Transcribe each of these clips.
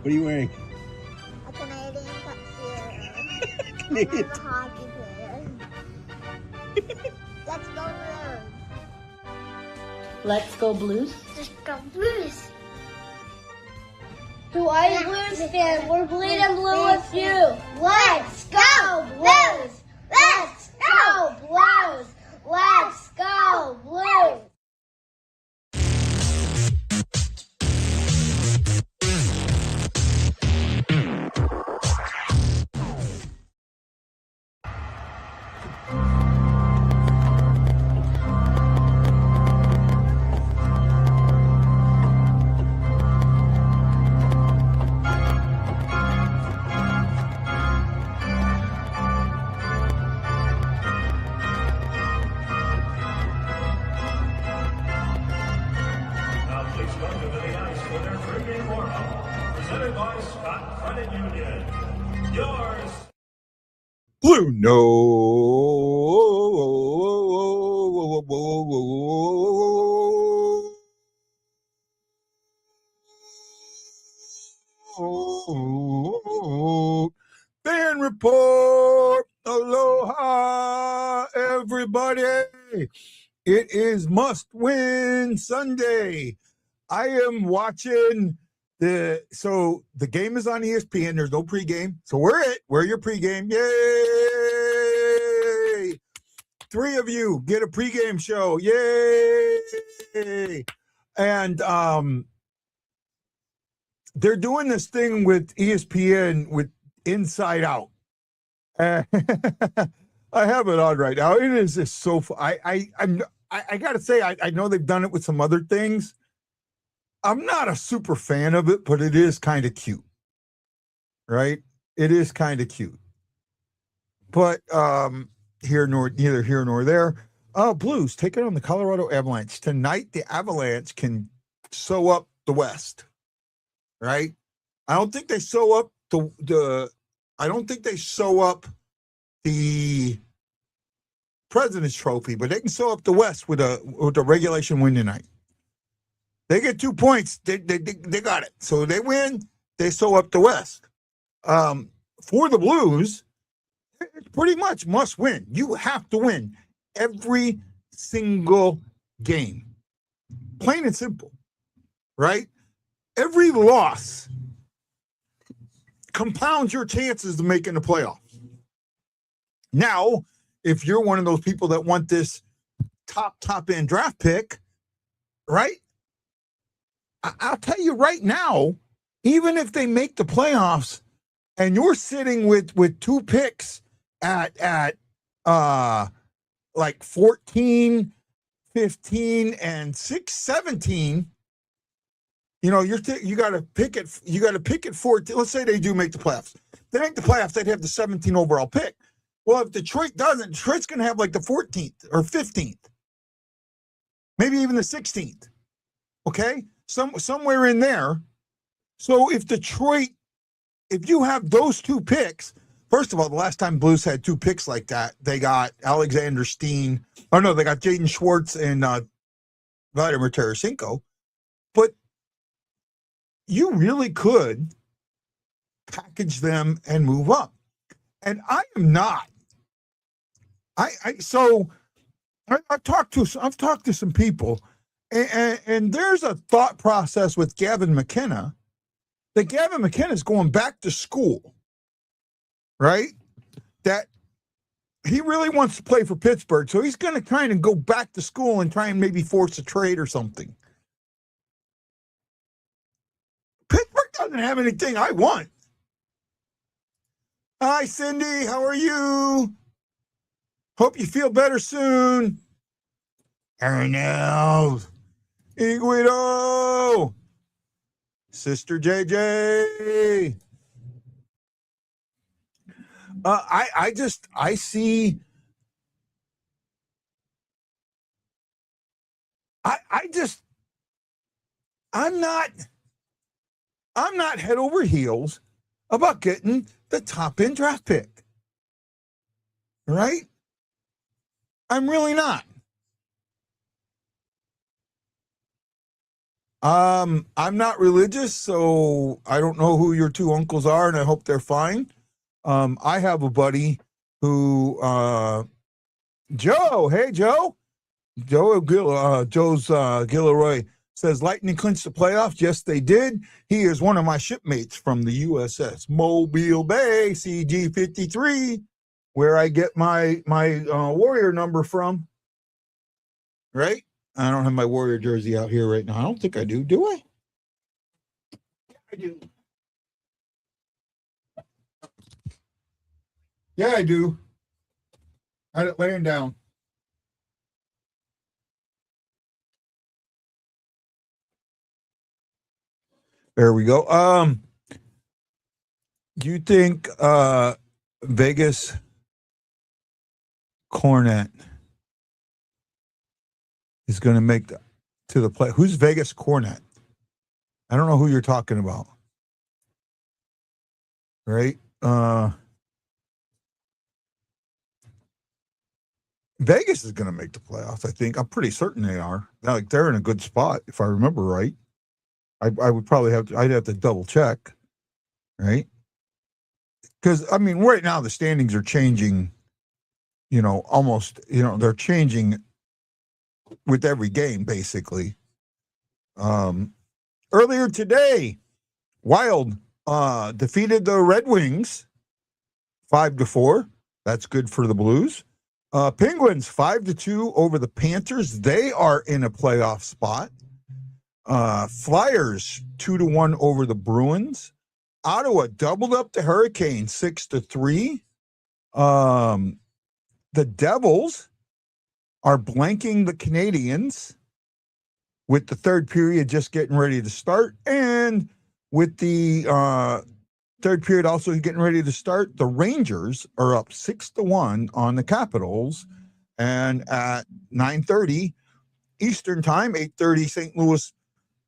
What are you wearing? A Canadian tuxedo. Canadian. I'm a hockey player. Let's go Blues. Let's go Blues. Let's go Blues. To our Blues fans, we're bleeding blue with you. Let's go Blues. Let's go Blues. Let's go Blues. Blue Note. Fan report. Aloha, everybody. It is must-win Sunday. I am watching the game is on ESPN. There's no pregame. So we're your pregame. Yay! 3 of you get a pregame show. Yay! And they're doing this thing with ESPN with Inside Out. I have it on right now. It is just so I gotta say, I know they've done it with some other things. I'm not a super fan of it, but it is kind of cute, right? It is kind of cute, but neither here nor there. Blues taking on the Colorado Avalanche tonight. The Avalanche can sew up the West, right? I don't think they sew up the President's Trophy, but they can sew up the West with a regulation win tonight. They get 2 points. They got it. So they win. They sew up the West. For the Blues, it's pretty much must win. You have to win every single game. Plain and simple, right? Every loss compounds your chances of making the playoffs. Now, if you're one of those people that want this top end draft pick, right? I'll tell you right now, even if they make the playoffs and you're sitting with 2 picks at like 14, 15, and 17, you know, you got to pick it. You got to pick at 14. Let's say they do make the playoffs. If they make the playoffs, they'd have the 17 overall pick. Well, if Detroit doesn't, Detroit's going to have like the 14th or 15th, maybe even the 16th. Okay. Somewhere in there. So if you have those 2 picks, first of all, the last time Blues had 2 picks like that, they got Alexander Steen. Oh no, they got Jaden Schwartz and Vladimir Tarasenko. But you really could package them and move up. And I am not. I've talked to some people. And there's a thought process with Gavin McKenna that Gavin McKenna is going back to school, right? That he really wants to play for Pittsburgh. So he's going to kind of go back to school and try and maybe force a trade or something. Pittsburgh doesn't have anything I want. Hi, Cindy. How are you? Hope you feel better soon. Arnold. Iguido, Sister JJ. I see. I'm not head over heels about getting the top end draft pick. Right? I'm really not. I'm not religious, so I don't know who your two uncles are, and I hope they're fine. I have a buddy who, Joe. Hey, Joe. Joe's Gilroy says Lightning clinched the playoffs. Yes, they did. He is one of my shipmates from the USS Mobile Bay, CG-53, where I get my Warrior number from. Right? I don't have my Warrior jersey out here right now. I don't think I do. Do I? I do. Yeah, I do. I had it laying down. There we go. Do you think Vegas Cornet is going to make to the play? Who's Vegas Cornet? I don't know who you're talking about. Right? Vegas is going to make the playoffs, I think. I'm pretty certain they are. Like, they're in a good spot, if I remember right. I would probably I'd have to double check, right? Because, I mean, right now the standings are changing, almost, they're changing with every game, basically. Earlier today, Wild defeated the Red Wings 5-4. That's good for the Blues. Penguins 5-2 over the Panthers. They are in a playoff spot. Flyers 2-1 over the Bruins. Ottawa doubled up the Hurricanes 6-3. The Devils are blanking the Canadians with the third period just getting ready to start, and with the third period also getting ready to start, the Rangers are up 6-1 on the Capitals, and at 9:30 Eastern Time, 8:30 St. Louis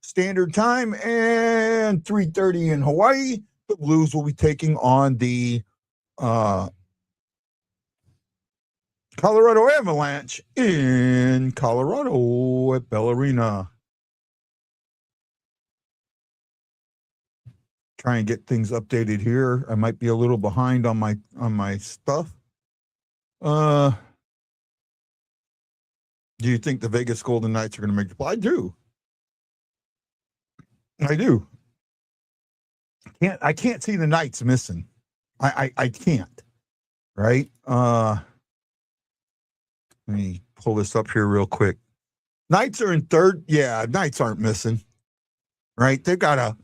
Standard Time, and 3:30 in Hawaii, the Blues will be taking on the Colorado Avalanche in Colorado at Bell Arena. Try and get things updated here. I might be a little behind on my stuff. Do you think the Vegas Golden Knights are going to make the play? I do. I can't see the Knights missing. I can't. Right? Let me pull this up here real quick. Knights are in third. Yeah, Knights aren't missing. Right? They've got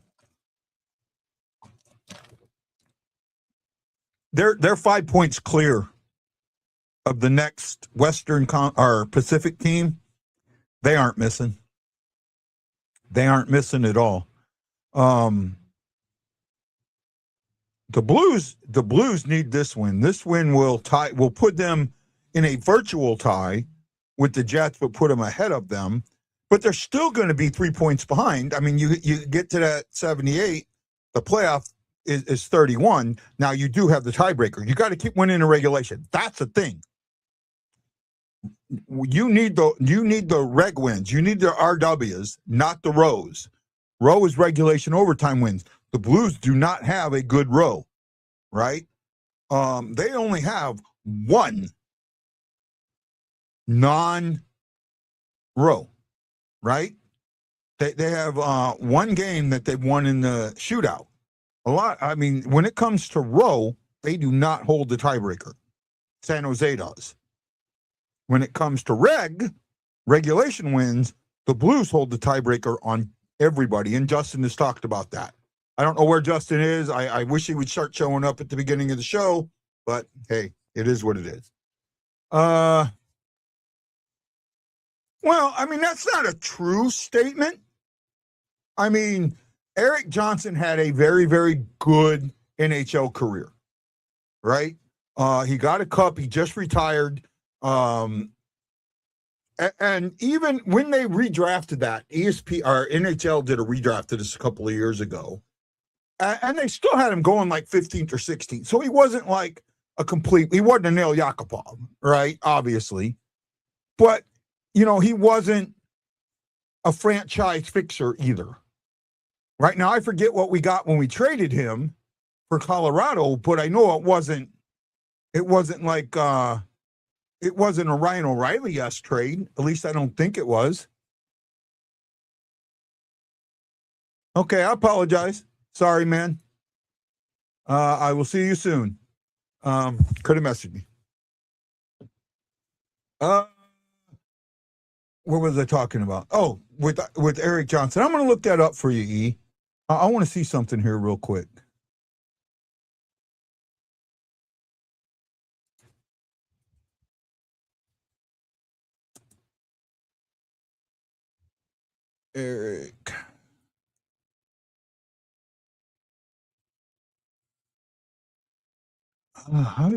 they're 5 points clear of the next Western or Pacific team. They aren't missing. They aren't missing at all. The Blues need this win. This win will put them in a virtual tie with the Jets, but put them ahead of them. But they're still going to be 3 points behind. I mean, you get to that 78, the playoff is 31. Now you do have the tiebreaker. You got to keep winning in regulation. That's the thing. You need the reg wins. You need the RWs, not the rows. Row is regulation overtime wins. The Blues do not have a good row, right? They only have one non-row, right? They have one game that they've won in the shootout. When it comes to row, they do not hold the tiebreaker. San Jose does. When it comes to regulation wins, the Blues hold the tiebreaker on everybody, and Justin has talked about that. I don't know where Justin is. I wish he would start showing up at the beginning of the show, but hey, it is what it is. Well, I mean, that's not a true statement. I mean, Eric Johnson had a very, very good NHL career, right? He got a cup. He just retired. And even when they redrafted that, ESPN or NHL did a redraft of this a couple of years ago, and they still had him going like 15th or 16th. So he wasn't like he wasn't a Nail Yakupov, right? Obviously. But, he wasn't a franchise fixer either. Right now, I forget what we got when we traded him for Colorado, but I know it wasn't like it wasn't a Ryan O'Reilly-esque trade. At least I don't think it was. Okay, I apologize. Sorry, man. I will see you soon. Could have messaged me. What was I talking about? Oh, with Eric Johnson. I'm going to look that up for you, E. I want to see something here real quick. Eric. How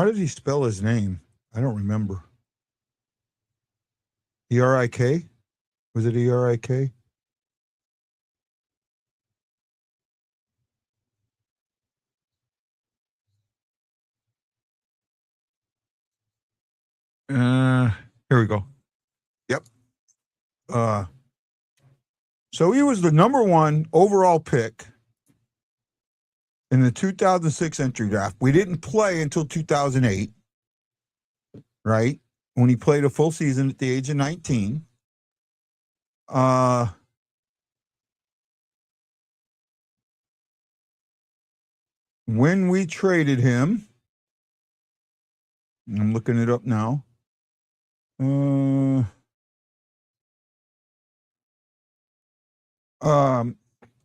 did he spell his name? I don't remember. E-R-I-K? Was it E-R-I-K? Here we go. Yep. So he was the number 1 overall pick in the 2006 entry draft. We didn't play until 2008, right? When he played a full season at the age of 19. When we traded him, I'm looking it up now.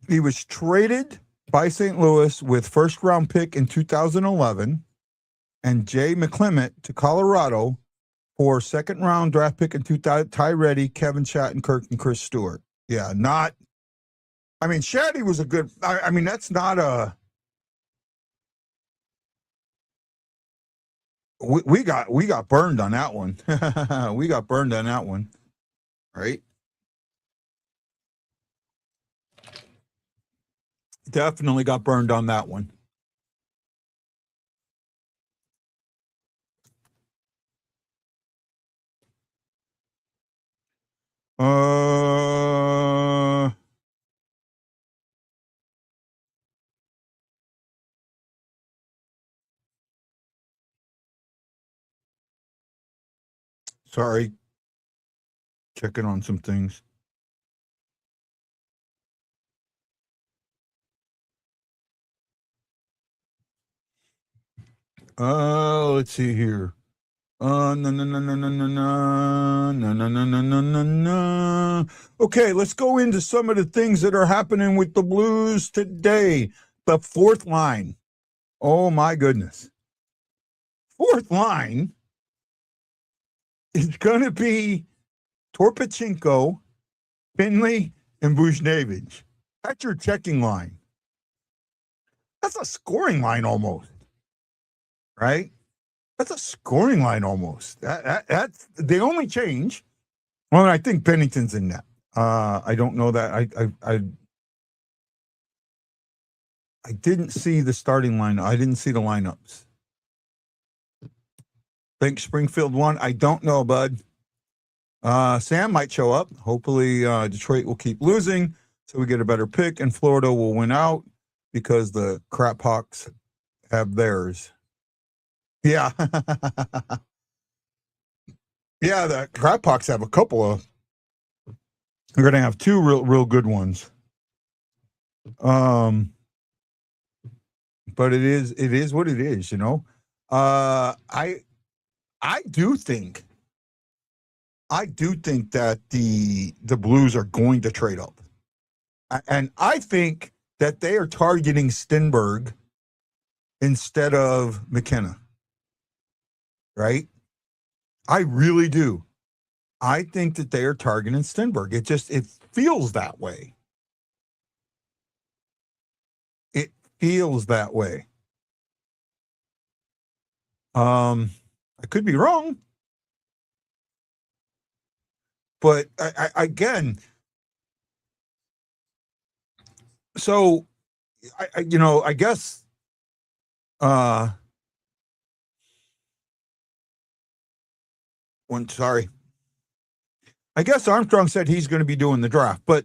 He was traded by St. Louis with first round pick in 2011 and Jay McClement to Colorado for second round draft pick in 2000, Ty Reddy, Kevin Shattenkirk, and Chris Stewart. Yeah, Shatty was a good, that's not a, we got burned on that one. We got burned on that one, right? Definitely got burned on that one. Sorry. Checking on some things. Let's see here. Okay, let's go into some of the things that are happening with the Blues today. The fourth line. Oh my goodness. Fourth line is going to be Torpachenko, Finley, and Buchnevich. That's your checking line. That's a scoring line almost, right? That's a scoring line almost. That's the only change. Well, I think Pennington's in net. I don't know that. I didn't see the starting line. I didn't see the lineups. Think Springfield won. I don't know, bud. Sam might show up. Hopefully, Detroit will keep losing, so we get a better pick, and Florida will win out because the Crap Hawks have theirs. Yeah. Yeah, the Crap Hawks have a couple of. We're going to have 2 real good ones. But it is what it is, you know. I do think that the Blues are going to trade up. And I think that they are targeting Stenberg instead of McKenna. Right? I really do. I think that they are targeting Stenberg. It feels that way. It feels that way. I could be wrong. But I again, so I guess Sorry. I guess Armstrong said he's going to be doing the draft, but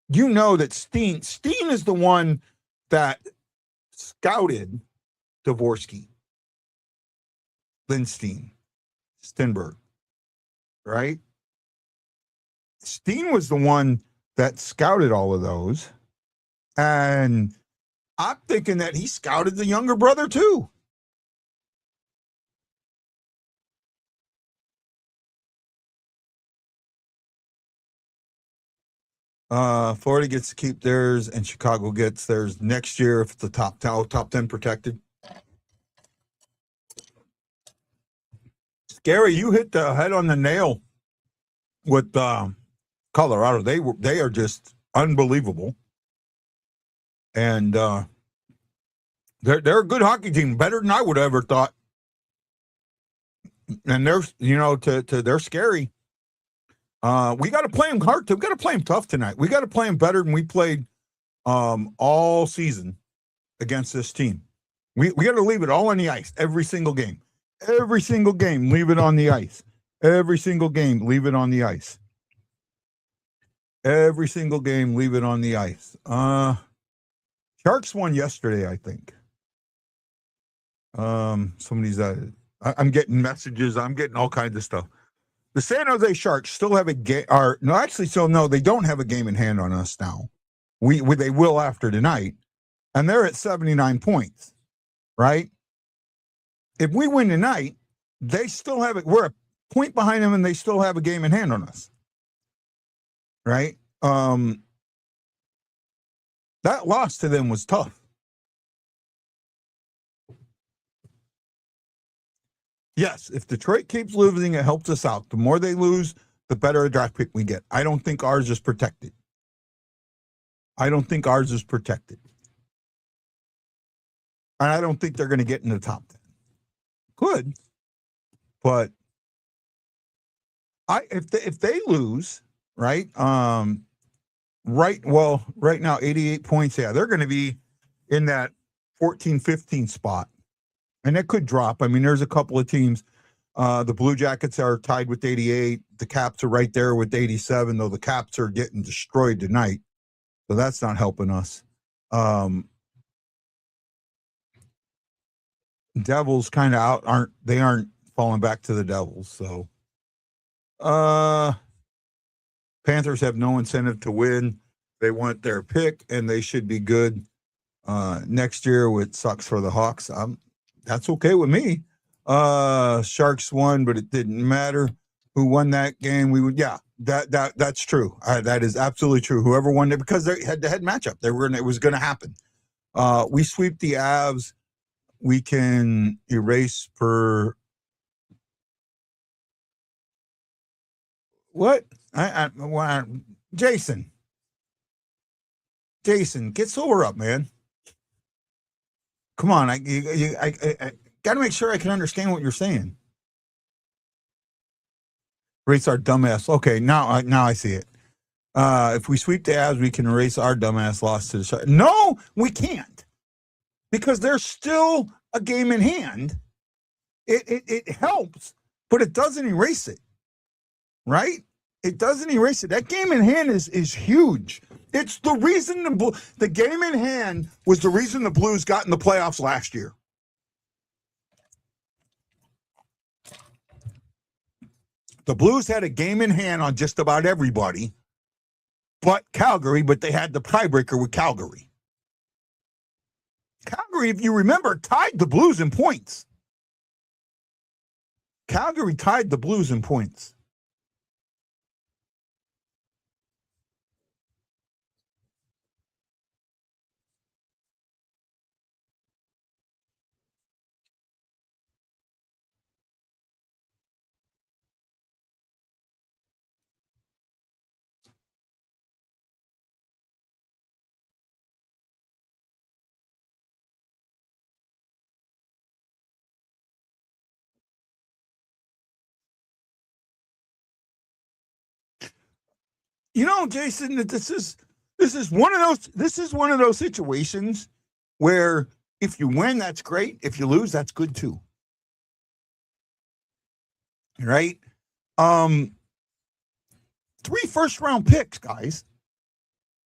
you know that Steen is the one that scouted Dvorsky, Lindstein, Stenberg, right? Steen was the one that scouted all of those. And I'm thinking that he scouted the younger brother too. Florida gets to keep theirs and Chicago gets theirs next year if it's the top 10 protected. Scary, you hit the head on the nail with Colorado. They are just unbelievable. And they're a good hockey team, better than I would have ever thought. And they're they're scary. We got to play them hard. We got to play them tough tonight. We got to play them better than we played all season against this team. We got to leave it all on the ice every single game. Every single game, leave it on the ice. Every single game, leave it on the ice. Every single game, leave it on the ice. Sharks won yesterday, I think. Somebody's I'm getting messages. I'm getting all kinds of stuff. The San Jose Sharks still have a game. They don't have a game in hand on us now. They will after tonight, and they're at 79 points, right? If we win tonight, they still have it. We're a point behind them, and they still have a game in hand on us, right? That loss to them was tough. Yes, if Detroit keeps losing, it helps us out. The more they lose, the better a draft pick we get. I don't think ours is protected. And I don't think they're going to get in the top 10. Could, but if they lose, right? Right now 88 points. Yeah, they're going to be in that 14-15 spot. And it could drop. I mean, there's a couple of teams. The Blue Jackets are tied with 88. The Caps are right there with 87, though the Caps are getting destroyed tonight. So that's not helping us. Devils kind of aren't falling back to the Devils. So Panthers have no incentive to win. They want their pick, and they should be good next year, which sucks for the Hawks. That's okay with me. Sharks won, but it didn't matter who won that game. That's true. That is absolutely true. Whoever won it, because they head-to-head matchup, it was going to happen. We sweep the Avs. We can erase per what? Jason, get sober up, man. Come on, I got to make sure I can understand what you're saying. Erase our dumbass. Okay, now I see it. If we sweep the Avs, we can erase our dumbass loss to the Sharks. No, we can't, because there's still a game in hand. It helps, but it doesn't erase it, right? It doesn't erase it. That game in hand is huge. It's the reason the game in hand was the reason the Blues got in the playoffs last year. The Blues had a game in hand on just about everybody but Calgary, but they had the tiebreaker with Calgary. Calgary, if you remember, tied the Blues in points. Calgary tied the Blues in points. You know, Jason, that this is one of those situations where if you win, that's great. If you lose, that's good too. Right? 3 first-round picks, guys.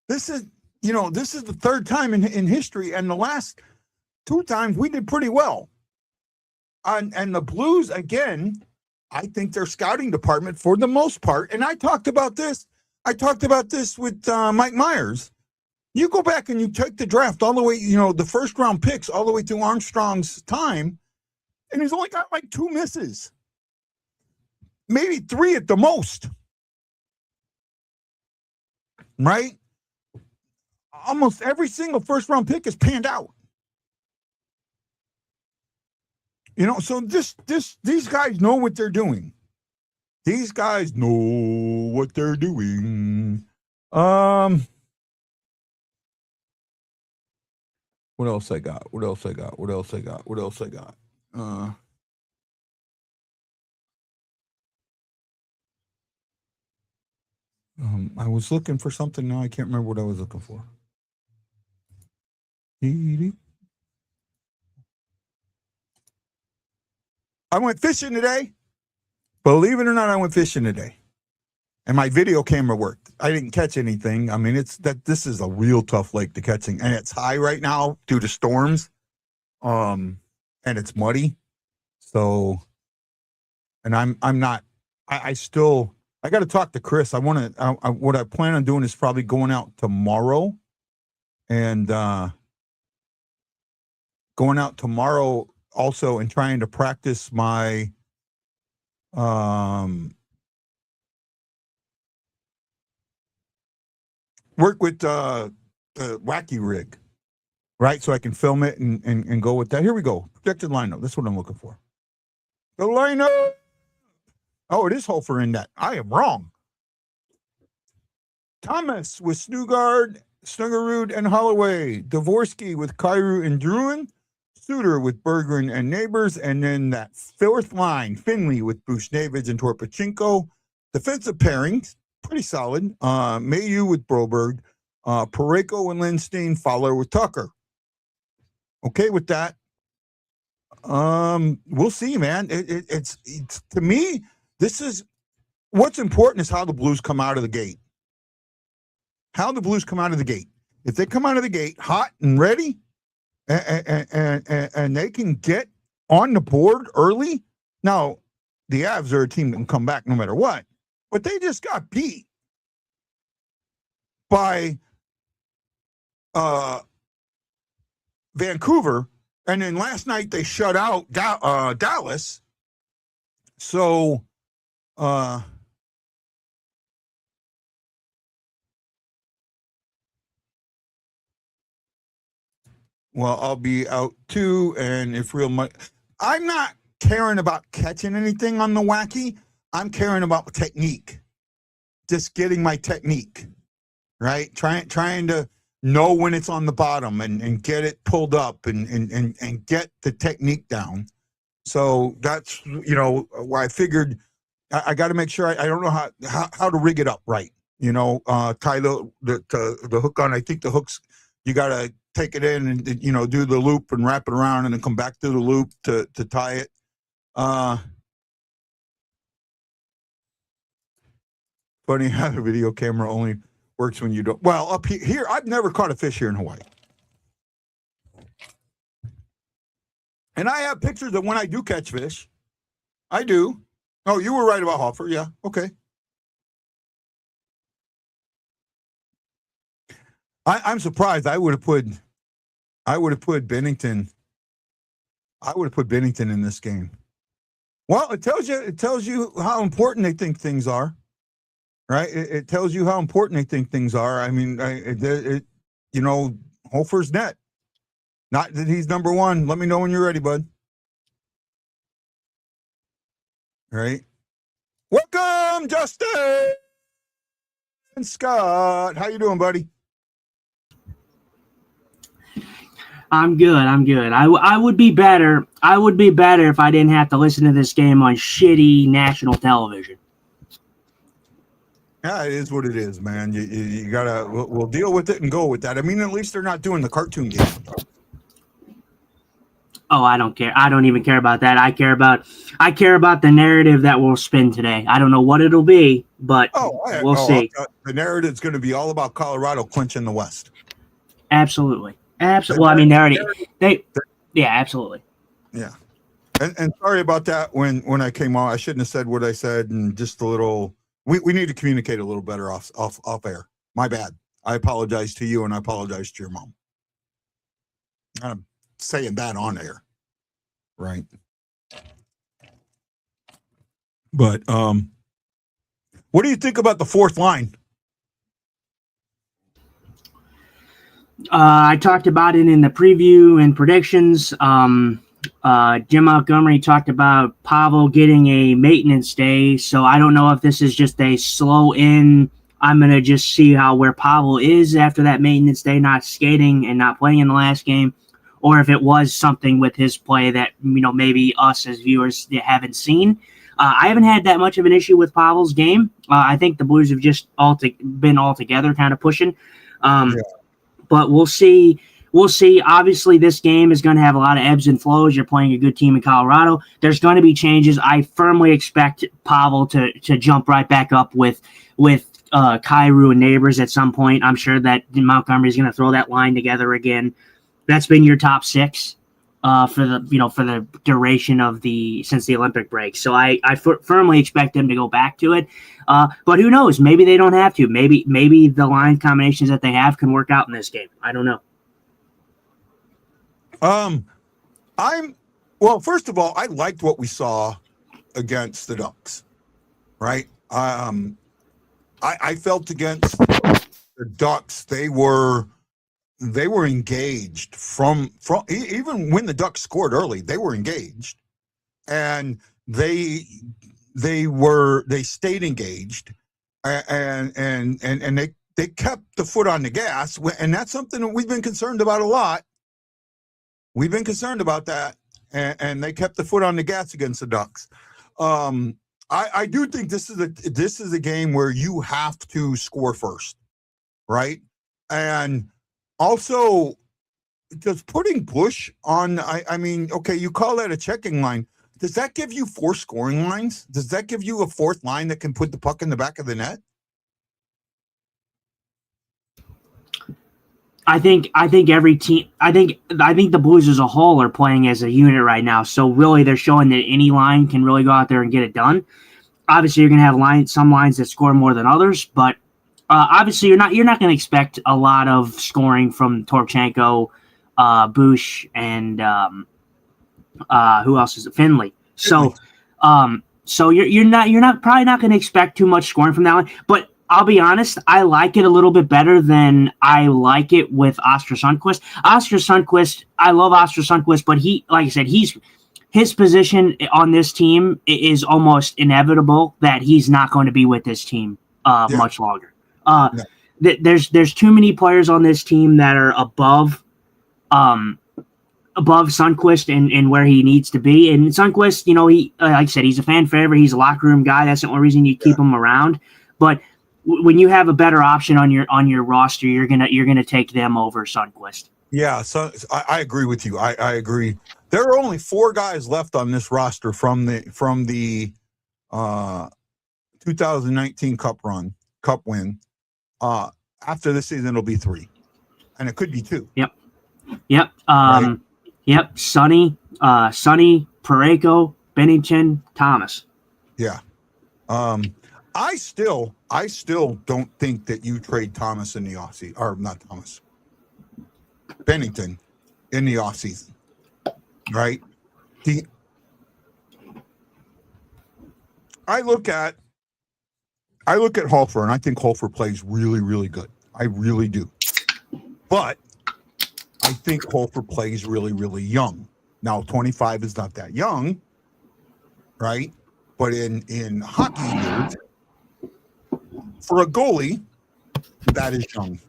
This is the third time in history, and the last 2 times we did pretty well. And the Blues, again, I think their scouting department, for the most part, and I talked about this with Mike Myers. You go back and you take the draft all the way, the first-round picks all the way to Armstrong's time, and he's only got like 2 misses. Maybe 3 at the most. Right? Almost every single first-round pick is panned out. So these guys know what they're doing. These guys know what they're doing. What else I got? I was looking for something. Now I can't remember what I was looking for. I went fishing today. Believe it or not, I went fishing today. And my video camera worked. I didn't catch anything. I mean, this is a real tough lake to catching. And it's high right now due to storms. And it's muddy. So, and I got to talk to Chris. What I plan on doing is probably going out tomorrow. And going out tomorrow also and trying to practice my work with the wacky rig, right? So I can film it and go with that. Here we go. Projected lineup. That's what I'm looking for. The lineup. Oh, it is Hofer in that. I am wrong. Thomas with Snugard, Snuggerud, and Holloway. Dvorsky with Kyrou and Druin. Suter with Berggren and Neighbors, and then that 4th line, Finley with Bushnevich and Torpachenko. Defensive pairings, pretty solid. Mayu with Broberg, Pareko and Lindstein, Fowler with Tucker. Okay with that. We'll see, man. It's to me, this is what's important is how the Blues come out of the gate. How the Blues come out of the gate. If they come out of the gate hot and ready, and they can get on the board early. Now, the Avs are a team that can come back no matter what, but they just got beat by Vancouver, and then last night they shut out Dallas. So, well, I'll be out too, and if real much, I'm not caring about catching anything on the wacky. I'm caring about technique, just getting my technique, right? Trying to know when it's on the bottom and get it pulled up and get the technique down. So that's why I figured I got to make sure I don't know how to rig it up right. Tie the hook on. I think the hooks you got to take it in and do the loop and wrap it around and then come back to the loop to tie it. Funny how the video camera only works when you don't. Well, up here, I've never caught a fish here in Hawaii. And I have pictures of when I do catch fish. I do. Oh, you were right about Hofer. Yeah. Okay. I'm surprised. I would have put Bennington. I would have put Bennington in this game. Well, it tells you how important they think things are, right? It tells you how important they think things are. I mean, Hofer's net. Not that he's number one. Let me know when you're ready, bud. All right. Welcome, Justin and Scott. How you doing, buddy? I'm good. I would be better. I would be better if I didn't have to listen to this game on shitty national television. Yeah, it is what it is, man. You gotta. We'll deal with it and go with that. I mean, at least they're not doing the cartoon game. Oh, I don't care. I don't even care about that. I care about the narrative that will spin today. I don't know what it'll be, but we'll see. The narrative's going to be all about Colorado clinching the West. Absolutely. Absolutely. Well, I mean, yeah, absolutely. Yeah. And sorry about that. When I came on, I shouldn't have said what I said, and just a little. We need to communicate a little better off air. My bad. I apologize to you, and I apologize to your mom. I'm saying that on air, right? But what do you think about the fourth line? I talked about it in the preview and predictions. Jim Montgomery talked about Pavel getting a maintenance day, so I don't know if this is just a slow in. I'm going to just see where Pavel is after that maintenance day, not skating and not playing in the last game, or if it was something with his play that maybe us as viewers haven't seen. I haven't had that much of an issue with Pavel's game. I think the Blues have just been all together kind of pushing. But we'll see. We'll see. Obviously, this game is going to have a lot of ebbs and flows. You're playing a good team in Colorado. There's going to be changes. I firmly expect Pavel to jump right back up with Kyrou and Neighbors at some point. I'm sure that Montgomery is going to throw that line together again. That's been your top six for the duration of since the Olympic break. So I firmly expect them to go back to it. But who knows? Maybe they don't have to. Maybe the line combinations that they have can work out in this game. I don't know. First of all, I liked what we saw against the Ducks, right? I felt against the Ducks, they were engaged from even when the Ducks scored early, they were engaged, and they stayed engaged, and they kept the foot on the gas, and that's something that we've been concerned about a lot. We've been concerned about that, and they kept the foot on the gas against the Ducks. I do think this is a game where you have to score first, right? And also, does putting Bush on? I mean, okay, you call that a checking line. Does that give you 4 scoring lines? Does that give you a fourth line that can put the puck in the back of the net? I think every team. I think the Blues as a whole are playing as a unit right now. So really, they're showing that any line can really go out there and get it done. Obviously, you're going to have some lines that score more than others, but obviously, you're not going to expect a lot of scoring from Torchenko, Bush, and who else is it? Finley. So you're probably not going to expect too much scoring from that line, but. I'll be honest, I like it a little bit better than I like it with Oscar Sundqvist. I love Oscar Sundqvist, but like I said, his position on this team is almost inevitable that he's not going to be with this team much longer. There's too many players on this team that are above Sundqvist and where he needs to be. And Sundqvist, he like I said, he's a fan favorite. He's a locker room guy. That's the only reason you keep him around. But when you have a better option on your roster, you're gonna take them over Sundqvist. Yeah, so I agree with you. I agree. There are only 4 guys left on this roster from the 2019 Cup win. After this season, it'll be 3, and it could be 2. Yep. Right? Yep. Sonny, Parayko, Bennington, Thomas. Yeah. I still don't think that you trade Thomas in the offseason, or not Thomas, Bennington in the offseason, right? I look at Hofer, and I think Hofer plays really, really good. I really do. But I think Hofer plays really, really young. Now, 25 is not that young, right? But in hockey years, for a goalie, that is young.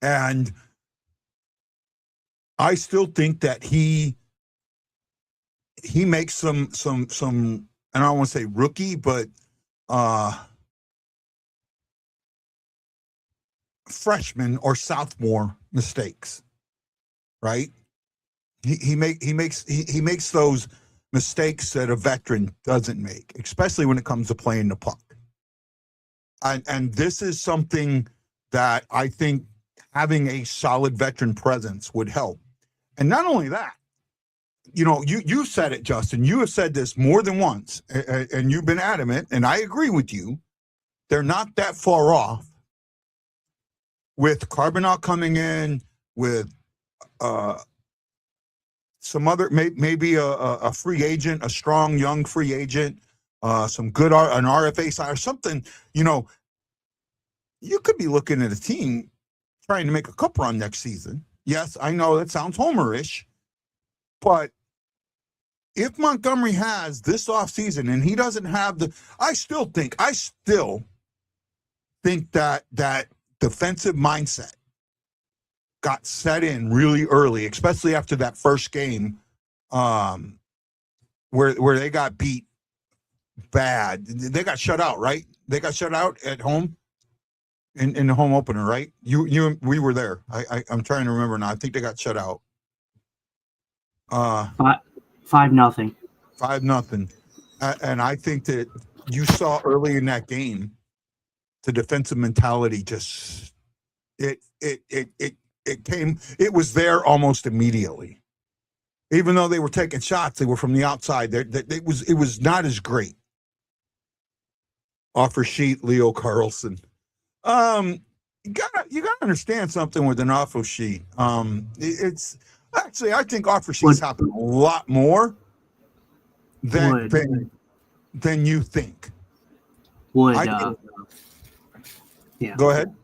And I still think that he makes some, and I don't want to say rookie, but freshman or sophomore mistakes, right? He makes those mistakes that a veteran doesn't make, especially when it comes to playing the puck. And this is something that I think having a solid veteran presence would help. And not only that, you said it, Justin. You have said this more than once, and you've been adamant, and I agree with you. They're not that far off with Carbonell coming in, with some other, maybe a free agent, a strong young free agent, some good an RFA side or something. You could be looking at a team trying to make a cup run next season. Yes, I know that sounds homerish, but if Montgomery has this offseason and he doesn't have I still think that defensive mindset got set in really early, especially after that first game, where they got beat bad. They got shut out, right? They got shut out at home in the home opener, right? We were there. I'm trying to remember now. I think they got shut out. 5-0. 5-0. And I think that you saw early in that game the defensive mentality just it was there almost immediately. Even though they were taking shots, they were from the outside. It was not as great. Offer sheet, Leo Carlson. You gotta understand something with an offer sheet. It's actually, I think offer sheets happen a lot more than you think. Yeah. Go ahead.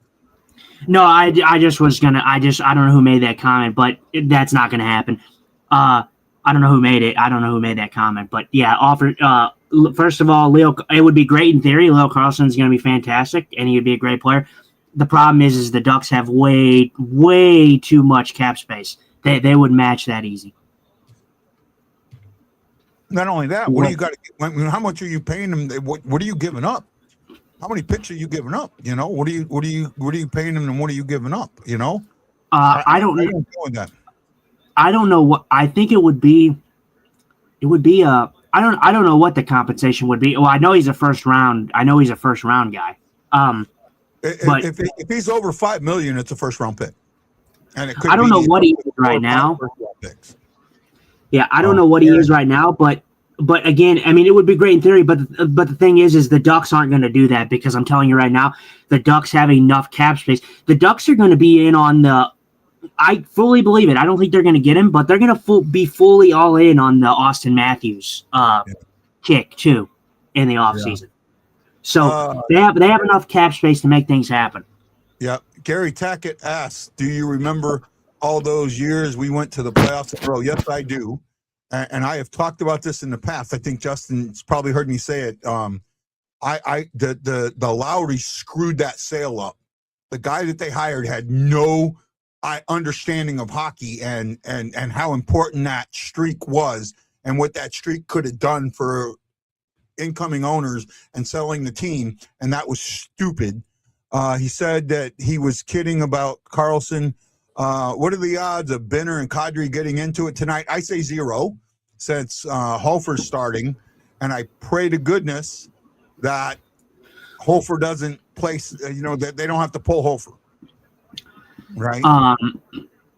No, I just was gonna. I don't know who made that comment, but that's not gonna happen. I don't know who made it. I don't know who made that comment, but yeah, offer. First of all, Leo, it would be great in theory. Leo Carlson's going to be fantastic, and he would be a great player. The problem is the Ducks have way too much cap space. They would match that easy. Not only that, what do you got? How much are you paying them? What are you giving up? How many picks are you giving up? What are you paying them, and what are you giving up? I don't know. That. I don't know what I think it would be. It would be I don't know what the compensation would be. Well, I know he's a first round guy. But if he's over $5 million, it's a first round pick. And it could I don't know what he is right now. Yeah, I don't know what he is right now, but again, I mean, it would be great in theory, but the thing is the Ducks aren't going to do that because I'm telling you right now, the Ducks have enough cap space. The Ducks are going to be in on the. I fully believe it. I don't think they're going to get him, but they're going to be fully all in on the Austin Matthews kick too in the offseason. Yeah. So they have enough cap space to make things happen. Yeah. Gary Tackett asks, do you remember all those years we went to the playoffs in a row? Yes, I do. And I have talked about this in the past. I think Justin's probably heard me say it. The Lowry screwed that sale up. The guy that they hired had no understanding of hockey and how important that streak was and what that streak could have done for incoming owners and selling the team, and that was stupid. He said that he was kidding about Carlson. What are the odds of Benner and Kadri getting into it tonight? I say 0 since Hofer's starting, and I pray to goodness that Hofer doesn't place, that they don't have to pull Hofer. Right.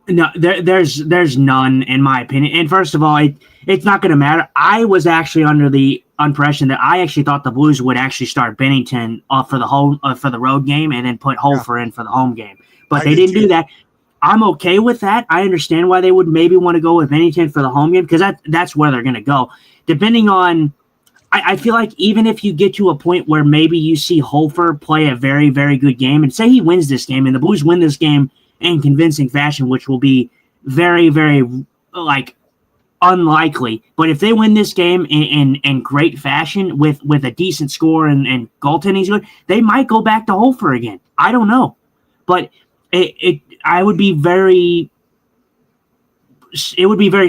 No, there's none in my opinion. And first of all, it's not going to matter. I was actually under the impression that I actually thought the Blues would actually start Bennington for the road game and then put Hofer in for the home game. But they didn't do that. I'm okay with that. I understand why they would maybe want to go with Bennington for the home game because that's where they're going to go. Depending on, I feel like even if you get to a point where maybe you see Hofer play a very, very good game and say he wins this game and the Blues win this game in convincing fashion, which will be very, very unlikely. But if they win this game in great fashion with a decent score and goaltending's good, they might go back to Hofer again. I don't know, but it would be very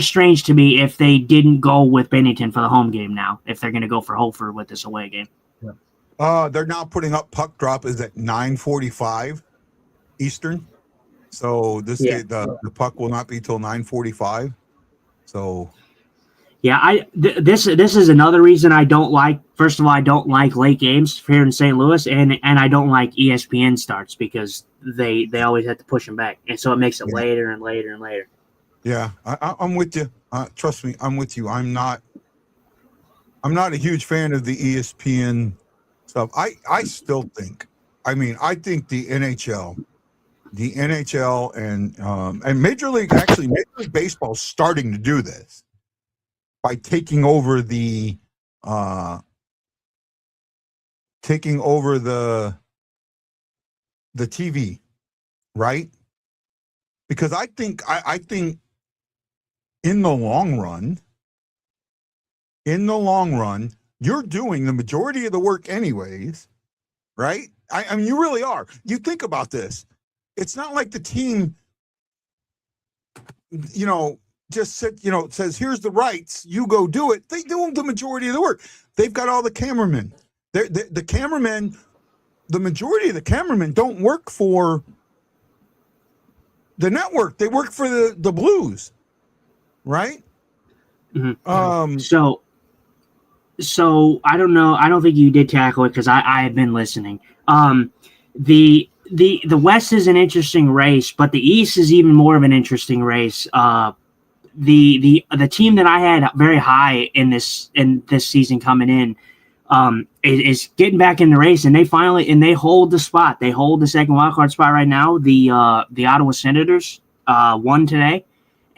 strange to me if they didn't go with Bennington for the home game now. If they're going to go for Hofer with this away game, they're now putting up puck drop is at 9:45 Eastern. So the puck will not be till 9:45. So Yeah, this is another reason I don't like. First of all, I don't like late games here in St. Louis, and I don't like ESPN starts because they always have to push them back, and so it makes it yeah, later and later and later. yeah, I'm with you. Trust me, I'm with you. I'm not a huge fan of the ESPN stuff. I still think. I mean, I think the NHL and Major League Baseball is starting to do this by taking over the TV, right? Because I think in the long run, you're doing the majority of the work anyways, right? I mean, you really are. You think about this. It's not like the team, just says, here's the rights, you go do it. They do the majority of the work. They've got all the cameramen. The cameramen, the majority of the cameramen don't work for the network. They work for the Blues, right? Mm-hmm. So I don't know. I don't think you did tackle it because I have been listening. The West is an interesting race, but the East is even more of an interesting race. The team that I had very high in this season coming in is getting back in the race, and they hold the spot. They hold the second wildcard spot right now. The Ottawa Senators won today,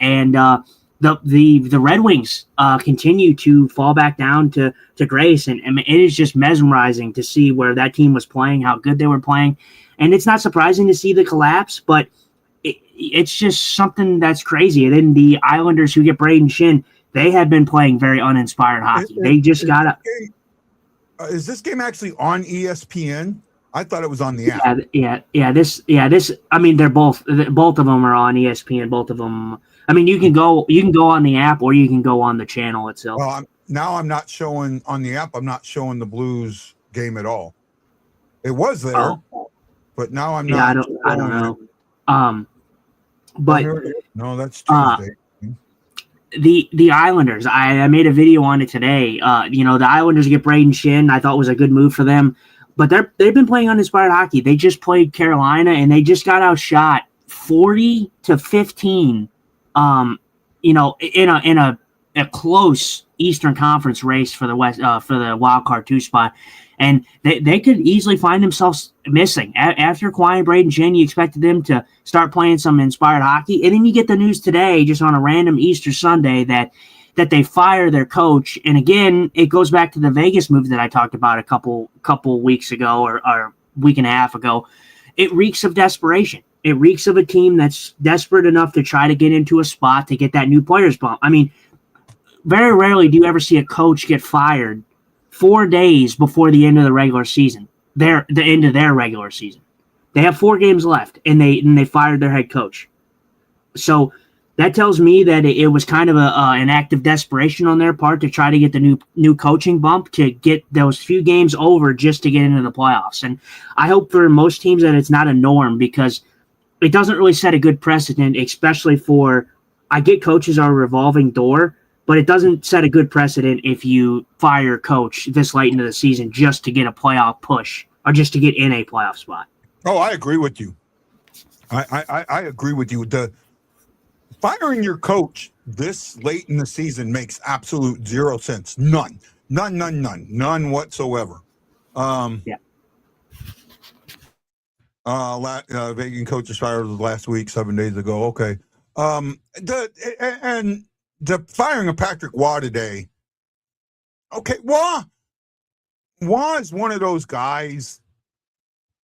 and the Red Wings continue to fall back down to grace, and it is just mesmerizing to see where that team was playing, how good they were playing, and it's not surprising to see the collapse, but it's just something that's crazy. And then the Islanders, who get Braden Shin, they have been playing very uninspired hockey. They just got to. Is this game actually on ESPN? I thought it was on the app. This. I mean, they're both of them are on ESPN. Both of them. I mean, you can go on the app or you can go on the channel itself. Well, I'm not showing on the app. I'm not showing the Blues game at all. It was there, but now I'm not. I don't know. But no, that's Tuesday. The Islanders, I made a video on it today. The Islanders get Braden Shin. I thought was a good move for them, but they've been playing uninspired hockey. They just played Carolina and they just got outshot 40-15. In a close Eastern Conference race for the West for the wild card 2 spot. And they could easily find themselves missing. After acquiring Braden Shin, you expected them to start playing some inspired hockey. And then you get the news today, just on a random Easter Sunday, that they fire their coach. And again, it goes back to the Vegas move that I talked about a couple weeks ago or week and a half ago. It reeks of desperation. It reeks of a team that's desperate enough to try to get into a spot to get that new players bump. I mean, very rarely do you ever see a coach get fired 4 days before the end of the regular season. The end of their regular season. They have 4 games left, and they fired their head coach. So that tells me that it was kind of an act of desperation on their part to try to get the new coaching bump to get those few games over just to get into the playoffs. And I hope for most teams that it's not a norm, because it doesn't really set a good precedent, especially for, I get coaches are a revolving door, but it doesn't set a good precedent if you fire a coach this late into the season just to get a playoff push or just to get in a playoff spot. Oh, I agree with you. I agree with you. The firing your coach this late in the season makes absolute zero sense. None whatsoever. Vegan coaches fired last week, 7 days ago. Okay. The firing of Patrick Waugh today. Okay, Waugh is one of those guys.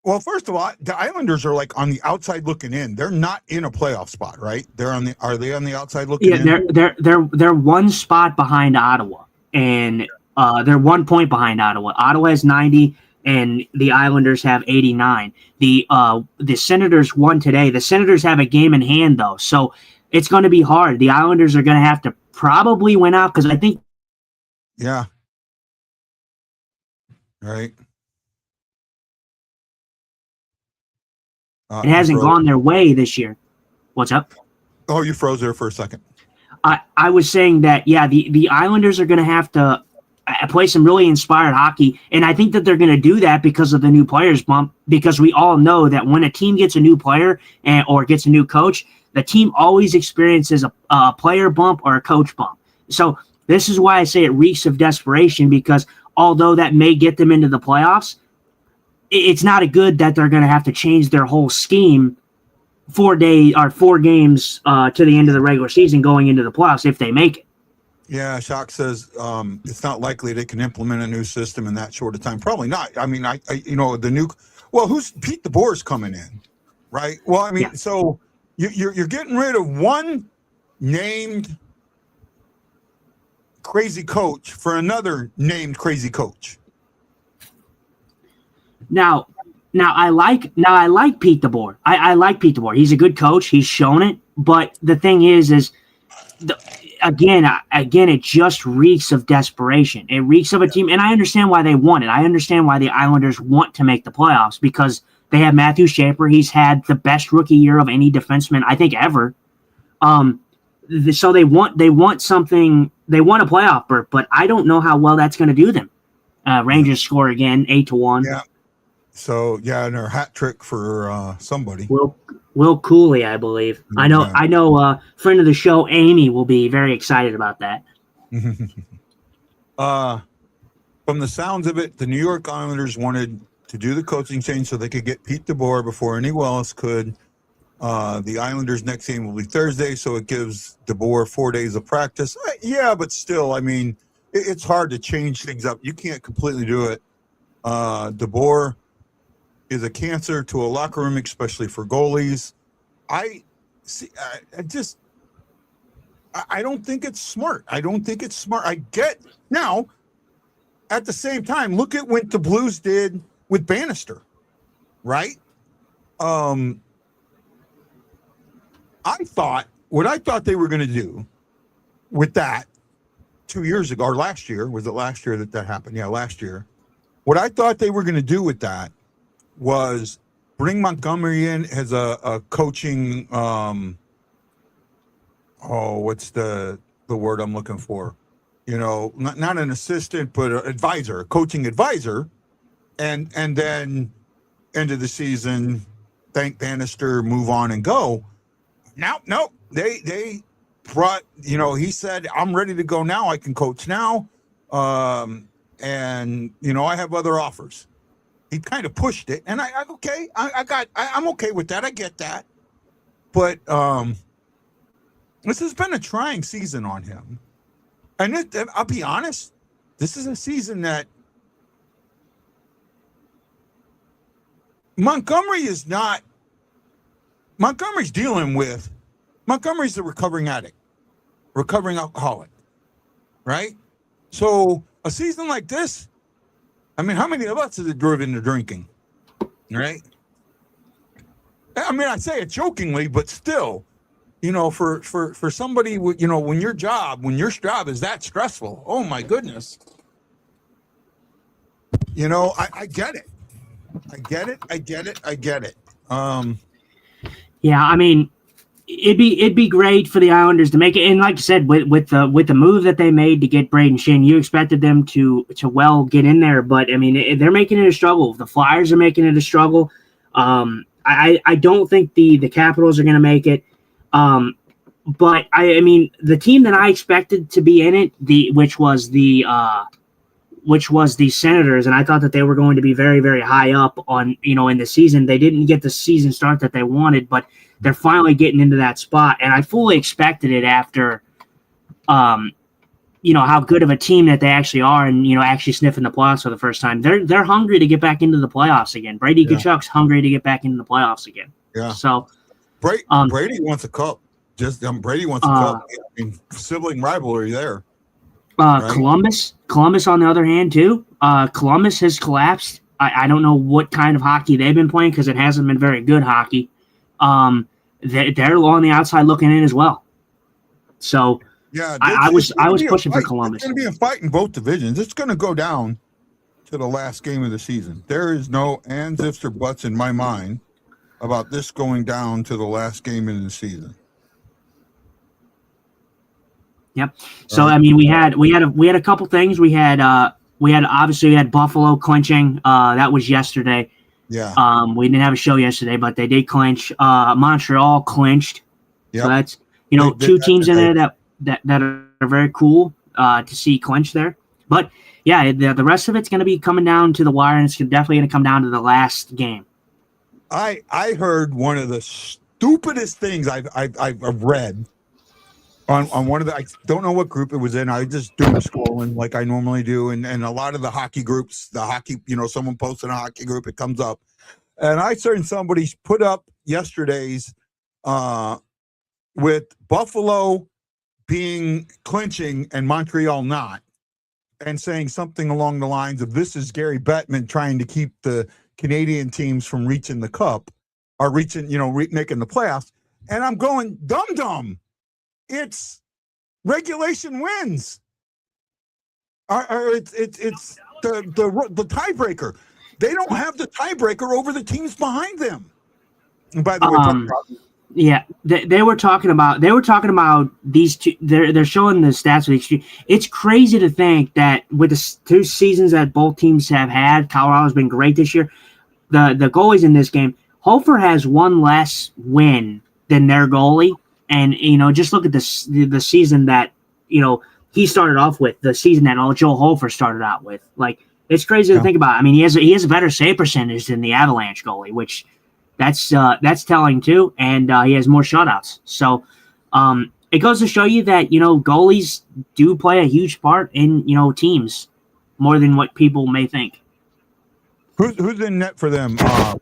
Well, first of all, the Islanders are like on the outside looking in. They're not in a playoff spot, right? Are they on the outside looking in? Yeah, they're one spot behind Ottawa, and they're 1 point behind Ottawa. Ottawa has 90, and the Islanders have 89. The Senators won today. The Senators have a game in hand, though, so it's going to be hard. The Islanders are going to have to probably win out because I think. Yeah. Right. It hasn't gone their way this year. What's up? Oh, you froze there for a second. I was saying that, yeah, the Islanders are going to have to play some really inspired hockey, and I think that they're going to do that because of the new players bump, because we all know that when a team gets a new player or gets a new coach, the team always experiences a player bump or a coach bump. So this is why I say it reeks of desperation, because although that may get them into the playoffs, it's not a good that they're going to have to change their whole scheme 4 games to the end of the regular season going into the playoffs if they make it. Yeah, Shock says it's not likely they can implement a new system in that short of time. Probably not. I mean, who's Pete DeBoer's coming in, right? Well, I mean, Yeah. So you're getting rid of one named crazy coach for another named crazy coach. Now I like Pete DeBoer. I like Pete DeBoer. He's a good coach. He's shown it. But the thing is again, it just reeks of desperation. It reeks of a team, and I understand why they want it. I understand why the Islanders want to make the playoffs, because they have Matthew Schaefer. He's had the best rookie year of any defenseman, I think, ever. So they want something. They want a playoff berth, but I don't know how well that's going to do them. Rangers score again, 8-1. Yeah. So and their hat trick for somebody. Will Cooley, I believe. I know. Friend of the show, Amy, will be very excited about that. From the sounds of it, the New York Islanders wanted to do the coaching change so they could get Pete DeBoer before anyone else could. The Islanders' next game will be Thursday, so it gives DeBoer 4 days of practice. Yeah, but still, I mean, it's hard to change things up. You can't completely do it. DeBoer is a cancer to a locker room, especially for goalies. I don't think it's smart. I get now. At the same time, look at what the Blues did with Bannister, right? I thought they were going to do with that 2 years ago, or last year. Was it last year that happened? Yeah, last year. What I thought they were going to do with that was bring Montgomery in as a coaching, what's the word I'm looking for? Not an assistant, but an advisor, a coaching advisor, and then end of the season, thank Bannister, move on and go. Now, no, they brought, he said, I'm ready to go now. I can coach now. And, I have other offers. He kind of pushed it, and I'm okay with that. I get that. But this has been a trying season on him. And I'll be honest, this is a season that Montgomery's a recovering addict, recovering alcoholic, right? So a season like this, I mean, how many of us has it driven to drinking, right? I mean, I say it jokingly, but still, for somebody, when your job is that stressful, oh my goodness. I get it. I get it. Yeah, I mean, it'd be great for the Islanders to make it, and like I said, with the move that they made to get Braden Shin, you expected them to get in there, but I mean, they're making it a struggle. The Flyers are making it a struggle. I don't think the Capitals are going to make it. But I mean, the team that I expected to be in it, which was the Senators, and I thought that they were going to be very, very high up on, in the season. They didn't get the season start that they wanted, but they're finally getting into that spot. And I fully expected it after, how good of a team that they actually are, and, actually sniffing the playoffs for the first time. They're hungry to get back into the playoffs again. Brady Tkachuk's hungry to get back into the playoffs again. Yeah. So Brady wants a cup. Brady wants a cup. I mean, sibling rivalry there. Right? Columbus on the other hand too. Columbus has collapsed. I don't know what kind of hockey they've been playing, because it hasn't been very good hockey. They're on the outside looking in as well. So yeah, I was pushing for Columbus. It's going to be a fight in both divisions. It's going to go down to the last game of the season. There is no ands, ifs, or buts in my mind about this going down to the last game in the season. Yep. So Right. I mean, we had a couple things. We had Buffalo clinching. That was yesterday. Yeah. We didn't have a show yesterday, but they did clinch. Montreal clinched. So Yep. that's They two did that teams in today. there that are very cool to see clinch there. But yeah, the rest of it's going to be coming down to the wire, and it's definitely going to come down to the last game. I heard one of the stupidest things I've read on one of the, I don't know what group it was in. I just doom scrolling like I normally do, and a lot of the hockey groups, the hockey, someone posted in a hockey group, it comes up, and I saw somebody put up yesterday's with Buffalo being clinching and Montreal not, and saying something along the lines of, this is Gary Bettman trying to keep the Canadian teams from reaching the cup or reaching, making the playoffs. And I'm going, dum. It's regulation wins. Or it's the tiebreaker. They don't have the tiebreaker over the teams behind them. And by the way, yeah, they were talking about these two. They're showing the stats of the. It's crazy to think that with the 2 seasons that both teams have had, Colorado's been great this year. The goalies in this game, Hofer has one less win than their goalie, and just look at the season that he started off with, the season that Joe Hofer started out with. Like, it's crazy to think about. I mean, he has a better save percentage than the Avalanche goalie, which. That's telling too, and he has more shutouts. So it goes to show you that goalies do play a huge part in teams more than what people may think. Who's in net for them? I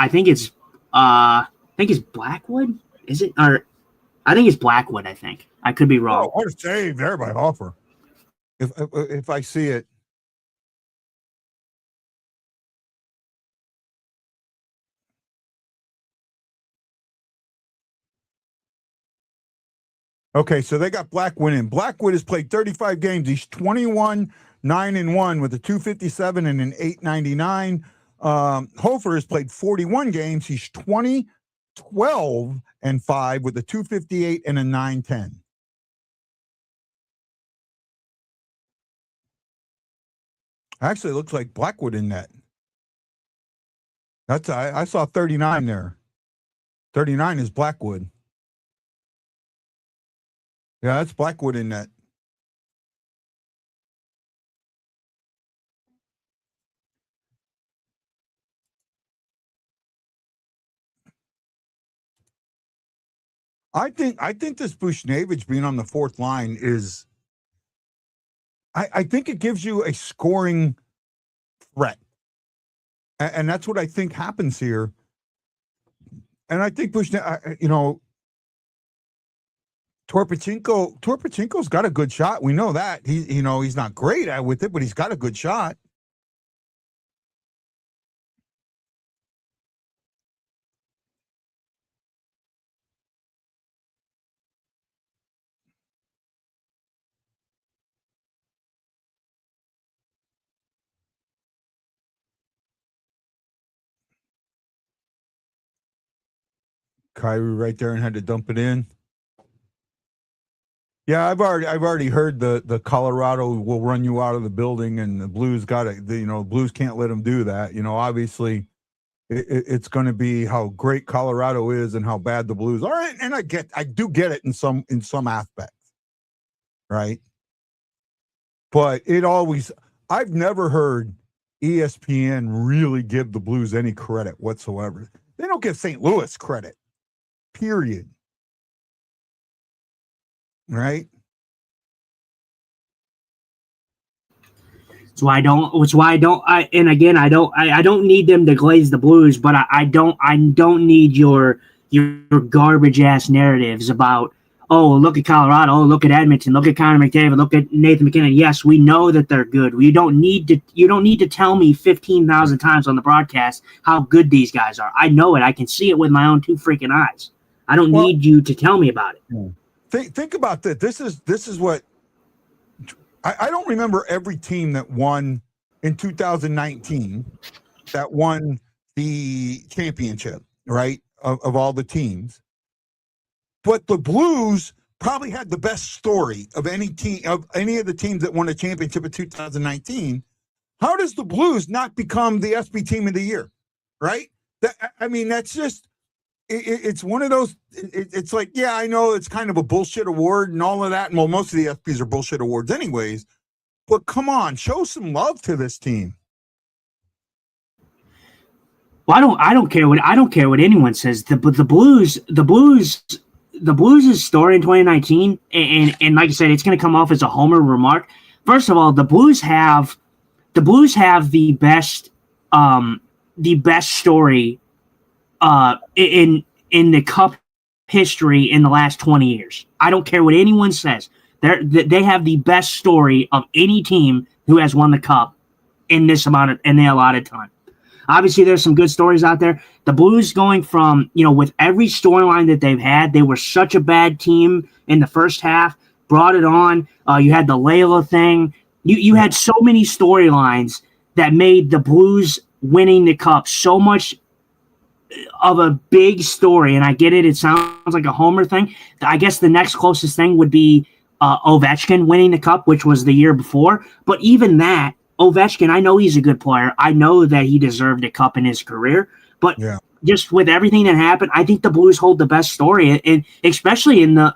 think it's Blackwood. Is it? Or I think it's Blackwood. I think I could be wrong. Oh, what a save there by Hoffer. If I see it. Okay, so they got Blackwood in. Blackwood has played 35 games. He's 21, 9-1 with a 257 and an 899. Hofer has played 41 games. He's 20, 12 and 5 with a 258 and a 910. Actually, it looks like Blackwood in net. That's I saw 39 there. 39 is Blackwood. Yeah, that's Blackwood in net. I think this Bushnevich being on the 4th line is. I think it gives you a scoring threat, and that's what I think happens here. And I think Torpachenko's got a good shot. We know that. He's not great with it, but he's got a good shot. Kyrie right there and had to dump it in. Yeah, I've already heard the Colorado will run you out of the building, and the Blues got it. Blues can't let them do that. Obviously, it's going to be how great Colorado is and how bad the Blues are, and I do get it in some aspects, right? But I've never heard ESPN really give the Blues any credit whatsoever. They don't give St. Louis credit, period. Right. So I don't need them to glaze the Blues, but I don't need your garbage ass narratives about, oh, look at Colorado, oh, look at Edmonton, look at Connor McDavid, look at Nathan McKinnon. Yes, we know that they're good. You don't need to tell me 15,000 times on the broadcast how good these guys are. I know it. I can see it with my own 2 freaking eyes. I don't need you to tell me about it. Think about that. This is what I don't remember every team that won in 2019 that won the championship, right? Of all the teams. But the Blues probably had the best story of any team, of any of the teams that won a championship in 2019. How does the Blues not become the SB team of the year? Right? I mean, that's just, it's one of those, it's like, yeah, I know it's kind of a bullshit award and all of that. And well, most of the SBs are bullshit awards anyways, but come on, show some love to this team. Well, I don't care what anyone says. The Blues' story in 2019, and like I said, it's going to come off as a homer remark. First of all, the Blues have the best story in the Cup history in the last 20 years. I don't care what anyone says. They have the best story of any team who has won the Cup in the allotted time. Obviously, there's some good stories out there. The Blues going from, with every storyline that they've had, they were such a bad team in the first half, brought it on. You had the Layla thing. You had so many storylines that made the Blues winning the Cup so much of a big story. And I get it. It sounds like a homer thing. I guess the next closest thing would be Ovechkin winning the Cup, which was the year before. But even that, Ovechkin, I know he's a good player. I know that he deserved a Cup in his career. But just with everything that happened, I think the Blues hold the best story. And especially from the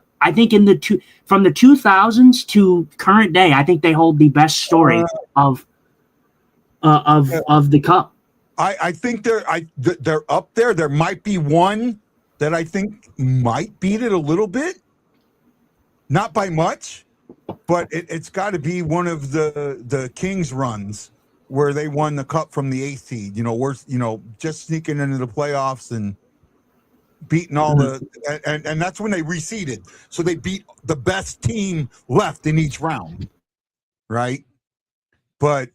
2000s to current day, I think they hold the best story of the Cup. I think they're up there. There might be one that I think might beat it a little bit, not by much, but it's got to be one of the Kings runs where they won the Cup from the 8th seed. Just sneaking into the playoffs and beating all and that's when they reseeded. So they beat the best team left in each round, right? But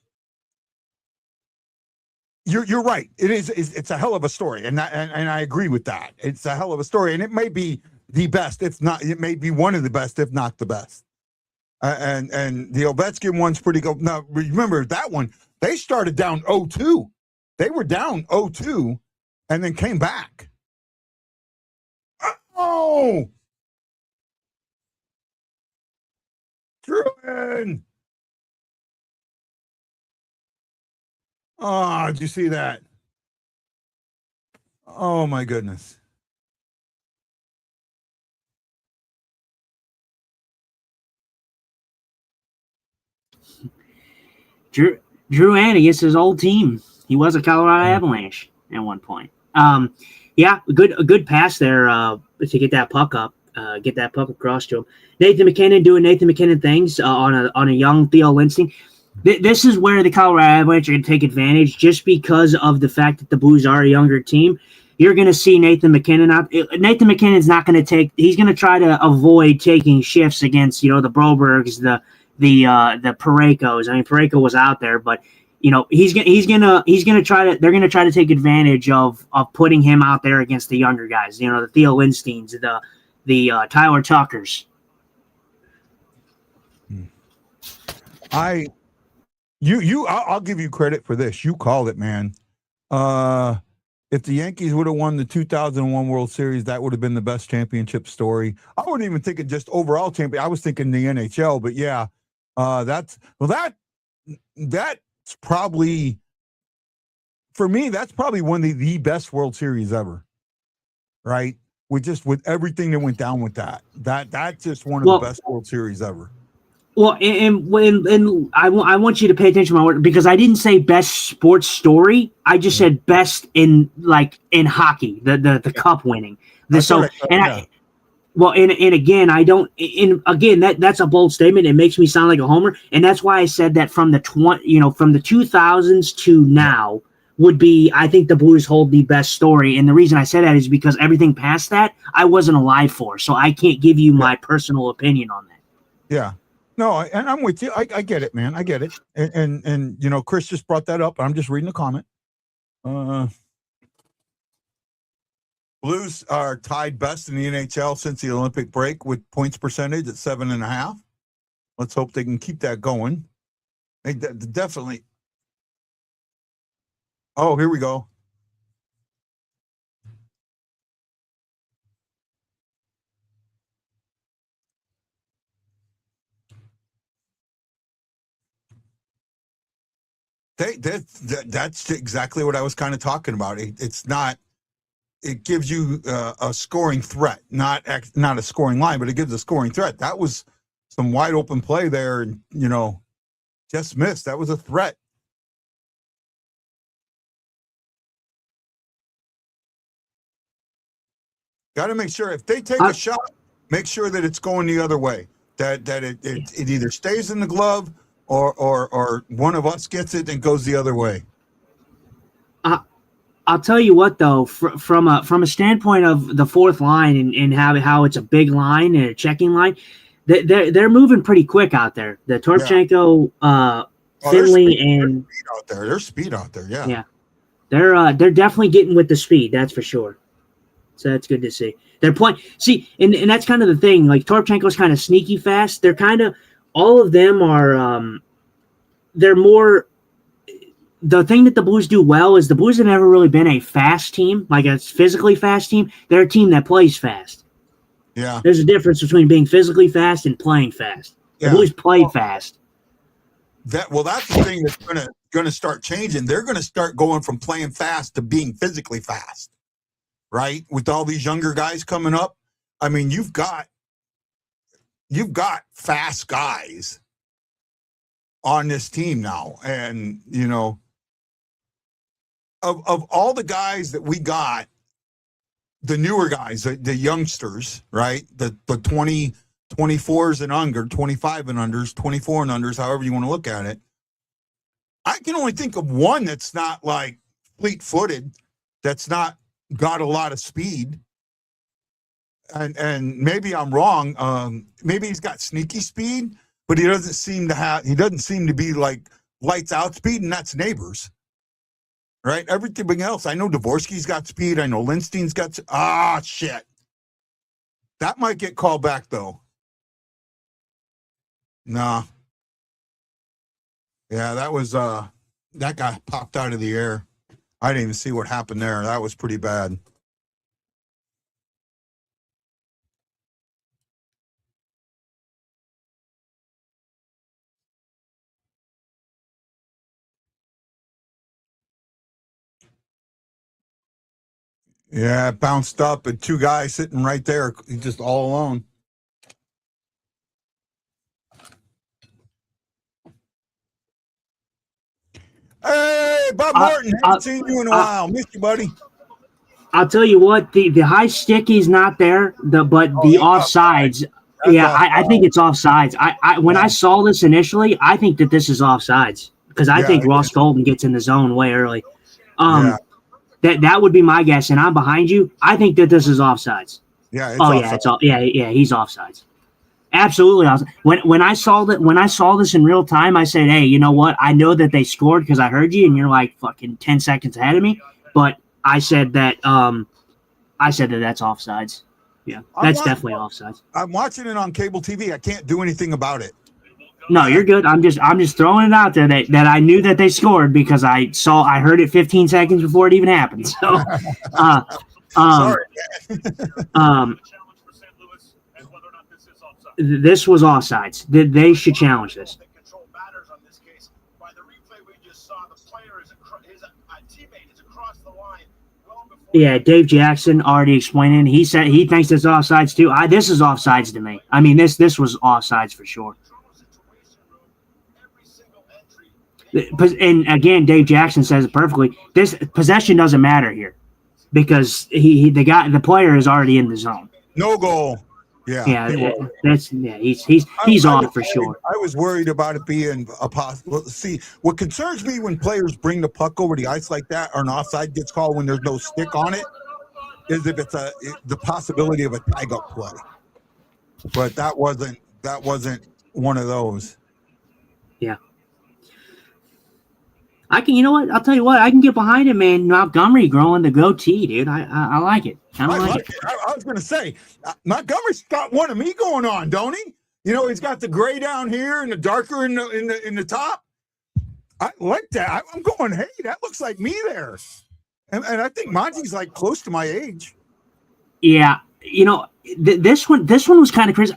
you're right. It's a hell of a story, and I agree with that. It's a hell of a story, and it may be the best, if not, it may be one of the best, if not the best. And the Ovechkin one's pretty good. Now remember that one, they started down 0-2. They were down 0-2, and then came back. Oh, Truman! Oh, did you see that? Oh my goodness. Drew against his old team. He was a Colorado Avalanche at one point. A good pass there to get that puck up, get that puck across to him. Nathan MacKinnon doing Nathan MacKinnon things on a young Theo Lindstein. This is where the Colorado Avalanche are going to take advantage, just because of the fact that the Blues are a younger team. You're going to see Nathan MacKinnon out. Nathan MacKinnon's not going to take. He's going to try to avoid taking shifts against the Brobergs, the Parekos. I mean, Pareko was out there, but he's gonna try to. They're gonna try to take advantage of putting him out there against the younger guys. The Theo Lindsteins, the Tyler Tuckers. I'll give you credit for this. You called it, man. If the Yankees would have won the 2001 World Series, that would have been the best championship story. I wouldn't even think of just overall champion. I was thinking the NHL, but yeah, that's probably, for me, that's probably one of the best World Series ever, right? With everything that went down with that's just one of the best World Series ever. Well, and I want you to pay attention to my word, because I didn't say best sports story. I just said best in hockey, the cup winning. That's a bold statement. It makes me sound like a homer, and that's why I said that from the 2000s to now would be, I think the Blues hold the best story. And the reason I said that is because everything past that I wasn't alive for, so I can't give you my personal opinion on that. Yeah. No, and I'm with you. I get it, man. I get it. And Chris just brought that up. I'm just reading the comment. Blues are tied best in the NHL since the Olympic break with points percentage at 7.5. Let's hope they can keep that going. They definitely. Oh, here we go. That's exactly what I was kind of talking about. It's not. It gives you a scoring threat, not a scoring line, but it gives a scoring threat. That was some wide open play there, and just missed. That was a threat. Got to make sure if they take a shot, make sure that it's going the other way. That it either stays in the glove or one of us gets it and goes the other way. I'll tell you what, though, from a standpoint of the fourth line and how it's a big line and a checking line, they're moving pretty quick out there. The Torchenko, Finley, and out there, there's speed out there. Yeah, they're definitely getting with the speed. That's for sure. So that's good to see. They're playing. See, and that's kind of the thing. Like Torchenko's kind of sneaky fast. They're kind of all of them are. They're more. The thing that the Blues do well is the Blues have never really been a fast team, like a physically fast team. They're a team that plays fast. Yeah. There's a difference between being physically fast and playing fast. The Blues play fast. That's the thing that's gonna start changing. They're gonna start going from playing fast to being physically fast, right? With all these younger guys coming up, I mean, you've got fast guys on this team now, and Of all the guys that we got, the newer guys, the youngsters, right? The 20, 24s and under, 25 and unders, 24 and unders, however you want to look at it. I can only think of one that's not like fleet-footed, that's not got a lot of speed. And maybe I'm wrong. Maybe he's got sneaky speed, but he doesn't seem to be like lights out speed, and that's Neighbors. Right? Everything else. I know Dvorsky's got speed. I know Lindstein's got shit. That might get called back though. Nah. Yeah, that was that guy popped out of the air. I didn't even see what happened there. That was pretty bad. Yeah, it bounced up and two guys sitting right there, just all alone. Hey, Bob Morton, haven't seen you in a while. Missed you, buddy. I'll tell you what, the high sticky's not there, the offsides. I think it's offsides. When I saw this initially, I think that this is offsides because I think Ross Golden gets in the zone way early. That would be my guess, and I'm behind you. I think that this is offsides. Yeah. He's offsides. Absolutely offsides. When I saw this in real time, I said, "Hey, you know what? I know that they scored because I heard you, and you're like fucking 10 seconds ahead of me." But I said that that's offsides. Yeah, that's definitely offsides. I'm watching it on cable TV. I can't do anything about it. No, you're good. I'm just throwing it out there that I knew that they scored because I heard it 15 seconds before it even happened. So, sorry. This was offsides. They should challenge this. Yeah, Dave Jackson already explaining. He said he thinks it's offsides too. This is offsides to me. I mean, this was offsides for sure. And again, Dave Jackson says it perfectly. This possession doesn't matter here because the player is already in the zone. No goal. Yeah. He's on for sure. I was worried about it being a possible. See, what concerns me when players bring the puck over the ice like that, or an offside gets called when there's no stick on it, is if it's the possibility of a tag-up play. But that wasn't one of those. Yeah. You know what? I'll tell you what. I can get behind it, man. Montgomery growing the goatee, dude. I like it. I like it. I was going to say, Montgomery's got one of me going on, don't he? He's got the gray down here and the darker in the top. I like that. I'm going, hey, that looks like me there. And I think Monty's like close to my age. Yeah, this one was kind of crazy.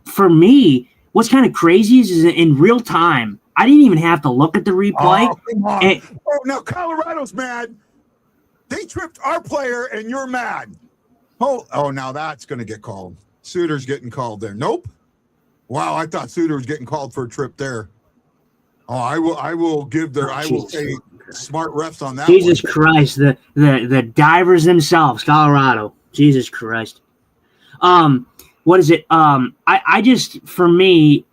For me, what's kind of crazy is in real time. I didn't even have to look at the replay. Oh, come on. And, Now Colorado's mad. They tripped our player, and you're mad. Oh, now that's going to get called. Suter's getting called there. Nope. Wow, I thought Suter was getting called for a trip there. Oh, I will say smart refs on that. Jesus Christ, the divers themselves, Colorado. Jesus Christ. What is it? I just, for me,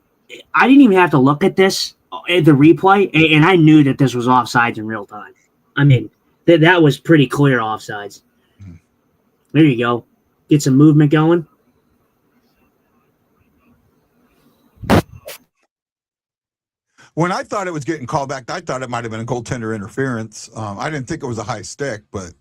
I didn't even have to look at this at the replay, and I knew that this was offsides in real time. I mean, that was pretty clear offsides. There you go. Get some movement going. When I thought it was getting called back, I thought it might have been a goaltender interference. I didn't think it was a high stick, but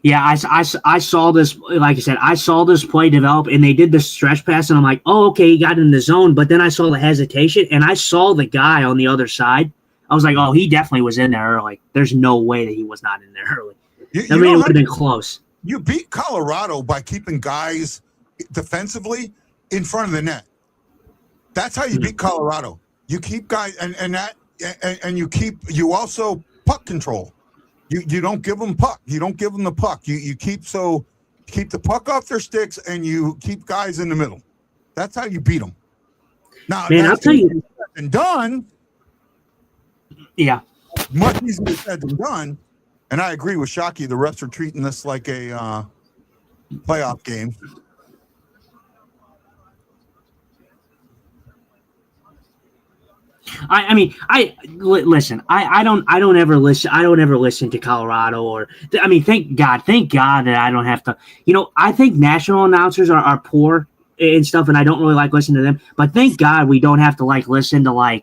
yeah, I saw this. Like I said, I saw this play develop, and they did the stretch pass, and I'm like, oh, okay, he got in the zone. But then I saw the hesitation, and I saw the guy on the other side. I was like, oh, he definitely was in there early. There's no way that he was not in there early. I mean, it would have been close. You beat Colorado by keeping guys defensively in front of the net. That's how you beat Colorado. You keep guys and you also puck control. You don't give them puck. You don't give them the puck. You keep the puck off their sticks and you keep guys in the middle. That's how you beat them. Now, man, I'll tell you, and done. Yeah, much easier said than done. And I agree with Shockey. The refs are treating this like a playoff game. Listen. I don't ever listen to Colorado or. I mean, thank God that I don't have to. I think national announcers are poor and stuff, and I don't really like listening to them. But thank God we don't have to listen to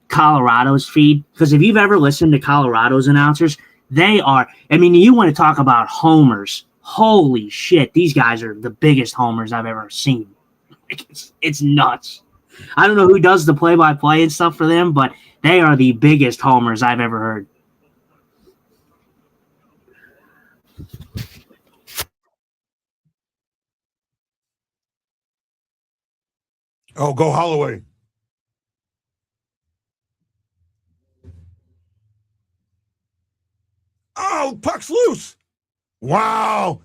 Colorado's feed, because if you've ever listened to Colorado's announcers, they are. I mean, you want to talk about homers? Holy shit, these guys are the biggest homers I've ever seen. It's nuts. I don't know who does the play-by-play and stuff for them, but they are the biggest homers I've ever heard. Oh, go Holloway. Oh, puck's loose. Wow.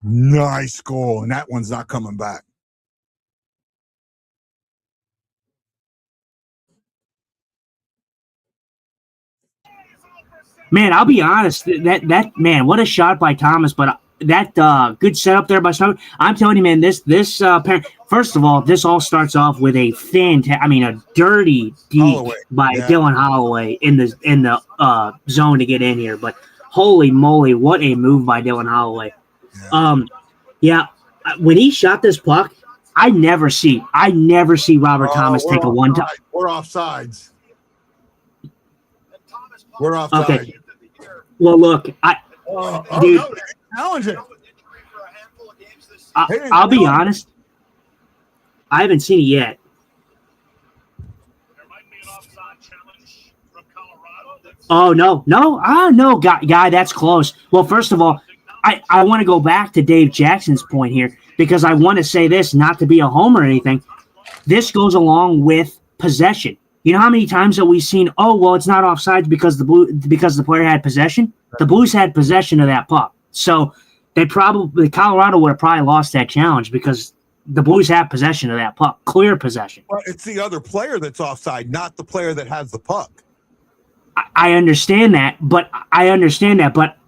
Nice goal, and that one's not coming back. Man, I'll be honest. That man, what a shot by Thomas! But that good setup there by Snow. I'm telling you, man. This first of all, this all starts off with a a dirty deke by Dylan Holloway in the zone to get in here. But holy moly, what a move by Dylan Holloway! When he shot this puck, I never see Robert Thomas take a one time. We're offsides. We're offside. Okay. Well, look, dude. No, challenge it. I'll be honest. I haven't seen it yet. There might be an offside challenge from Colorado. No, guy, that's close. Well, first of all, I want to go back to Dave Jackson's point here, because I want to say this, not to be a homer or anything. This goes along with possession. You know how many times that we've seen, it's not offsides because the player had possession? The Blues had possession of that puck. So Colorado would have probably lost that challenge because the Blues have possession of that puck, clear possession. Well, it's the other player that's offside, not the player that has the puck. I understand that, but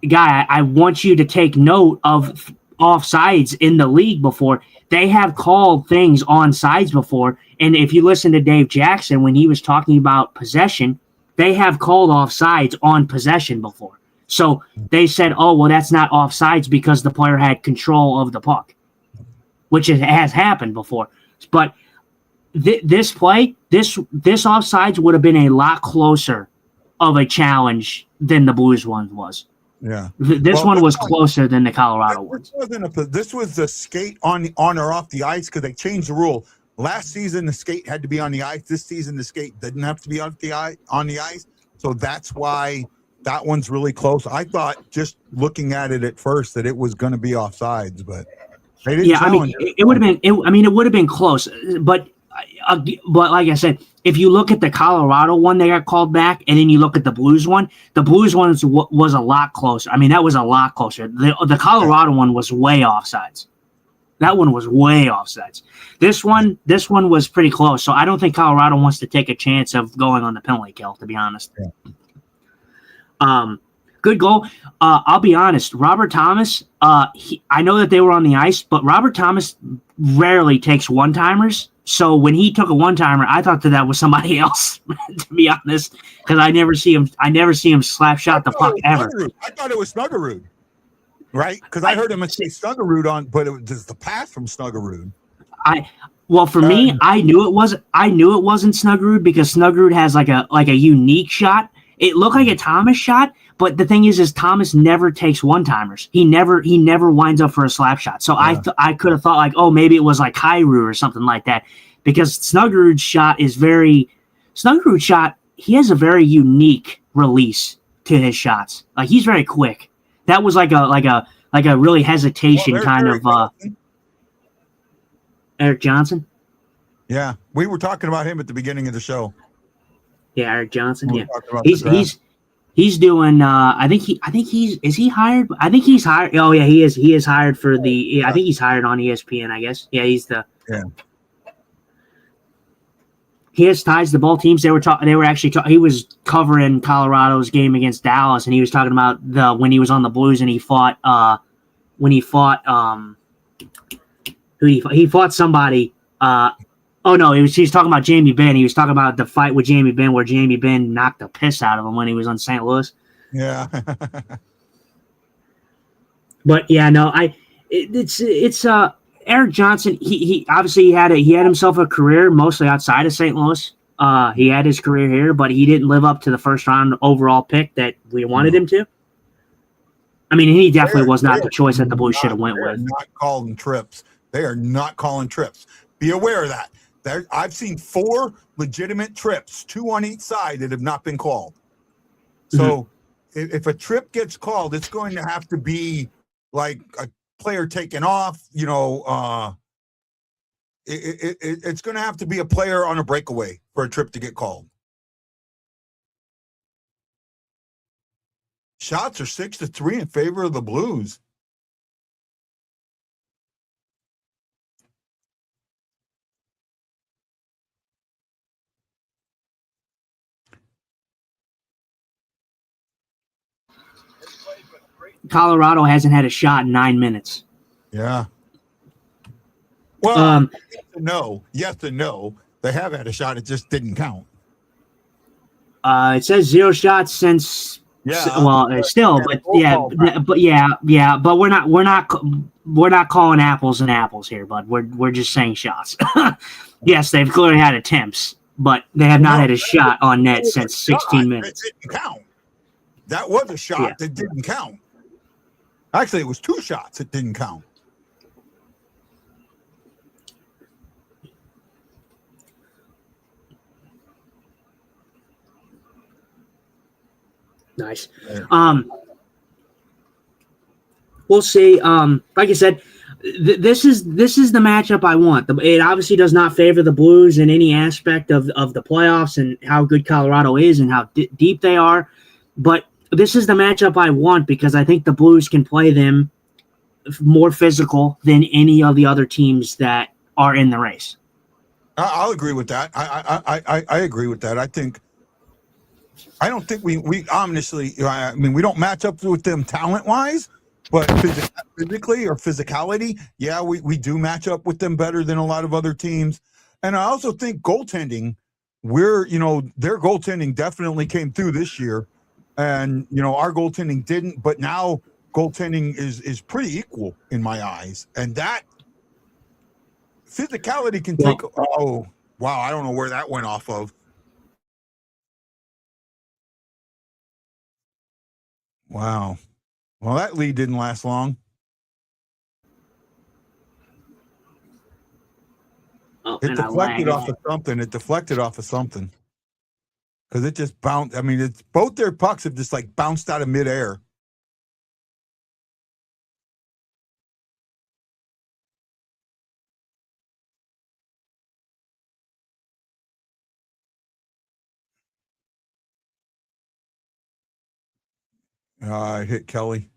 guy, I want you to take note of offsides in the league before. They have called things on sides before. And if you listen to Dave Jackson, when he was talking about possession, they have called offsides on possession before. So they said, that's not offsides because the player had control of the puck, which has happened before. But this offsides would have been a lot closer of a challenge than the Blues one was. Yeah. This Well, one was closer than the Colorado this ones. this was the skate on or off the ice because they changed the rule. Last season, the skate had to be on the ice. This season, the skate didn't have to be on the ice. So that's why that one's really close. I thought just looking at it at first that it was going to be offsides, but they didn't Yeah, I mean, challenge it would have been. It would have been close, but like I said, if you look at the Colorado one, they got called back, and then you look at the Blues one. The Blues one was a lot closer. I mean, that was a lot closer. The Colorado one was way offsides. That one was way offsides. This one was pretty close. So I don't think Colorado wants to take a chance of going on the penalty kill, to be honest. Yeah. Good goal. I'll be honest. Robert Thomas. I know that they were on the ice, but Robert Thomas rarely takes one-timers. So when he took a one-timer, I thought that was somebody else. To be honest, because I never see him slap shot the puck ever. I thought it was Snuggerud, right? Because I heard him say Snuggerud on, but it was just the pass from Snuggerud. Well, for me, I knew it wasn't Snuggerud because Snuggerud has like a unique shot. It looked like a Thomas shot, but the thing is Thomas never takes one-timers. He never winds up for a slap shot. So yeah. I could have thought like, oh, maybe it was like Kyrou or something like that, because Snuggerud's shot he has a very unique release to his shots. Like he's very quick. That was like a really hesitation kind of. Eric Johnson. Yeah, we were talking about him at the beginning of the show. Yeah, Eric Johnson. Yeah, he's doing. I think he's hired. I think he's hired. Oh yeah, he is. He is hired for the. Yeah, I think he's hired on ESPN. I guess. Yeah, he's the. Yeah. He has ties to both teams. They were actually. He was covering Colorado's game against Dallas, and he was talking about when he was on the Blues and he fought. He fought somebody. Oh no, he was talking about Jamie Benn. He was talking about the fight with Jamie Benn, where Jamie Benn knocked the piss out of him when he was on St. Louis. Yeah. But yeah, no, it's Eric Johnson. He obviously he had himself a career mostly outside of St. Louis. He had his career here, but he didn't live up to the first round overall pick that we wanted him to. I mean, he definitely was not the choice that the Blues should have went with. Not calling trips. They are not calling trips. Be aware of that. I've seen 4 legitimate trips, 2 on each side, that have not been called. So if a trip gets called, it's going to have to be like a player taking off. You know, it's going to have to be a player on a breakaway for a trip to get called. Shots are 6-3 in favor of the Blues. Colorado hasn't had a shot in 9 minutes. Yeah. Well, yes and no. They have had a shot. It just didn't count. It says 0 shots since. Yeah. Well, still, but we're not calling apples and apples here, bud. We're just saying shots. Yes, they've clearly had attempts, but they have not had a shot on net since 16 minutes. It didn't count. That was a shot that didn't count. Actually, it was 2 shots that didn't count. Nice. We'll see. Like I said, this is the matchup I want. It obviously does not favor the Blues in any aspect of the playoffs and how good Colorado is and how deep they are, but this is the matchup I want because I think the Blues can play them more physical than any of the other teams that are in the race. I'll agree with that. I agree with that. I don't think we honestly. I mean, we don't match up with them talent wise, but physically or physicality, yeah, we do match up with them better than a lot of other teams. And I also think goaltending, their goaltending definitely came through this year. And, our goaltending didn't, but now goaltending is pretty equal in my eyes. And that physicality can take, oh, wow, I don't know where that went off of. Wow. Well, that lead didn't last long. Oh, It and I deflected lagged. off of something. It deflected off of something. Because it just bounced. I mean, it's both their pucks have just like bounced out of midair. I hit Kelly.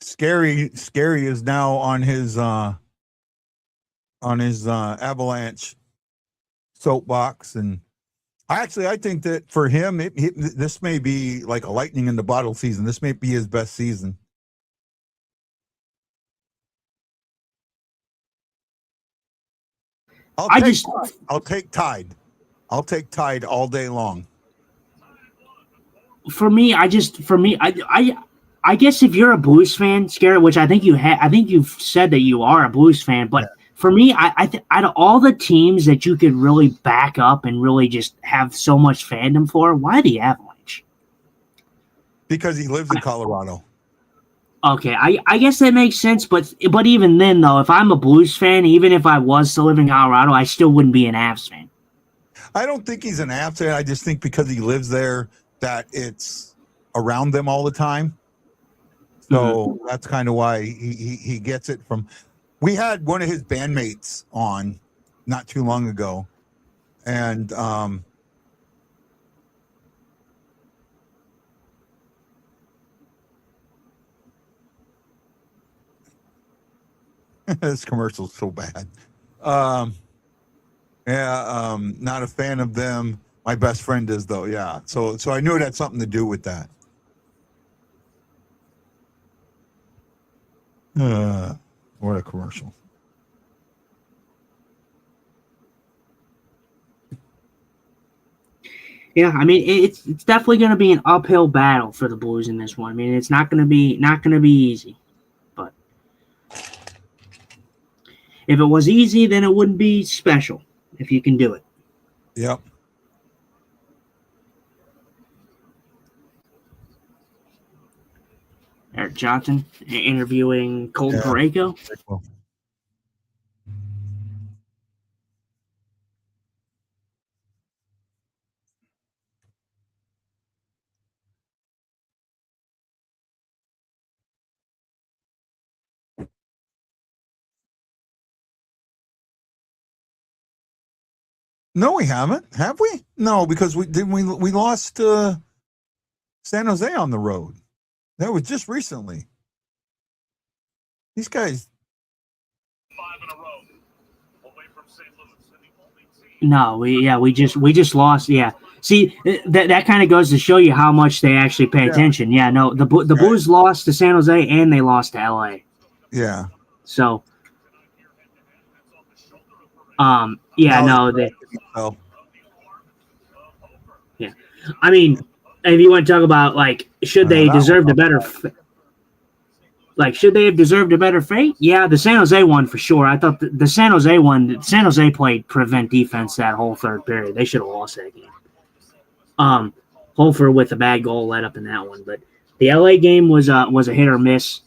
Scary is now on his Avalanche soapbox, and I think that for him, this may be like a lightning in the bottle season. This may be his best season. I'll take Tide. I'll take Tide all day long. For me, I guess if you're a Blues fan, Scary, which I think you've said that you are a Blues fan, but for me, out of all the teams that you could really back up and really just have so much fandom for, why the Avalanche? Because he lives in Colorado. Okay, I guess that makes sense, but even then, though, if I'm a Blues fan, even if I was to live in Colorado, I still wouldn't be an Avs fan. I don't think he's an Avs fan. I just think because he lives there that it's around them all the time. So that's kind of why he gets it from. We had one of his bandmates on not too long ago, and this commercial's so bad. Not a fan of them. My best friend is, though. Yeah, so I knew it had something to do with that. What a commercial. Yeah, I mean it's definitely going to be an uphill battle for the Blues in this one. I mean it's not going to be easy, but if it was easy, then it wouldn't be special. If you can do it. Yep. Eric Johnson interviewing Colton Parayko. No, we haven't. Have we? No, because we lost San Jose on the road. That was just recently. These guys. 5 in a row away from St. Louis. No, we just lost. Yeah, see that kind of goes to show you how much they actually pay attention. Yeah, no, the Blues lost to San Jose and they lost to LA. Yeah. So. Yeah, I mean, if you want to talk about like, should they deserve a better, should they have deserved a better fate? Yeah, the San Jose one for sure. I thought the San Jose one, San Jose played prevent defense that whole third period. They should have lost that game. Hofer with a bad goal led up in that one, but the LA game was a hit or miss.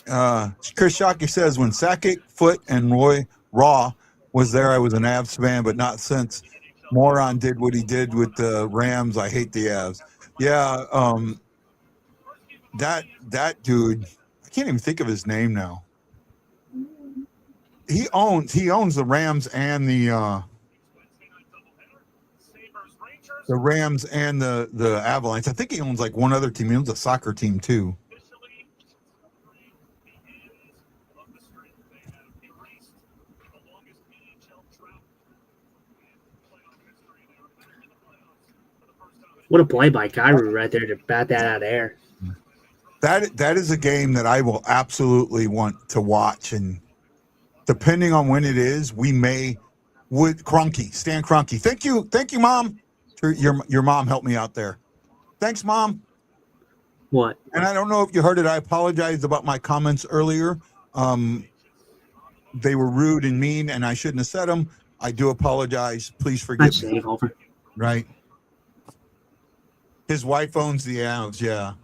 Chris Shockey says when Sakic, Foote, and Roy Raw was there, I was an Avs fan, but not since Moron did what he did with the Rams. I hate the Avs. Yeah, that dude, I can't even think of his name now. He owns the Rams and the Rams and the Avalanche. I think he owns like one other team. He owns a soccer team too. What a play by Kyrou right there to bat that out of air. That is a game that I will absolutely want to watch, and depending on when it is, we may would Stan Kroenke. Thank you, Mom. Your mom helped me out there. Thanks, Mom. What? And I don't know if you heard it. I apologize about my comments earlier. They were rude and mean, and I shouldn't have said them. I do apologize. Please forgive That's me. over. Right. His wife owns the Avs. Yeah.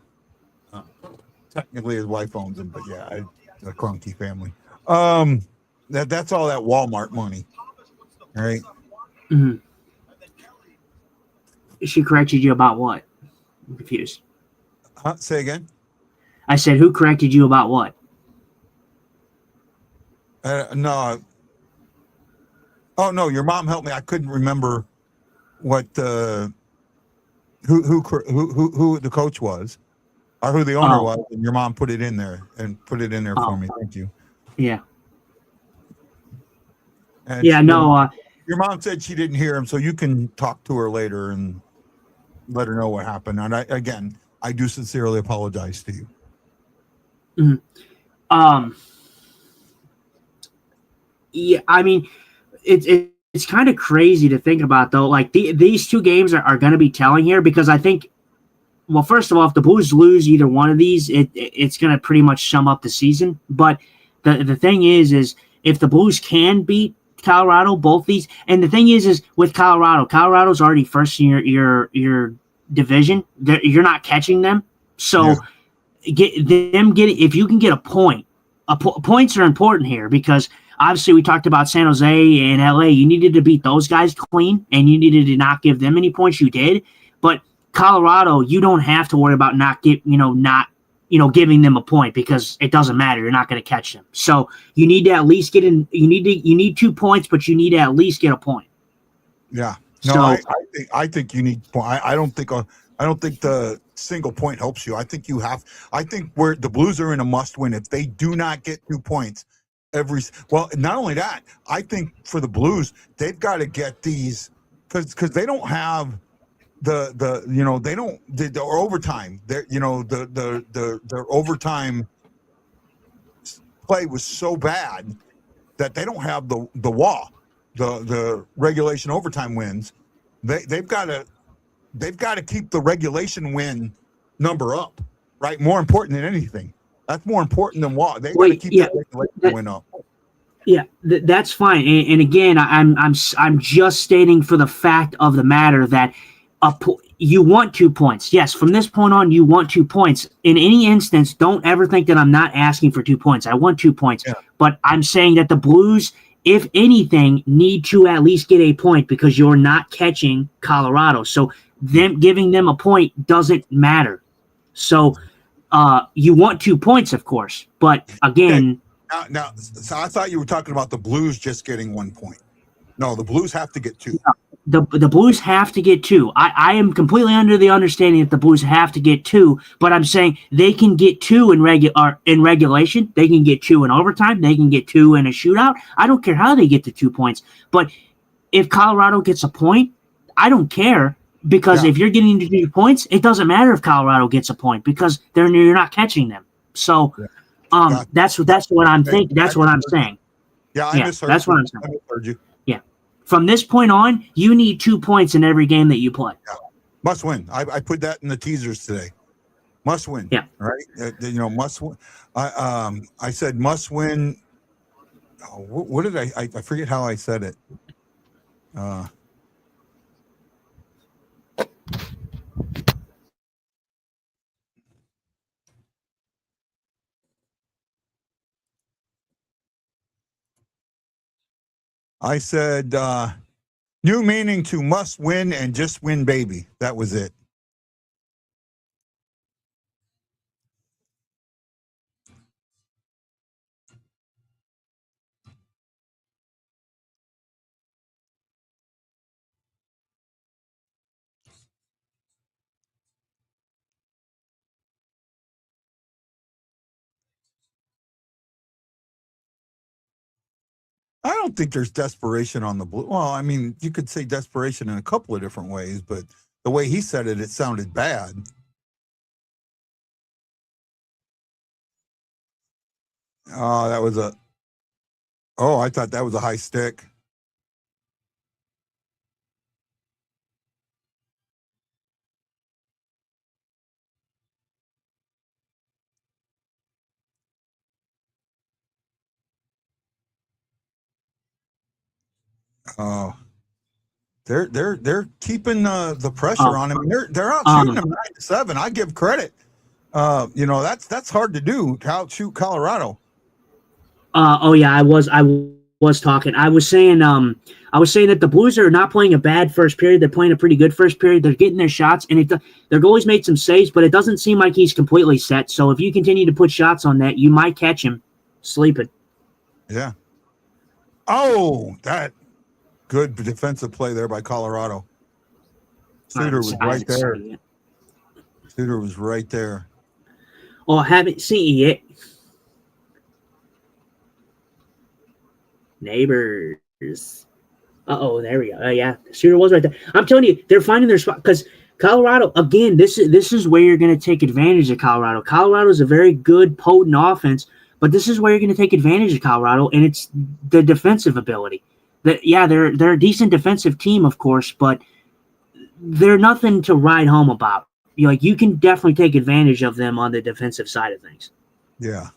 Technically, his wife owns them, but yeah, a clunky family. That's all that Walmart money. All right. Mm-hmm. She corrected you about what? I'm confused. Say again. I said, who corrected you about what? No. Oh no, your mom helped me. I couldn't remember what who the coach was, or who the owner was, and your mom put it in there for me. Thank you. Yeah. And yeah. No. Your mom said she didn't hear him, so you can talk to her later and let her know what happened. And I do sincerely apologize to you. Mm-hmm. Yeah, I mean, it's kind of crazy to think about, though. Like these two games are going to be telling here, because I think, well, first of all, if the Blues lose either one of these, it's going to pretty much sum up the season. But the thing is if the Blues can beat Colorado, both these, and the thing is with Colorado's already first in your division. You're not catching them, so if you can get a point, points are important here, because obviously we talked about San Jose and LA. You needed to beat those guys clean, and you needed to not give them any points. You did, but Colorado, you don't have to worry about not giving them a point, because it doesn't matter. You're not going to catch them. So you need to at least get in. You need 2 points, but you need to at least get a point. Yeah. No, I think you need. I don't think the single point helps you. I think where the Blues are in a must win. If they do not get 2 points, not only that, I think for the Blues, they've got to get these, because they don't have the overtime. Their overtime play was so bad that they don't have the regulation overtime wins. They've got to keep the regulation win number up, right? More important than anything. That's more important than what they got to keep the regulation win up. Yeah, that's fine. And again, I'm just stating for the fact of the matter that you want 2 points. Yes, from this point on, you want 2 points. In any instance, don't ever think that I'm not asking for 2 points. I want 2 points. Yeah. But I'm saying that the Blues, if anything, need to at least get a point, because you're not catching Colorado. So giving them a point doesn't matter. So you want 2 points, of course. But again... Now, so I thought you were talking about the Blues just getting 1 point. No, the Blues have to get 2. The Blues have to get 2. I am completely under the understanding that the Blues have to get 2, but I'm saying they can get 2 in regulation. They can get 2 in overtime. They can get 2 in a shootout. I don't care how they get the 2 points. But if Colorado gets a point, I don't care, because if you're getting to 2 points, it doesn't matter if Colorado gets a point, because you're not catching them. So that's what I'm thinking. That's what I'm saying. Yeah, I misheard. That's what I'm saying. I misheard you. Yeah. From this point on, you need 2 points in every game that you play. Yeah. Must win. I put that in the teasers today. Must win. Yeah. Right. Must win. I said must win. Oh, what did I forget how I said it. I said new meaning to must win and just win, baby. That was it. I don't think there's desperation on the Blue. Well, I mean, you could say desperation in a couple of different ways, but the way he said it, it sounded bad. Oh, that was I thought that was a high stick. Oh, they're keeping the pressure on him. They're out shooting him 9-7. I give credit. That's hard to do to outshoot Colorado. Oh yeah, I was talking. I was saying that the Blues are not playing a bad first period. They're playing a pretty good first period. They're getting their shots, and their goalie's made some saves, but it doesn't seem like he's completely set. So if you continue to put shots on that, you might catch him sleeping. Yeah. Oh, that good defensive play there by Colorado. Suter was right there. Suter was right there. Oh, I haven't seen it yet. Neighbors. There we go. Yeah, Suter was right there. I'm telling you, they're finding their spot because Colorado, again, this is where you're going to take advantage of Colorado. Colorado is a very good, potent offense, but this is where you're going to take advantage of Colorado, and it's the defensive ability. They're a decent defensive team, of course, but they're nothing to write home about. You can definitely take advantage of them on the defensive side of things. Yeah.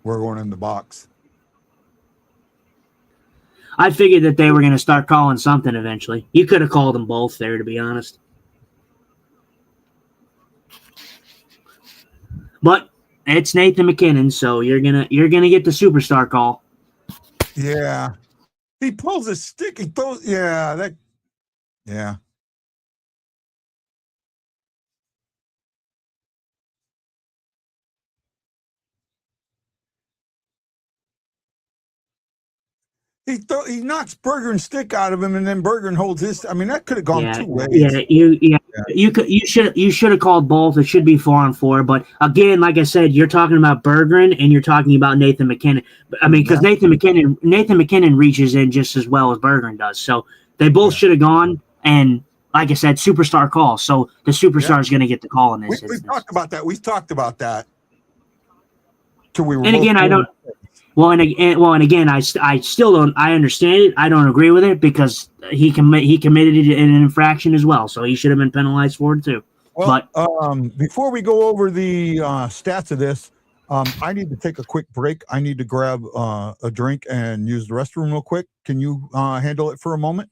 We're going in the box. I figured that they were going to start calling something eventually. You could have called them both there, to be honest. But it's Nathan MacKinnon, so you're gonna get the superstar call. Yeah. He pulls his stick. He throws. Yeah. Yeah. He knocks Bergeron's stick out of him, and then Bergeron holds his. I mean, that could have gone two ways. You should have called both. It should be 4-on-4. But again, like I said, you're talking about Bergeron and you're talking about Nathan MacKinnon. I mean, because Nathan MacKinnon reaches in just as well as Bergeron does. So they both should have gone. And like I said, superstar call. So the superstar is going to get the call in this. We've talked about that. We've talked about that. Till we were. And again, I don't. Well, and again, I still don't. I understand it. I don't agree with it because he committed an infraction as well, so he should have been penalized for it too. Well, but before we go over the stats of this, I need to take a quick break. I need to grab a drink and use the restroom real quick. Can you handle it for a moment?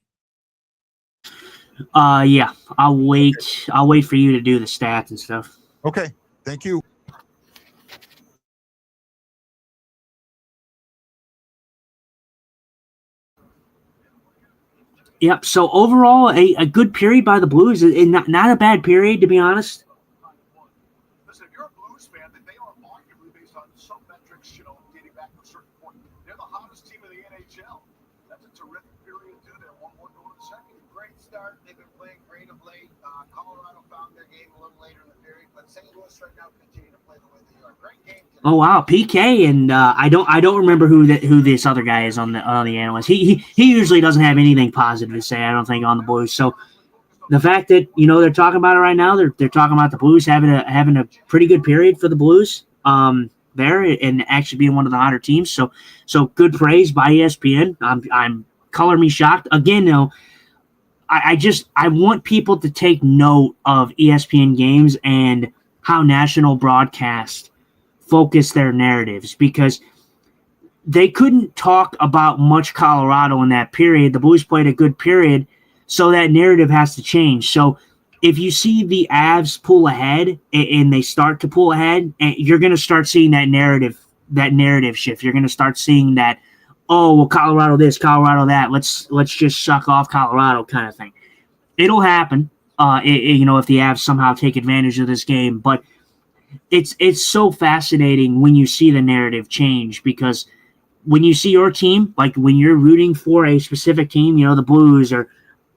Yeah, I'll wait. Okay. I'll wait for you to do the stats and stuff. Okay, thank you. Yep. So overall, a good period by the Blues, and not a bad period, to be honest. Listen, if you're a Blues fan, then they are arguably based on some metrics, dating back to a certain point. They're the hottest team in the NHL. That's a terrific period too. They're 1-1 going to the second. Great start. They've been playing great of late. Colorado found their game a little later in the period, but St. Louis right now continue to play the way they are. Great game today. Oh wow, PK, and I don't remember who this other guy is on the analyst. He usually doesn't have anything positive to say, I don't think, on the Blues. So the fact that they're talking about it right now, they're talking about the Blues having a pretty good period for the Blues there, and actually being one of the hotter teams. So good praise by ESPN. I'm color me shocked again. Though I want people to take note of ESPN games and how national broadcast focus their narratives, because they couldn't talk about much Colorado in that period. The Blues played a good period, so that narrative has to change. So if you see the Avs pull ahead and they start to pull ahead, and you're going to start seeing that narrative shift. You're going to start seeing that, oh, well, Colorado this, Colorado that. Let's just suck off Colorado kind of thing. It'll happen, if the Avs somehow take advantage of this game. But it's so fascinating when you see the narrative change, because when you see your team, like when you're rooting for a specific team, the Blues or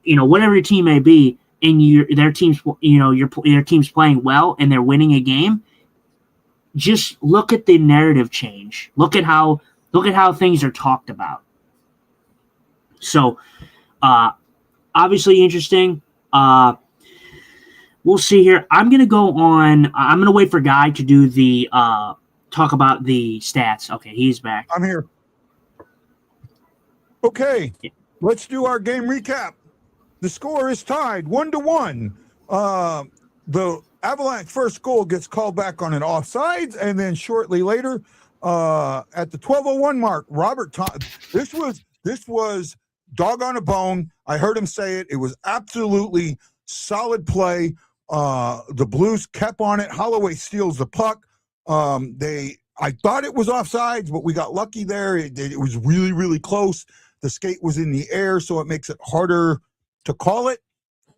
whatever your team may be, and their team's playing well and they're winning a game, just look at the narrative change. Look at how things are talked about. So obviously interesting. We'll see here. I'm going to wait for Guy to do the talk about the stats. Okay, he's back. I'm here. Okay, let's do our game recap. The score is tied 1-1. The Avalanche first goal gets called back on an offsides, and then shortly later, at the 12:01 mark, Robert Thomas. This was This was dog on a bone. I heard him say it. It was absolutely solid play. The Blues kept on it. Holloway steals the puck. I thought it was offsides, but we got lucky there. It was really, really close. The skate was in the air, so it makes it harder to call it.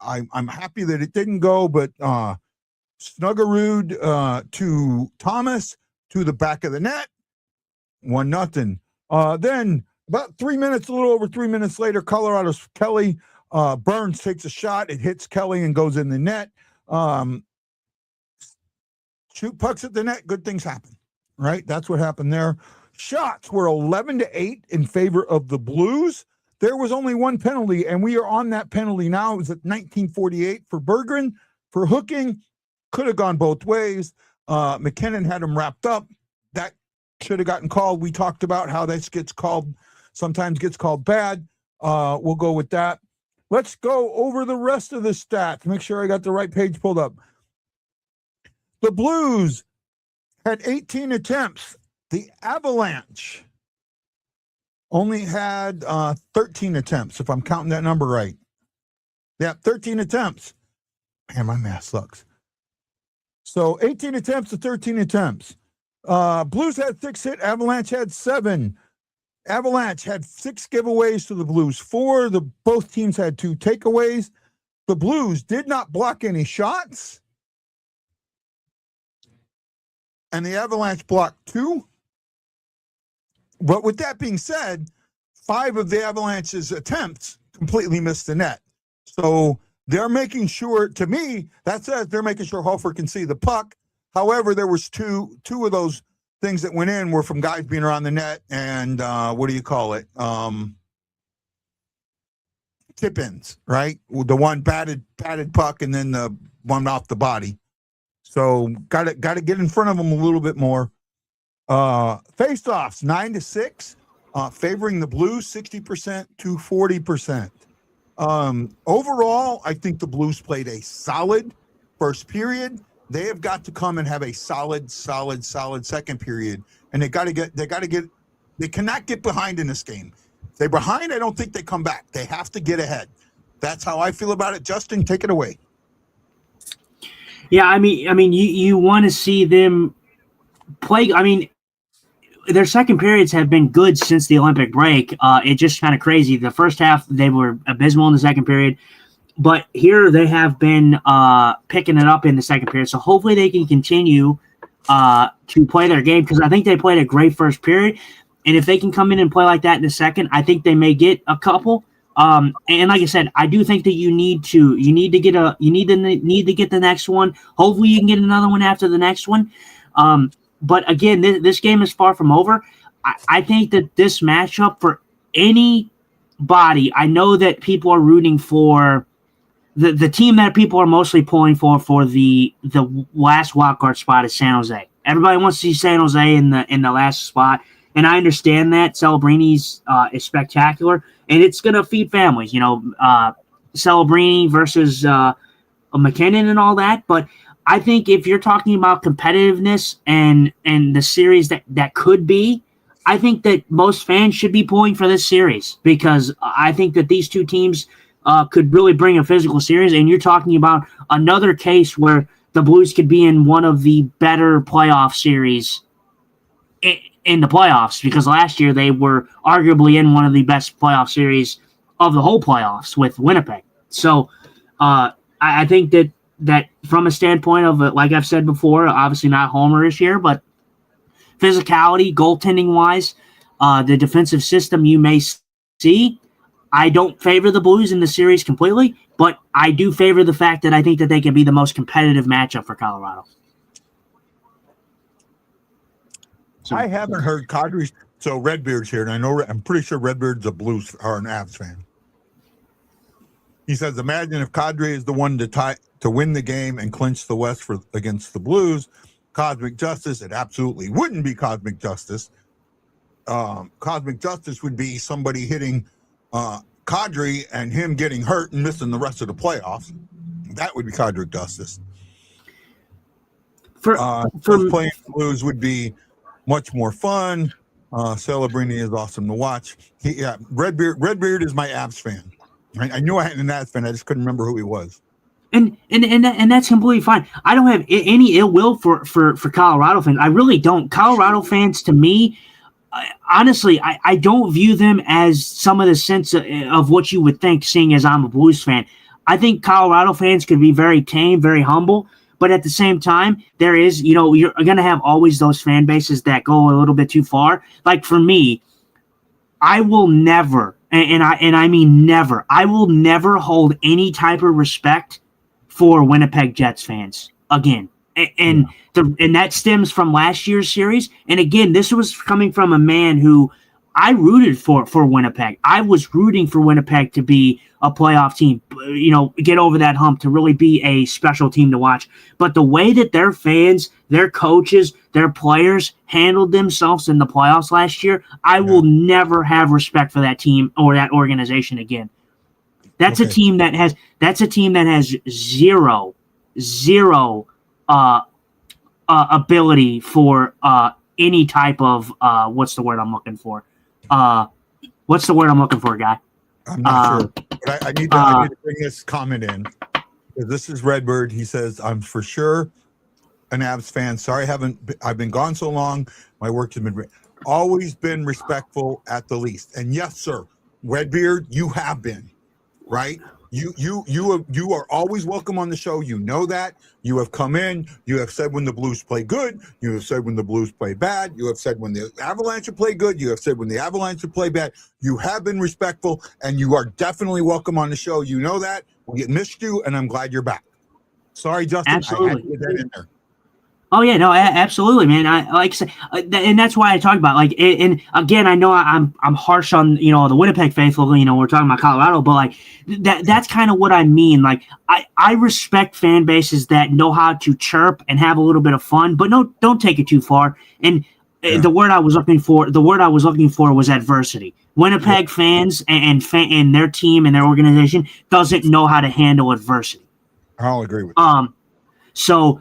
I'm happy that it didn't go, but Snuggerud to Thomas to the back of the net, 1-0. Then about 3 minutes, a little over 3 minutes later, Colorado's Kelly Burns takes a shot. It hits Kelly and goes in the net. Shoot pucks at the net, good things happen, right? That's what happened there. Shots were 11-8 in favor of the Blues. There was only one penalty, and we are on that penalty now. It was at 1948 for Berggren for hooking. Could have gone both ways. McKinnon had him wrapped up. That should have gotten called. We talked about how this gets called, sometimes gets called bad. We'll go with that. Let's go over the rest of the stats. Make sure I got the right page pulled up. The Blues had 18 attempts. The Avalanche only had 13 attempts, if I'm counting that number right. Yeah, 13 attempts. Man, my math sucks. So 18 attempts to 13 attempts. Blues had 6 hit. Avalanche had 7. Avalanche had 6 giveaways to the Blues. 4. Both teams had 2 takeaways. The Blues did not block any shots. And the Avalanche blocked 2. But with that being said, 5 of the Avalanche's attempts completely missed the net. So they're making sure, to me, that says they're making sure Hofer can see the puck. However, there was two of those things that went in were from guys being around the net and what do you call it? Tip-ins, right? The one batted puck and then the one off the body. So got to get in front of them a little bit more. Face-offs 9-6, favoring the Blues 60% to 40%. Overall, I think the Blues played a solid first period. They have got to come and have a solid second period, and they cannot get behind in this game. If they're behind, I don't think they come back. They have to get ahead. That's how I feel about it. Justin, take it away. Yeah, I mean, you want to see them play. I mean, their second periods have been good since the Olympic break. It's just kind of crazy. The first half, they were abysmal in the second period. But here they have been picking it up in the second period. So hopefully they can continue to play their game because I think they played a great first period. And if they can come in and play like that in the second, I think they may get a couple. And like I said, I do think that you need to get the next one. Hopefully you can get another one after the next one. But again, this game is far from over. I think that this matchup for anybody, I know that people are rooting for the team that people are mostly pulling for the last wildcard spot is San Jose. Everybody wants to see San Jose in the last spot, and I understand that. Celebrini's is spectacular, and it's going to feed families. You know, Celebrini versus McKinnon and all that, but I think if you're talking about competitiveness and the series that could be, I think that most fans should be pulling for this series because I think that these two teams could really bring a physical series. And you're talking about another case where the Blues could be in one of the better playoff series in the playoffs because last year they were arguably in one of the best playoff series of the whole playoffs with Winnipeg. So I think that from a standpoint of, like I've said before, obviously not homerish here, but physicality, goaltending-wise, the defensive system you may see, I don't favor the Blues in the series completely, but I do favor the fact that I think that they can be the most competitive matchup for Colorado. So, I haven't heard Kadri, so Redbeard's here, and I'm pretty sure Redbeard's a Blues or an Avs fan. He says, imagine if Kadri is the one to win the game and clinch the West against the Blues. Cosmic Justice, it absolutely wouldn't be Cosmic Justice. Cosmic Justice would be somebody hitting Kadri and him getting hurt and missing the rest of the playoffs. That would be Cosmic Justice. For playing Blues would be much more fun. Celebrini is awesome to watch. Redbeard is my Avs fan. I knew I had an Avs fan. I just couldn't remember who he was. And that's completely fine. I don't have any ill will for Colorado fans. I really don't. Colorado fans, to me, honestly, I don't view them as some of the sense of what you would think, seeing as I'm a Blues fan. I think Colorado fans could be very tame, very humble, but at the same time, there is, you're going to have always those fan bases that go a little bit too far. Like for me, I will never, and I mean never, I will never hold any type of respect for Winnipeg Jets fans again. And that stems from last year's series. And again, this was coming from a man who I rooted for Winnipeg. I was rooting for Winnipeg to be a playoff team, get over that hump, to really be a special team to watch. But the way that their fans, their coaches, their players handled themselves in the playoffs last year, I will never have respect for that team or that organization again. That's a team that has zero ability for any type of what's the word I'm looking for? What's the word I'm looking for, guy? I'm not sure. But I need to bring this comment in, because this is Redbird. He says, "I'm for sure an Avs fan. Sorry, I've been gone so long. My work has been always been respectful at the least." And yes, sir, Redbeard, you have been. Right? You are always welcome on the show. You know that. You have come in. You have said when the Blues play good. You have said when the Blues play bad. You have said when the Avalanche play good. You have said when the Avalanche play bad. You have been respectful, and you are definitely welcome on the show. You know that. We missed you, and I'm glad you're back. Sorry, Justin. Absolutely. I had to get that in there. Oh yeah, no, absolutely, man. I like I say, and that's why I talk about and again, I know I'm harsh on the Winnipeg faithful. We're talking about Colorado, but that's kind of what I mean. Like I respect fan bases that know how to chirp and have a little bit of fun, but no, don't take it too far. And the word I was looking for was adversity. Winnipeg fans and their team and their organization doesn't know how to handle adversity. I'll agree with you. So.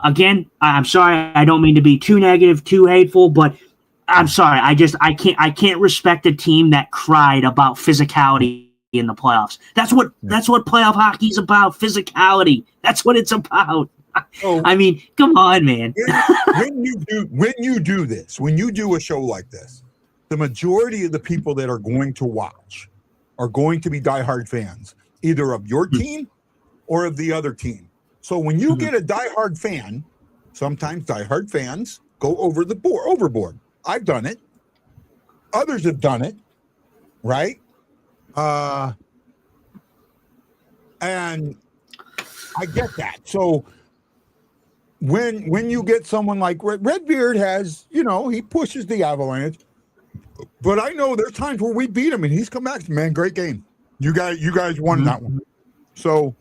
Again, I'm sorry. I don't mean to be too negative, too hateful, but I'm sorry. I can't respect a team that cried about physicality in the playoffs. That's what playoff hockey is about. Physicality. That's what it's about. Oh, I mean, come on, man. when you do this, when you do a show like this, the majority of the people that are going to watch are going to be diehard fans, either of your team or of the other team. So when you get a diehard fan, sometimes diehard fans go overboard. I've done it. Others have done it, right? And I get that. So when you get someone like Redbeard has, he pushes the Avalanche, but I know there's times where we beat him and he's come back, man, great game. You guys won that one. So.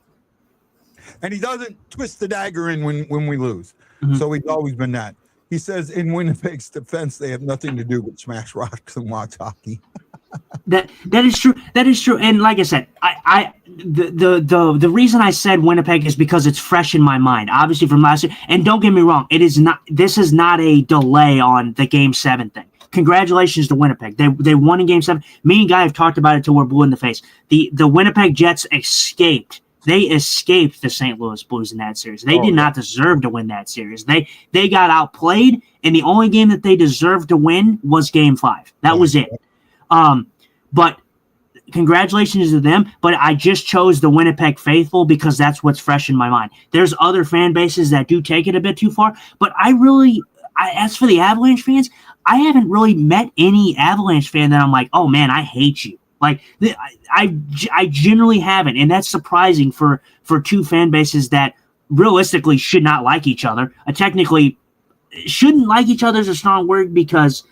And he doesn't twist the dagger in when we lose. So he's always been that. He says in Winnipeg's defense, they have nothing to do but smash rocks and watch hockey. That is true. That is true. And like I said, the reason I said Winnipeg is because it's fresh in my mind, obviously from last year. And don't get me wrong, this is not a delay on the Game 7 thing. Congratulations to Winnipeg. They won in Game 7. Me and Guy have talked about it till we're blue in the face. The Winnipeg Jets escaped. They escaped the St. Louis Blues in that series. They did not deserve to win that series. They got outplayed, and the only game that they deserved to win was Game 5. That was it. But congratulations to them. But I just chose the Winnipeg faithful because that's what's fresh in my mind. There's other fan bases that do take it a bit too far. But as for the Avalanche fans, I haven't really met any Avalanche fan that I'm like, oh, man, I hate you. Like I generally haven't, and that's surprising for two fan bases that realistically should not like each other. Technically, shouldn't like each other is a strong word, because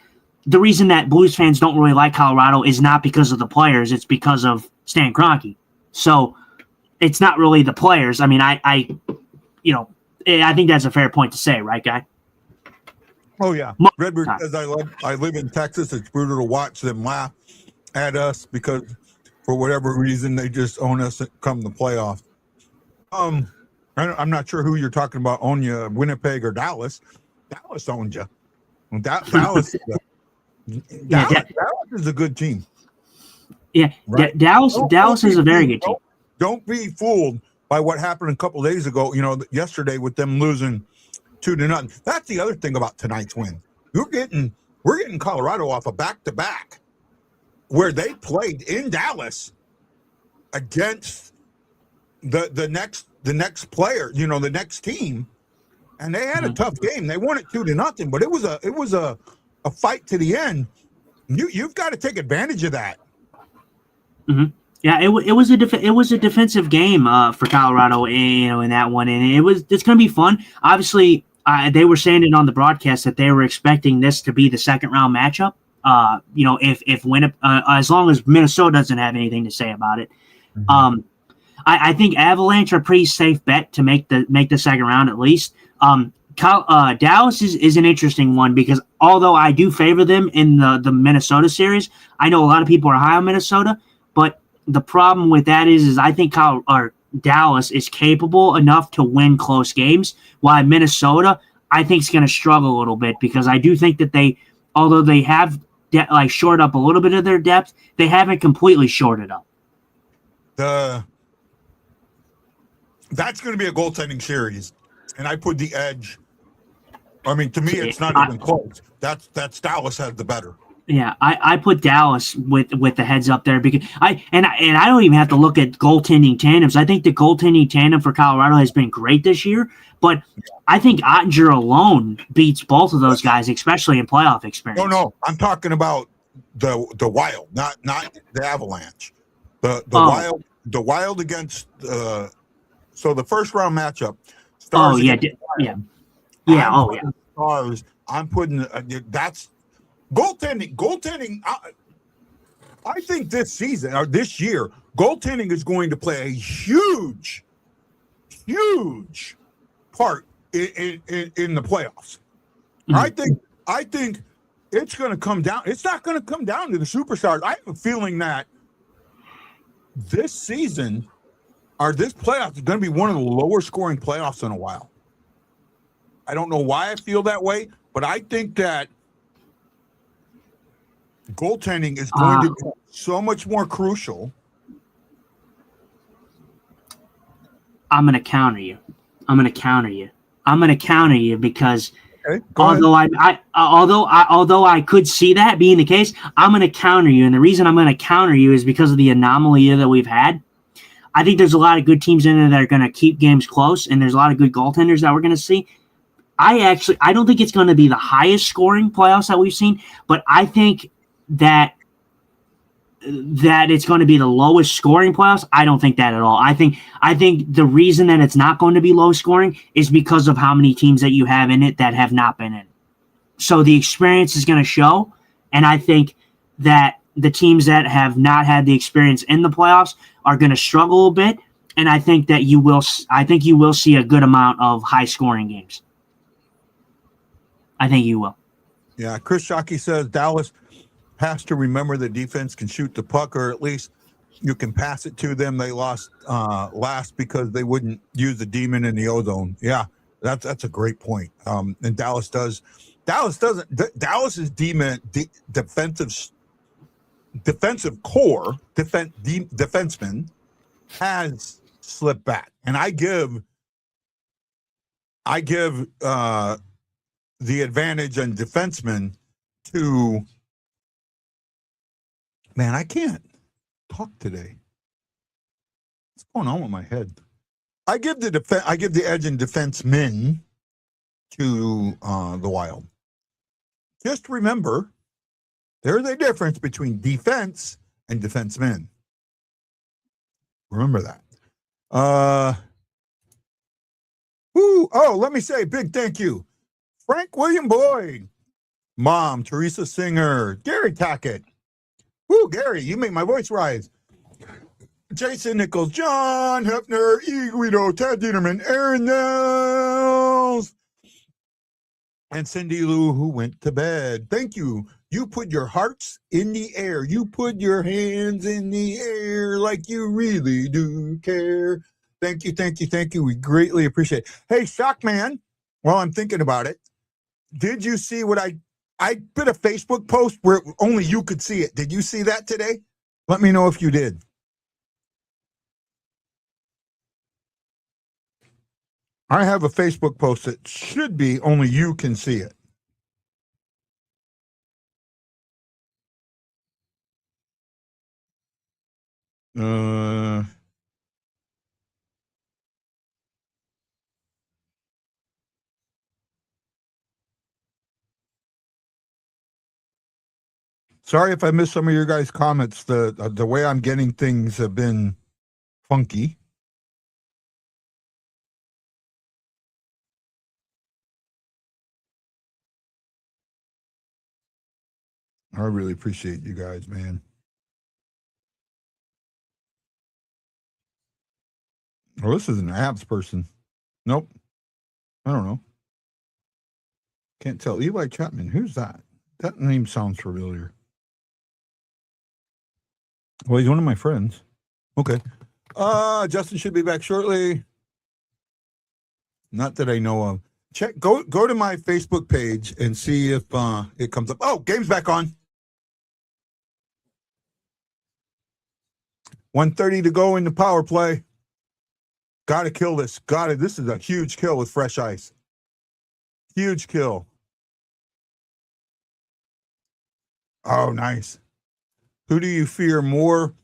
the reason that Blues fans don't really like Colorado is not because of the players; it's because of Stan Kroenke. So it's not really the players. I mean, I think that's a fair point to say, right, Guy? Oh yeah, Redbird says I live in Texas. It's brutal to watch them laugh at us because for whatever reason they just own us come the playoffs. I'm not sure who you're talking about. Own you, Winnipeg or Dallas? Dallas owns you. Dallas Yeah, Dallas is a good team. yeah. Right. Dallas is a very good team. Don't be fooled by what happened a couple of days ago. Yesterday with them losing 2-0. That's the other thing about tonight's win. We're getting Colorado off a back-to-back where they played in Dallas against the next player, the next team, and they had a tough game. They won it 2-0, but it was a fight to the end. You've got to take advantage of that. Mm-hmm. Yeah, it was a defensive game for Colorado, in that one, and it's going to be fun. Obviously, they were saying it on the broadcast that they were expecting this to be the second round matchup. As long as Minnesota doesn't have anything to say about it, I think Avalanche are a pretty safe bet to make the second round at least. Dallas is an interesting one because although I do favor them in the Minnesota series, I know a lot of people are high on Minnesota, but the problem with that is I think Dallas is capable enough to win close games, while Minnesota I think is going to struggle a little bit because I do think that although they have shored up a little bit of their depth, they haven't completely shored it up. That's going to be a goaltending series, and I put the edge. I mean, to me, it's not even close. That's Dallas has the better. Yeah, I put Dallas with the heads up there because I don't even have to look at goaltending tandems. I think the goaltending tandem for Colorado has been great this year, but I think Ottinger alone beats both of those guys, especially in playoff experience. No, I'm talking about the Wild, not the Avalanche. The Wild against so the first round matchup. Stars Stars. I'm putting that's. Goaltending. I think this season or this year, goaltending is going to play a huge part in the playoffs. Mm-hmm. I think it's going to come down. It's not going to come down to the superstars. I have a feeling that this season or this playoff is going to be one of the lower scoring playoffs in a while. I don't know why I feel that way, but I think that goaltending is going to be so much more crucial. I'm going to counter you because although I could see that being the case, I'm going to counter you. And the reason I'm going to counter you is because of the anomaly that we've had. I think there's a lot of good teams in there that are going to keep games close, and there's a lot of good goaltenders that we're going to see. I don't think it's going to be the highest scoring playoffs that we've seen, but I think that it's going to be the lowest scoring playoffs. I don't think that at all. I think the reason that it's not going to be low scoring is because of how many teams that you have in it that have not been in it. So the experience is going to show, and I think that the teams that have not had the experience in the playoffs are going to struggle a bit, and I think you will see a good amount of high scoring games. I think you will. Yeah, Chris Shockey says Dallas has to remember the defense can shoot the puck, or at least you can pass it to them. They lost last because they wouldn't use the demon in the ozone. Yeah, that's a great point. And Dallas doesn't. Dallas's defensive core, defenseman has slipped back, and I give the advantage on defensemen to. Man, I can't talk today. What's going on with my head? I give the edge in defensemen to the Wild. Just remember, there's a difference between defense and defensemen. Remember that. Let me say a big thank you. Frank William Boyd, Mom, Teresa Singer, Gary Tackett. Woo, Gary, you make my voice rise. Jason Nichols, John Hefner, E. Guido, Ted Dieterman, Aaron Nels, and Cindy Lou, who went to bed. Thank you. You put your hearts in the air. You put your hands in the air like you really do care. Thank you. We greatly appreciate it. Hey, Shockman, while I'm thinking about it, did you see what I I did a Facebook post where only you could see it. Did you see that today? Let me know if you did. I have a Facebook post that should be only you can see it. Sorry if I missed some of your guys' comments. The way I'm getting things have been funky. I really appreciate you guys, man. Well, this is an abs person. Nope. I don't know. Can't tell. Eli Chapman. Who's that? That name sounds familiar. Well, he's one of my friends. Okay. Justin should be back shortly. Not that I know of. Check. Go to my Facebook page and see if it comes up. Oh, game's back on. 1:30 to go in the power play. Got to kill this. Got it. This is a huge kill with fresh ice. Huge kill. Oh, nice. Who do you fear more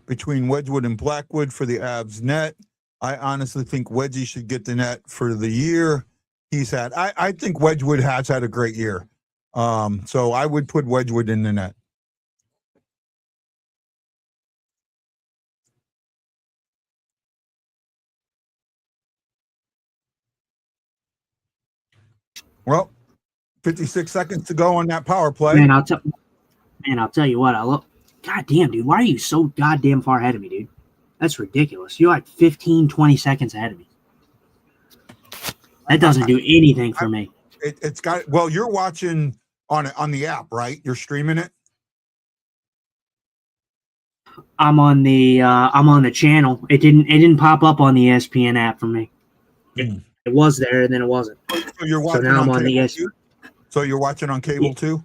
between Wedgwood and Blackwood for the Avs net? I honestly think Wedgie should get the net for the year he's had. I think Wedgwood has had a great year. So I would put Wedgwood in the net. Well, 56 seconds to go on that power play. Man, I'll tell you what. God damn, dude. Why are you so goddamn far ahead of me, dude? That's ridiculous. You're like 15, 20 seconds ahead of me. That doesn't do anything for me. It's got. Well, you're watching on the app, right? You're streaming it. I'm on the channel. It didn't pop up on the ESPN app for me. It was there and then it wasn't. So you're watching. So now I'm on the ESPN. So you're watching on cable too?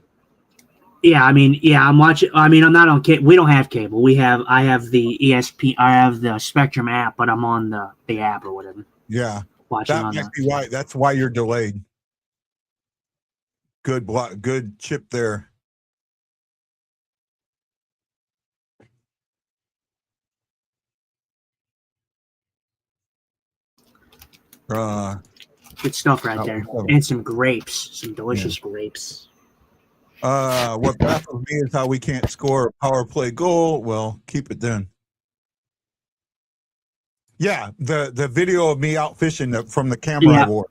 Yeah, I'm watching. I'm not on cable. We don't have cable. I have the ESP. I have the Spectrum app, but I'm on the app or whatever. Yeah, watching that on might be why. That's why you're delayed. Good block. Good chip there. Good stuff right there, and some grapes, some delicious grapes. What baffles me is how we can't score a power play goal. Well, keep it then. Yeah, the video of me out fishing from the camera I wore.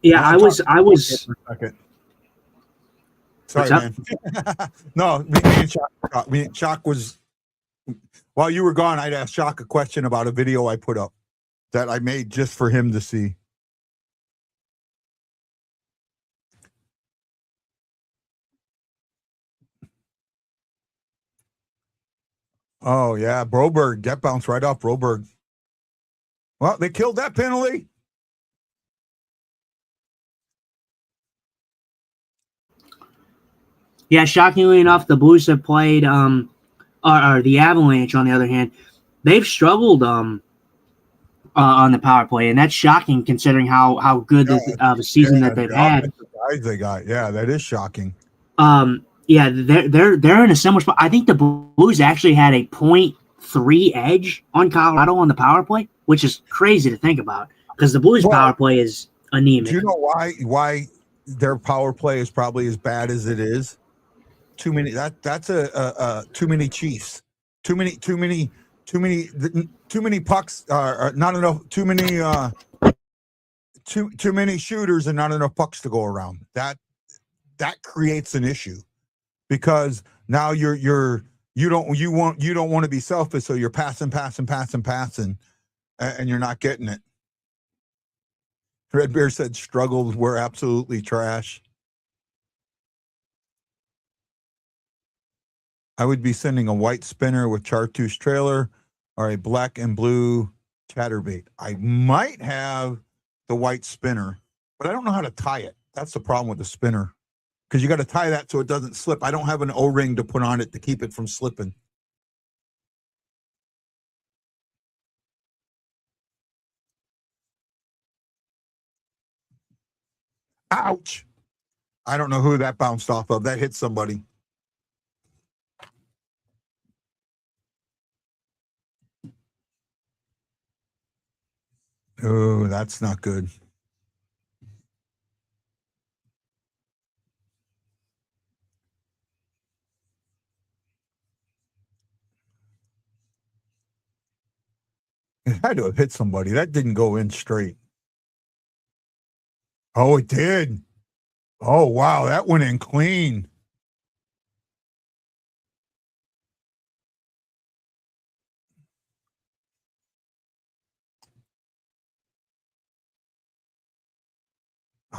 Yeah, I was. Sorry, man. No, me and Shock was. While you were gone, I'd asked Shock a question about a video I put up that I made just for him to see. Oh, yeah. Broberg. That bounced right off Broberg. Well, they killed that penalty. Yeah, shockingly enough, the Blues have played, or the Avalanche, on the other hand, they've struggled on the power play, and that's shocking considering how good of a season that they've had. Guys they got, yeah, that is shocking. Yeah, they're in a similar spot. I think the Blues actually had a .3 edge on Colorado on the power play, which is crazy to think about because the Blues power play is anemic. Do you know why their power play is probably as bad as it is? Too many. That's too many Chiefs. Too many pucks. Not enough. Too many shooters and not enough pucks to go around. That creates an issue because now you don't want to be selfish, so you're passing, and you're not getting it. Red Bear said struggled. We're absolutely trash. I would be sending a white spinner with chartreuse trailer or a black and blue chatterbait. I might have the white spinner, but I don't know how to tie it. That's the problem with the spinner. because you got to tie that so it doesn't slip. I don't have an O-ring to put on it to keep it from slipping. Ouch. I don't know who that bounced off of. That hit somebody. Oh, that's not good. It had to have hit somebody. That didn't go in straight. Oh, it did. Oh, wow. That went in clean.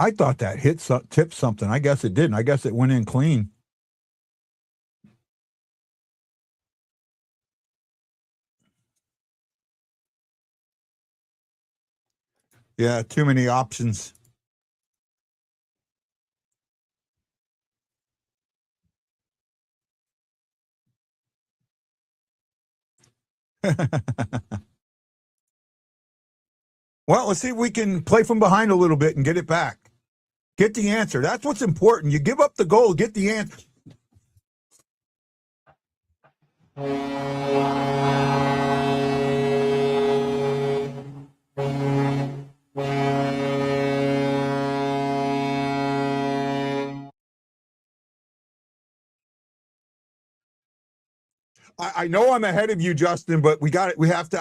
I thought that tipped something. I guess it didn't. I guess it went in clean. Yeah, too many options. Well, let's see if we can play from behind a little bit and get it back. Get the answer. That's what's important. You give up the goal, get the answer. I know I'm ahead of you, Justin, but we have to.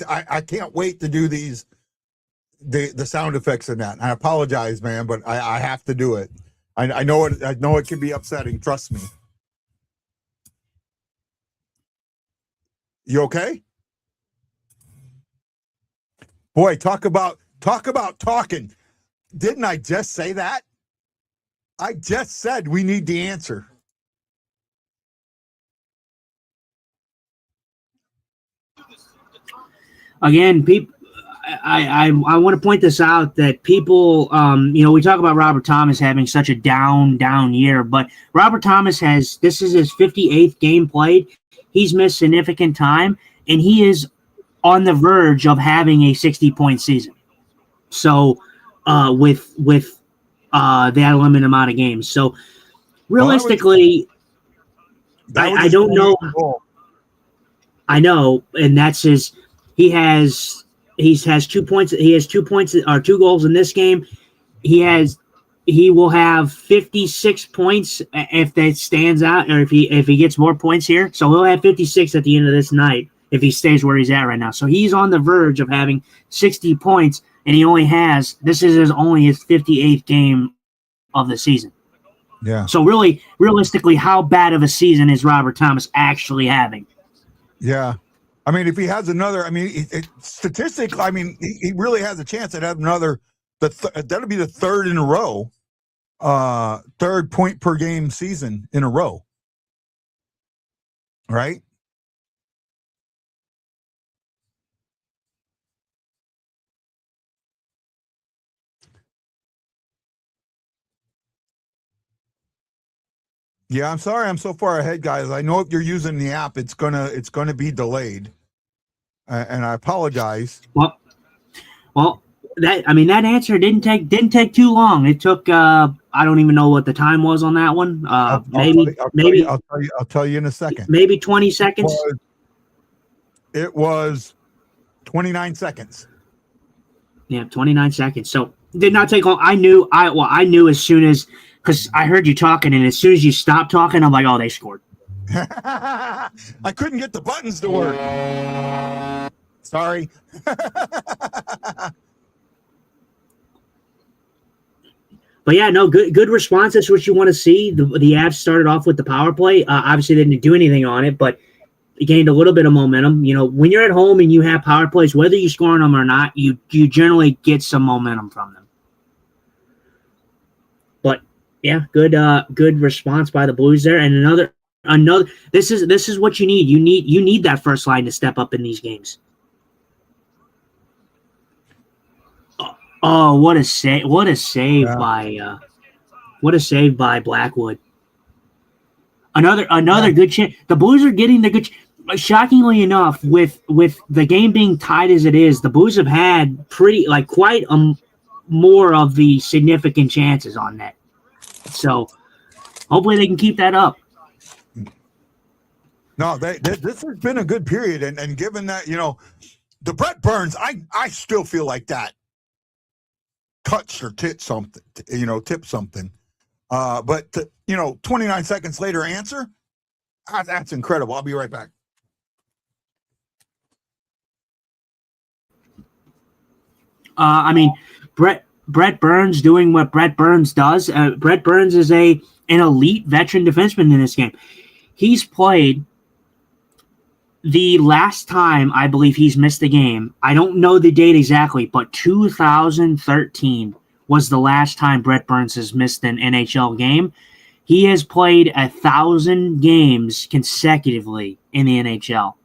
I can't wait to do these the sound effects in that. I apologize, man, but I have to do it. I know it. I know it can be upsetting. Trust me. You okay? Boy, talk about talking. Didn't I just say that? I just said we need the answer. Again, people, I want to point this out that people, we talk about Robert Thomas having such a down year, but Robert Thomas this is his 58th game played. He's missed significant time, and he is on the verge of having a 60-point season. So, with that limited amount of games. So, realistically, I don't know. I know, and that's his. He has 2 points. He has 2 points or 2 goals in this game. He will have 56 points if that stands out, or if he gets more points here. So he'll have 56 at the end of this night if he stays where he's at right now. So he's on the verge of having 60 points, and this is only his 58th game of the season. Yeah. So really, realistically, how bad of a season is Robert Thomas actually having? Yeah. I mean, if he has another, I mean, statistically, I mean, he really has a chance to have another. That'll be the third in a row, third point per game season in a row, right? Yeah, I'm sorry I'm so far ahead, guys. I know if you're using the app, it's gonna be delayed, and I apologize. Well, that answer didn't take too long. It took I don't even know what the time was on that one. I'll tell you in a second. Maybe 20 seconds. It was 29 seconds. Yeah, 29 seconds. So it did not take long. I knew as soon as, because I heard you talking, and as soon as you stopped talking, I'm like, oh, they scored. I couldn't get the buttons to work. Sorry. But yeah, no, good response. That's what you want to see. The Avs started off with the power play. Obviously, they didn't do anything on it, but it gained a little bit of momentum. You know, when you're at home and you have power plays, whether you score on them or not, you generally get some momentum from them. But yeah, good response by the Blues there. And another. This is what you need. You need that first line to step up in these games. Oh, what a save! What a save by What a save by Blackwood. Another good chance. The Blues are getting the good. Shockingly enough, with the game being tied as it is, the Blues have had quite more of the significant chances on net. So hopefully they can keep that up. No, this has been a good period, and given that the Brett Burns, I still feel like that touched or tipped something, tipped something. But 29 seconds later, answer. That's incredible. I'll be right back. Brett Burns doing what Brett Burns does. Brett Burns is an elite veteran defenseman in this game. He's played the last time I believe he's missed a game. I don't know the date exactly, but 2013 was the last time Brett Burns has missed an NHL game. He has played 1,000 games consecutively in the NHL.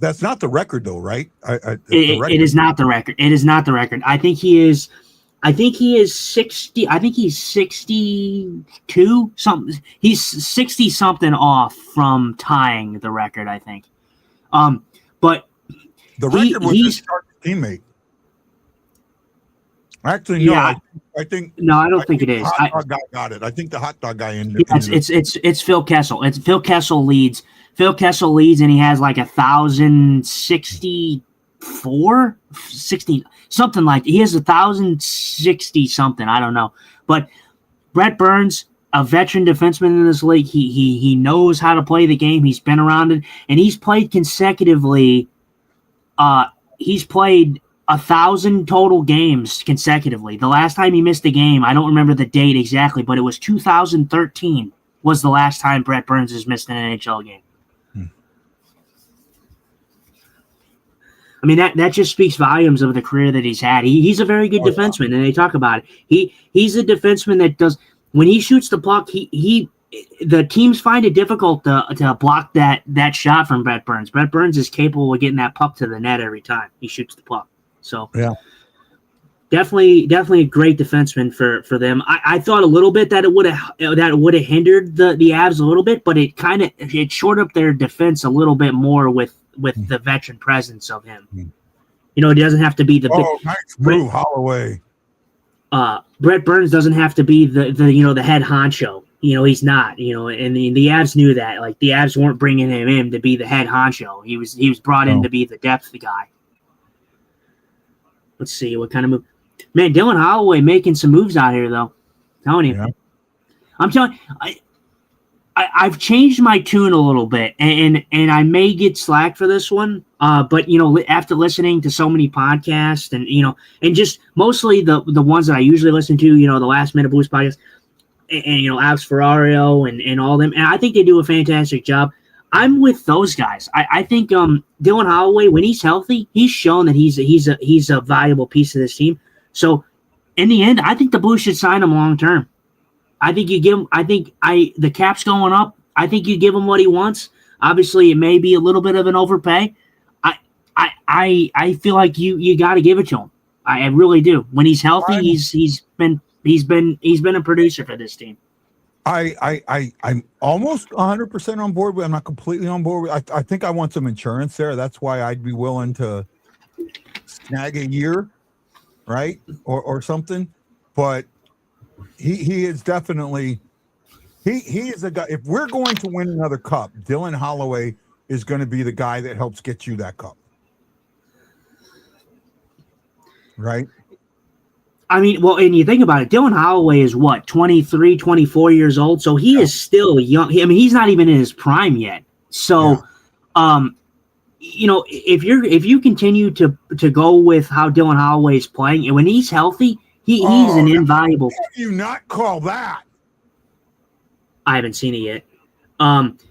That's not the record, though, right? It is not the record. It is not the record. I think he is 60. I think he's 62 something. He's 60 something off from tying the record, I think. But the record was his teammate. Actually, no. Yeah, I think no. I don't think it is. The hot dog guy got it. I think the hot dog guy ended. It's Phil Kessel. It's Phil Kessel leads. Phil Kessel leads, and he has like 1,064, 60 something like. He has 1,060 something. I don't know. But Brett Burns, a veteran defenseman in this league, he knows how to play the game. He's been around it, and he's played consecutively. He's played 1,000 total games consecutively. The last time he missed a game, I don't remember the date exactly, but it was 2013 was the last time Brett Burns has missed an NHL game. I mean, that just speaks volumes of the career that he's had. He's a very good defenseman, and they talk about it. He's a defenseman that does when he shoots the puck. The teams find it difficult to block that shot from Brett Burns. Brett Burns is capable of getting that puck to the net every time he shoots the puck. So yeah, definitely a great defenseman for them. I thought a little bit that it would have hindered the Avs a little bit, but it shored up their defense a little bit more with the veteran presence of him. He doesn't have to be the nice move, Holloway. Brett Burns doesn't have to be the head honcho. He's not. And the Avs knew that. Like the Avs weren't bringing him in to be the head honcho. He was brought in to be the depth guy. Let's see what kind of move. Man, Dylan Holloway making some moves out here though. Telling you, I'm telling you, I've changed my tune a little bit, and I may get slack for this one. But after listening to so many podcasts, and and just mostly the ones that I usually listen to, the Last Minute Blues podcast, and Alex Ferrario and all them, and I think they do a fantastic job. I'm with those guys. I think Dylan Holloway, when he's healthy, he's shown that he's a valuable piece of this team. So in the end, I think the Blues should sign him long term. I think you give him. The cap's going up. I think you give him what he wants. Obviously, it may be a little bit of an overpay. I feel like you got to give it to him. I really do. When he's healthy, he's been a producer for this team. I'm almost 100% on board with. I'm not completely on board with. I think I want some insurance there. That's why I'd be willing to snag a year, right, or something. But he is definitely he is a guy. If we're going to win another cup, Dylan Holloway is going to be the guy that helps get you that cup, right? I mean, well, and you think about it, Dylan Holloway is what, 23, 24 years old, so he is still young. I mean, he's not even in his prime yet. So, if you continue to go with how Dylan Holloway is playing, and when he's healthy, he's an invaluable. How do you not call that? I haven't seen it yet.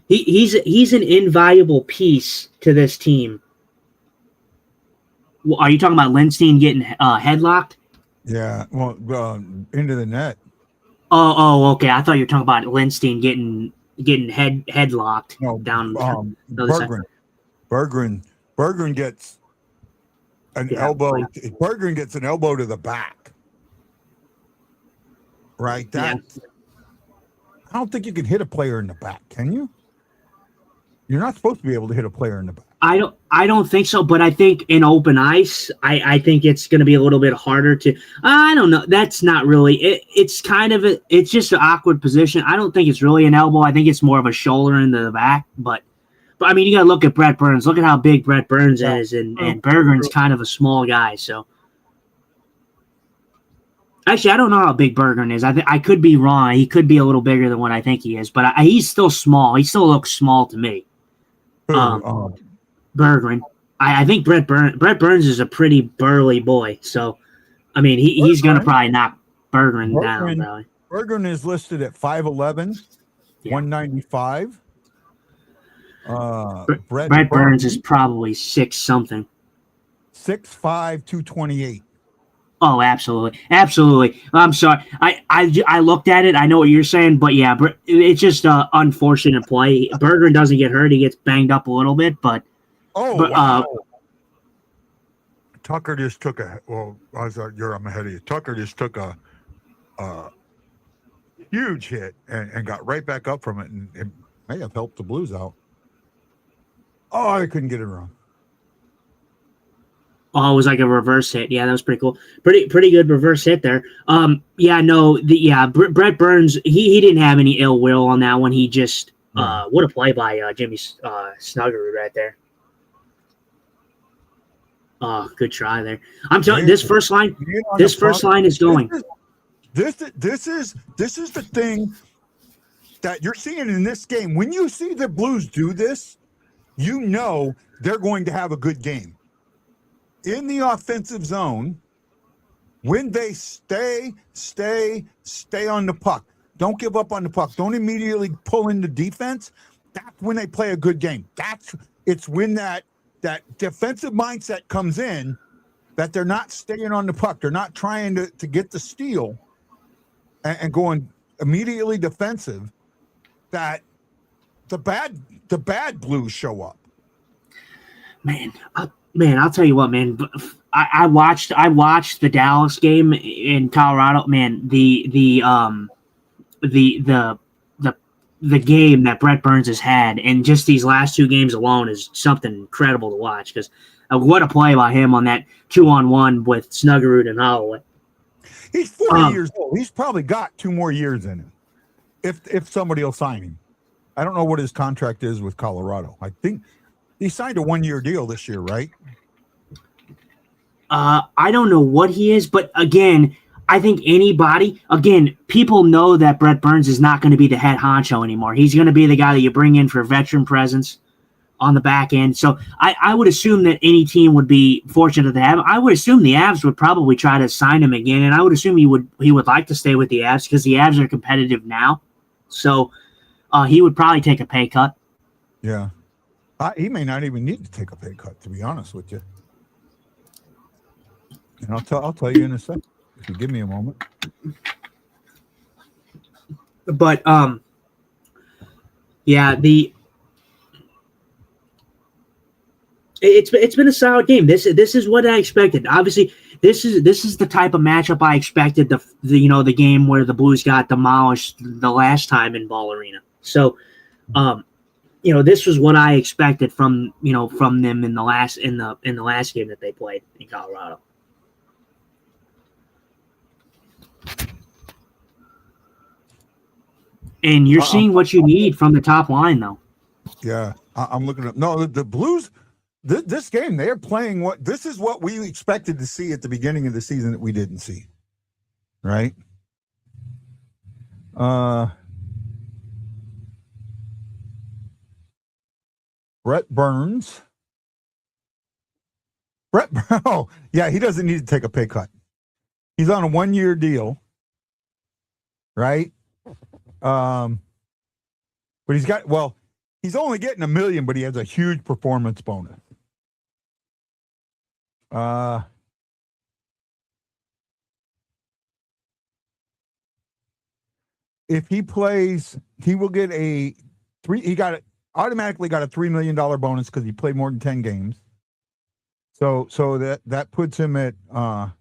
He's an invaluable piece to this team. Well, are you talking about Lindstein getting headlocked? Yeah, well, into the net. Oh, okay. I thought you were talking about Lindstein getting headlocked down the other side. Berggren gets an elbow. Berggren gets an elbow to the back. right? Yeah. I don't think you can hit a player in the back, can you? You're not supposed to be able to hit a player in the back. I don't think so, but I think in open ice, I think it's going to be a little bit harder to. I don't know. That's not really. It's kind of it's just an awkward position. I don't think it's really an elbow. I think it's more of a shoulder into the back. But I mean, you got to look at Brett Burns. Look at how big Brett Burns is, and Bergeron's kind of a small guy. So actually, I don't know how big Bergeron is. I could be wrong. He could be a little bigger than what I think he is, but he's still small. He still looks small to me. Bergeron. I think Brett Burns is a pretty burly boy. So, I mean, he's going to probably knock Bergeron down. Probably. Bergeron is listed at 5'11", 195. Brett Burns is probably 6 something. 6'5", 228. Oh, absolutely, absolutely. I'm sorry. I looked at it. I know what you're saying, but yeah, it's just an unfortunate play. Bergeron doesn't get hurt. He gets banged up a little bit, but. Wow. Tucker just took I'm ahead of you. Tucker just took a huge hit and got right back up from it, and it may have helped the Blues out. Oh, I couldn't get it wrong. Oh, it was like a reverse hit. Yeah, that was pretty cool. Pretty good reverse hit there. Brett Burns, he didn't have any ill will on that one. He just what a play by Jimmy Snuggerud right there. Oh, good try there. I'm telling you, this first line is going. This is the thing that you're seeing in this game. When you see the Blues do this, you know they're going to have a good game. In the offensive zone, when they stay on the puck, don't give up on the puck. Don't immediately pull into defense. That's when they play a good game. It's when that defensive mindset comes in, that they're not staying on the puck. They're not trying to get the steal and going immediately defensive, that the bad Blues show up. I'll tell you what, man. I watched the Dallas game in Colorado. Man, the game that Brett Burns has had, and just these last 2 games alone, is something incredible to watch. Because what a play by him on that 2-on-1 with Snuggerud and Holloway. He's 40 years old. He's probably got 2 more years in him, if somebody will sign him. I don't know what his contract is with Colorado. I think he signed a 1-year deal this year, right? I don't know what he is, but again, I think people know that Brett Burns is not going to be the head honcho anymore. He's going to be the guy that you bring in for veteran presence on the back end. So I would assume that any team would be fortunate to have him. I would assume the Avs would probably try to sign him again, and I would assume he would like to stay with the Avs because the Avs are competitive now. So he would probably take a pay cut. Yeah. He may not even need to take a pay cut, to be honest with you. And I'll tell you in a second, if you give me a moment. But it's been a solid game. This is what I expected. Obviously, this is the type of matchup I expected. The game where the Blues got demolished the last time in Ball Arena. So, this was what I expected from them in the last game that they played in Colorado. And you're seeing what you need from the top line, though. Yeah, I'm looking up. No, the Blues, this game, they're playing this is what we expected to see at the beginning of the season that we didn't see. Right? Brett Burns. Oh, yeah, he doesn't need to take a pay cut. He's on a 1-year deal. Right? But he's only getting $1 million, but he has a huge performance bonus. If he plays, he will get automatically got a $3 million bonus because he played more than 10 games. So that puts him at $4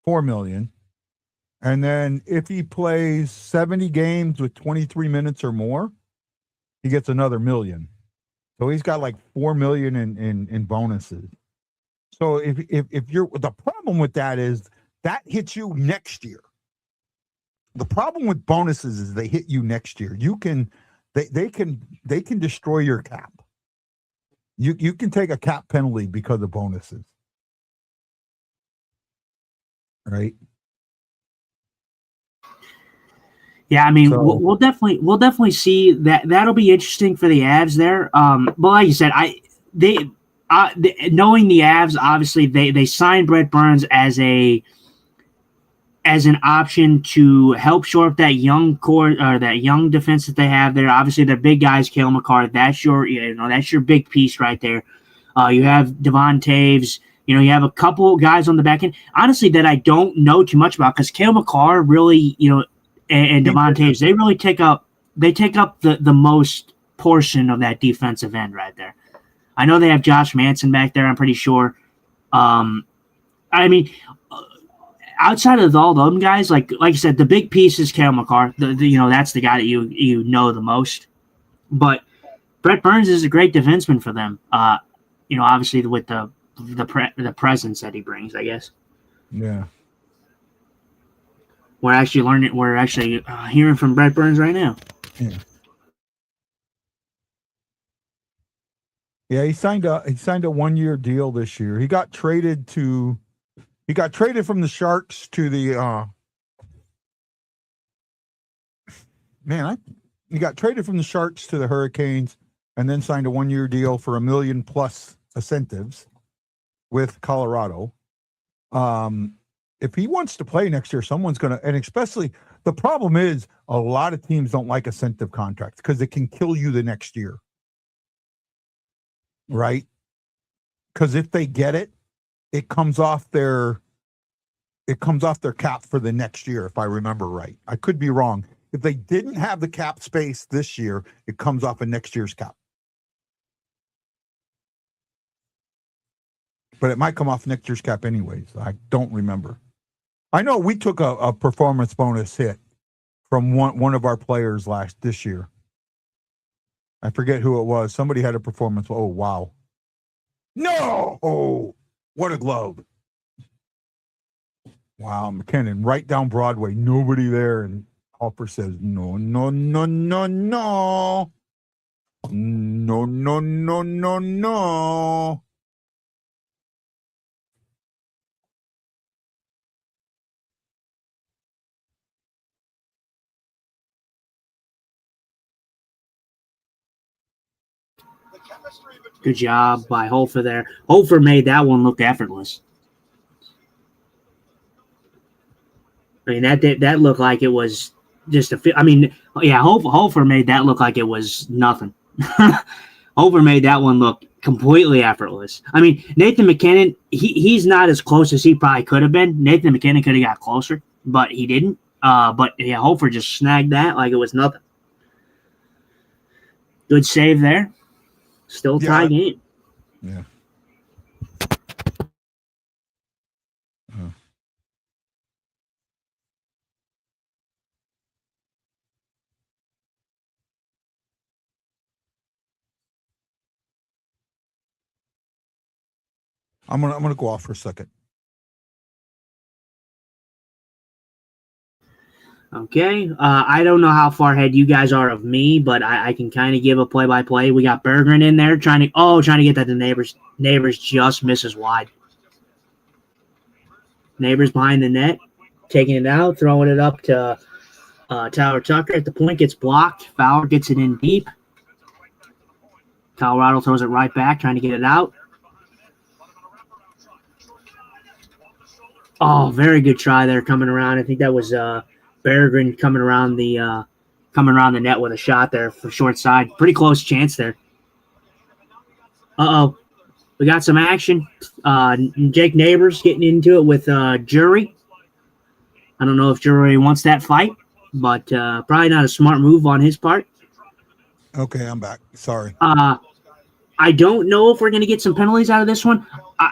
million. And then if he plays 70 games with 23 minutes or more, he gets another $1 million. So he's got like $4 million in bonuses. So if you're, the problem with that is that hits you next year. The problem with bonuses is they hit you next year. They can destroy your cap. You can take a cap penalty because of bonuses. Right? Yeah, I mean, we'll definitely see that. That'll be interesting for the Avs there. But like you said, knowing the Avs, obviously they signed Brett Burns as an option to help shore up that young core or that young defense that they have there. Obviously, their big guys, Cale Makar, that's your big piece right there. You have Devon Taves. You have a couple guys on the back end, honestly, that I don't know too much about because Cale Makar really, and Devon Taves, they really take up the most portion of that defensive end right there. I know they have Josh Manson back there, I'm pretty sure. I mean, outside of all them guys, like I said, the big piece is Cale Makar. That's the guy that you know the most. But Brett Burns is a great defenseman for them. Obviously with the presence that he brings, I guess. Yeah. We're actually hearing from Brett Burns right now. Yeah. Yeah, he signed a 1-year deal this year. He got traded from the Sharks to the he got traded from the Sharks to the Hurricanes and then signed a 1-year deal for $1 million plus incentives with Colorado. If he wants to play next year, someone's going to, and especially the problem is a lot of teams don't like incentive contracts because it can kill you the next year. Right? Because if they get it, it comes off their cap for the next year, if I remember right. I could be wrong. If they didn't have the cap space this year, it comes off of next year's cap. But it might come off next year's cap anyways. I don't remember. I know we took a performance bonus hit from one of our players this year. I forget who it was. Somebody had a performance. Oh, wow. No! Oh, what a glove. Wow, McKinnon, right down Broadway. Nobody there. And Hopper says, no, no, no, no, no. No, no, no, no, no. Good job by Hofer there. Hofer made that one look effortless. I mean, that looked like it was just Hofer made that look like it was nothing. Hofer made that one look completely effortless. I mean, Nathan McKinnon, he's not as close as he probably could have been. Nathan McKinnon could have got closer, but he didn't. But Hofer just snagged that like it was nothing. Good save there. Still tie game. Yeah. I'm gonna go off for a second. Okay. I don't know how far ahead you guys are of me, but I can kind of give a play-by-play. We got Berggren in there trying to get that to Neighbors. Neighbors just misses wide. Neighbors behind the net, taking it out, throwing it up to Tyler Tucker at the point, gets blocked. Fowler gets it in deep. Colorado throws it right back, trying to get it out. Oh, very good try there coming around. I think that was Berggren coming around the net with a shot there for short side. Pretty close chance there. We got some action. Jake Neighbors getting into it with Jury. I don't know if Jury wants that fight, but probably not a smart move on his part. Okay, I'm back. Sorry. I don't know if we're going to get some penalties out of this one.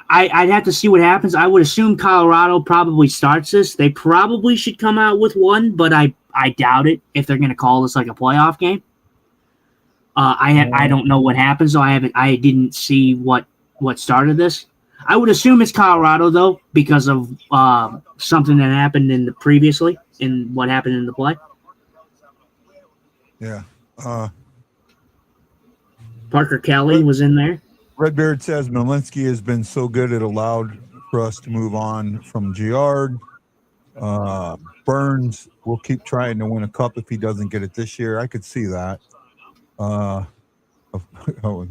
I'd have to see what happens. I would assume Colorado probably starts this. They probably should come out with one, but I doubt it if they're going to call this like a playoff game. I don't know what happens, so I didn't see what started this. I would assume it's Colorado though, because of something that happened in what happened in the play. Yeah. Parker Kelly was in there. Redbeard says Malinsky has been so good it allowed for us to move on from Giard. Burns will keep trying to win a cup if he doesn't get it this year. I could see that. And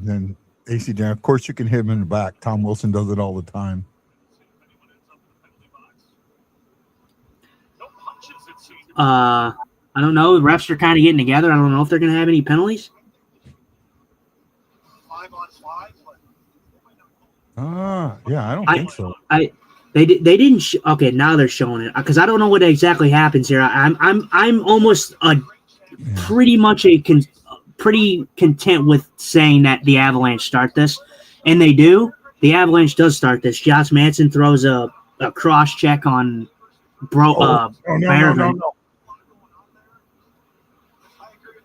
then AC Dan, of course you can hit him in the back. Tom Wilson does it all the time. I don't know. The refs are kind of getting together. I don't know if they're going to have any penalties. Yeah, I don't think so. They didn't. Okay, now they're showing it because I don't know what exactly happens here. I'm almost pretty content with saying that the Avalanche start this, and they do. The Avalanche does start this. Josh Manson throws a cross check on No. Bergman.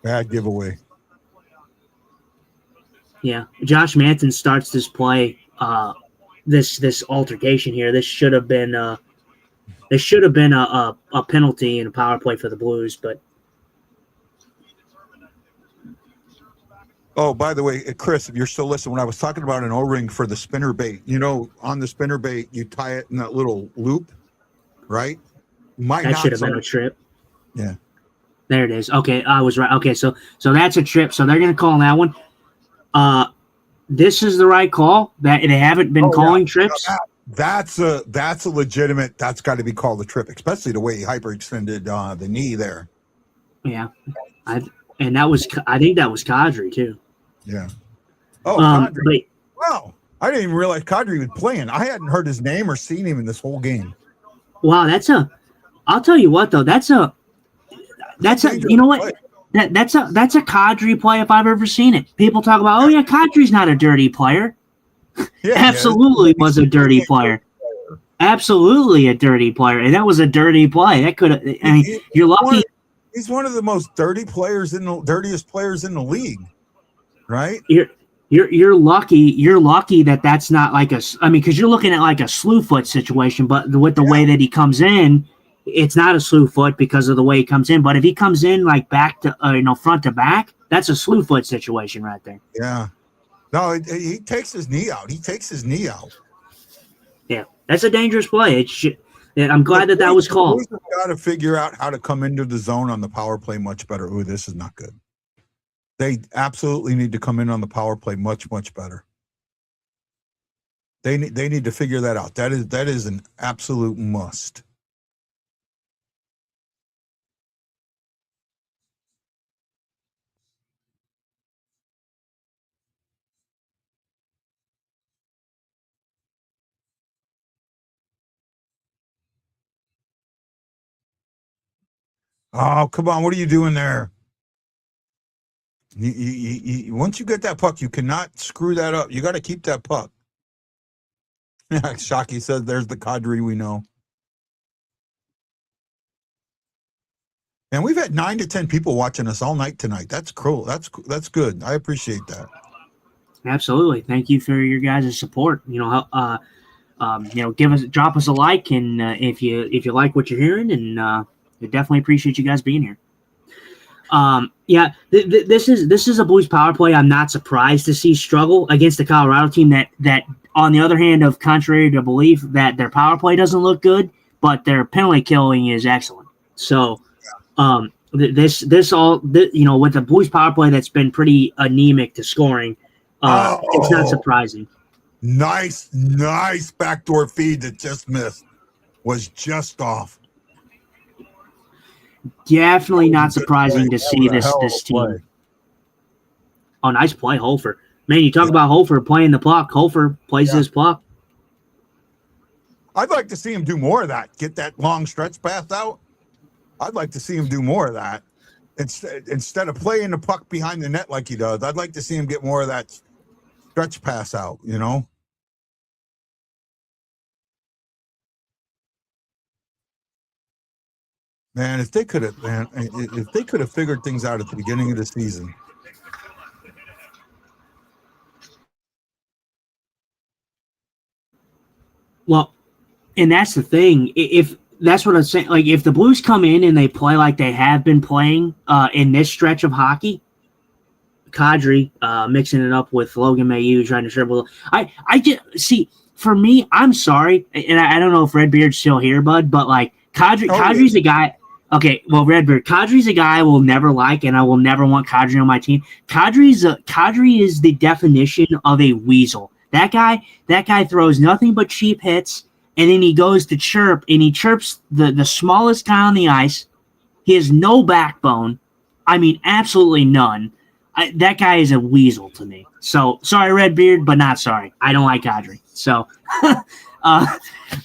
Bad giveaway. Yeah, Josh Manson starts this play. This altercation here. This should have been a penalty and a power play for the Blues, but. Oh, by the way, Chris, if you're still listening, when I was talking about an O-ring for the spinner bait, on the spinner bait, you tie it in that little loop, right? That should have been a trip. Yeah. There it is. Okay, I was right. Okay, so that's a trip. So they're going to call that one. This is the right call. That they haven't been calling trips. That's a legitimate. That's got to be called a trip, especially the way he hyperextended the knee there. Yeah, I think that was Kadri too. Yeah. Oh, Kadri. But, wow! I didn't even realize Kadri was playing. I hadn't heard his name or seen him in this whole game. Wow, I'll tell you what though. That's a. You know what? Play. That's a Kadri play if I've ever seen it. People talk about, oh yeah, Kadri's not a dirty player. Yeah, absolutely was a dirty player. Absolutely a dirty player, and that was a dirty play. That could have. I mean, you're lucky. He's one of the most dirtiest players in the league, right? You're lucky. You're lucky that that's not like a. I mean, because you're looking at like a slew foot situation, but with the way that he comes in. It's not a slew foot because of the way he comes in, but if he comes in like back to front to back, that's a slew foot situation right there. Yeah, no, he takes his knee out. Yeah, that's a dangerous play. I'm glad that was called. We've got to figure out how to come into the zone on the power play much better. Ooh, this is not good. They absolutely need to come in on the power play much better. They need to figure that out. That is an absolute must. Oh, come on. What are you doing there? You once you get that puck, you cannot screw that up. You got to keep that puck. Shockey says there's the Kadri we know. And we've had 9 to 10 people watching us all night tonight. That's cool. That's good. I appreciate that. Absolutely. Thank you for your guys' support. Drop us a like, and if you like what you're hearing, and we definitely appreciate you guys being here. This is a Blues power play. I'm not surprised to see struggle against the Colorado team that on the other hand of contrary to belief that their power play doesn't look good, but their penalty killing is excellent. So with the Blues power play that's been pretty anemic to scoring, it's not surprising. Nice backdoor feed that just missed. Was just off. Definitely not surprising to see this team. Play. Oh, nice play, Hofer. Man, you talk about Hofer playing the puck. Hofer plays his puck. I'd like to see him do more of that. Get that long stretch pass out. I'd like to see him do more of that. Instead of playing the puck behind the net like he does, I'd like to see him get more of that stretch pass out, you know. Man, if they could have figured things out at the beginning of the season. Well, and that's the thing. If that's what I'm saying, like if the Blues come in and they play like they have been playing in this stretch of hockey, Kadri mixing it up with Logan Mailloux trying to dribble. I just see. For me, I'm sorry, and I don't know if Redbeard's still here, bud, but like Kadri's a guy. Okay, well, Redbeard, Kadri's a guy I will never like, and I will never want Kadri on my team. Kadri is the definition of a weasel. That guy throws nothing but cheap hits, and then he goes to chirp, and he chirps the smallest guy on the ice. He has no backbone. I mean, absolutely none. That guy is a weasel to me. So, sorry, Redbeard, but not sorry. I don't like Kadri. So,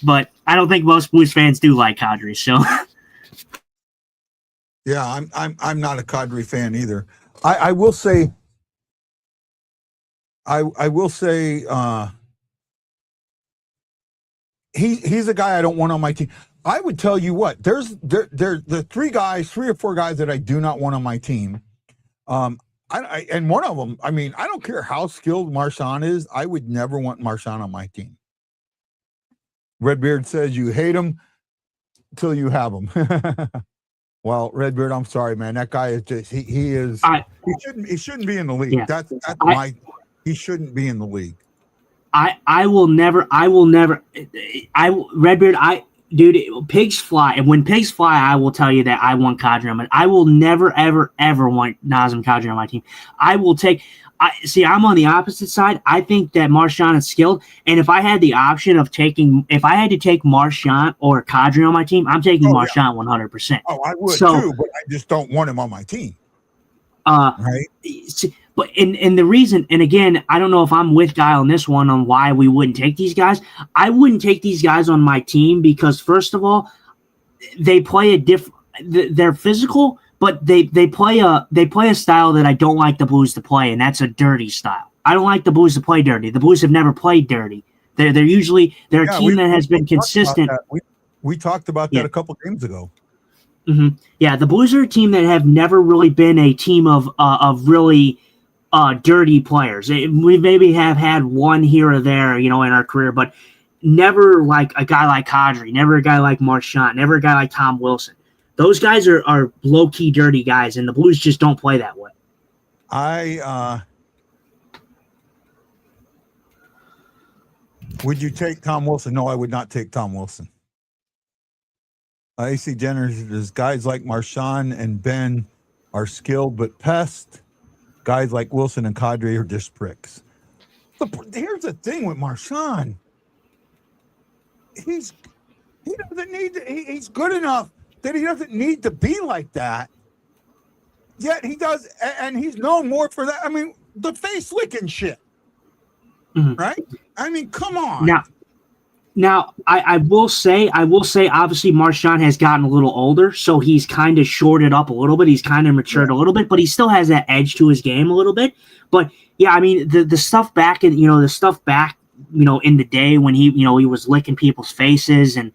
but I don't think most Blues fans do like Kadri. So, yeah, I'm not a Kadri fan either. I will say, he's a guy I don't want on my team. I would tell you what, there's the three or four guys that I do not want on my team. And one of them, I mean, I don't care how skilled Marchand is. I would never want Marchand on my team. Redbeard says you hate him till you have him. Well, Redbeard, I'm sorry, man. That guy is just he shouldn't be in the league. Yeah, he shouldn't be in the league. Redbeard, dude, pigs fly. And when pigs fly, I will tell you that I want Kadri on my team. I will never, ever, ever want Nazem Kadri on my team. I'm on the opposite side. I think that Marchand is skilled. And if I had the option of if I had to take Marchand or Kadri on my team, I'm taking Marchand 100%. Oh, I would too, but I just don't want him on my team. Right? But and the reason, and again, I don't know if I'm with Guy on this one on why we wouldn't take these guys. I wouldn't take these guys on my team because, first of all, they play they're physical, but they play a style that I don't like the Blues to play, and that's a dirty style. I don't like the Blues to play dirty. The Blues have never played dirty. They're a team that has been consistent. We talked about that a couple games ago. Mm-hmm. Yeah, the Blues are a team that have never really been a team of really dirty players. We maybe have had one here or there, in our career, but never like a guy like Kadri, never a guy like Marchand, never a guy like Tom Wilson. Those guys are low-key dirty guys, and the Blues just don't play that way. Would you take Tom Wilson? No, I would not take Tom Wilson. AC Jenner's guys like Marchand and Ben are skilled but pests. Guys like Wilson and Kadri are just pricks. Here's the thing with Marchand. He's good enough that he doesn't need to be like that. Yet he does, and he's known more for that. I mean, the face licking shit. Mm-hmm. Right? I mean, come on. Now, I will say, obviously, Marchand has gotten a little older, so he's kind of shorted up a little bit. He's kind of matured a little bit, but he still has that edge to his game a little bit. But yeah, I mean, the stuff back in, in the day when he was licking people's faces and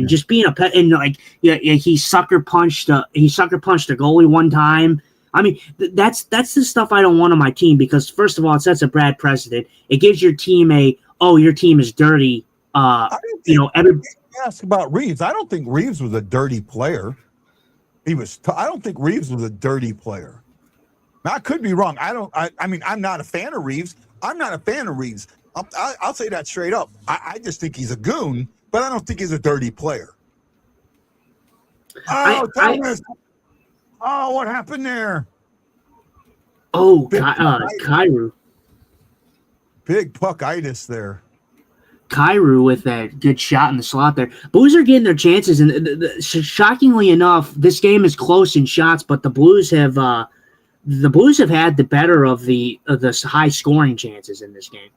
just being a pet, and like, he sucker punched a goalie one time. I mean, that's the stuff I don't want on my team because, first of all, it sets a bad precedent. It gives your team your team is dirty. Ask about Reeves. I don't think Reeves was a dirty player. I don't think Reeves was a dirty player. Now, I could be wrong. I mean, I'm not a fan of Reeves. I'll say that straight up. I just think he's a goon, but I don't think he's a dirty player. Thomas. What happened there? Kyrou. Big puckitis there. Kyrou with that good shot in the slot there. Blues are getting their chances, and shockingly enough, this game is close in shots, but the Blues have had the better of the high scoring chances in this game.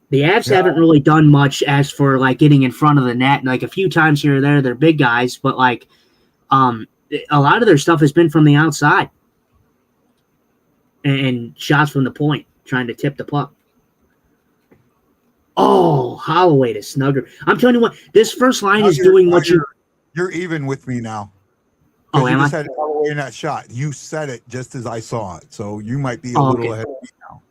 The Avs haven't really done much as for like getting in front of the net, like a few times here or there. They're big guys, but like a lot of their stuff has been from the outside. and shots from the point, trying to tip the puck. Oh, Holloway to Snugger. I'm telling you what, this first line is doing what you're even with me now. Oh, You am just I? had Holloway in that shot. You said it just as I saw it, so you might be a little ahead of me now.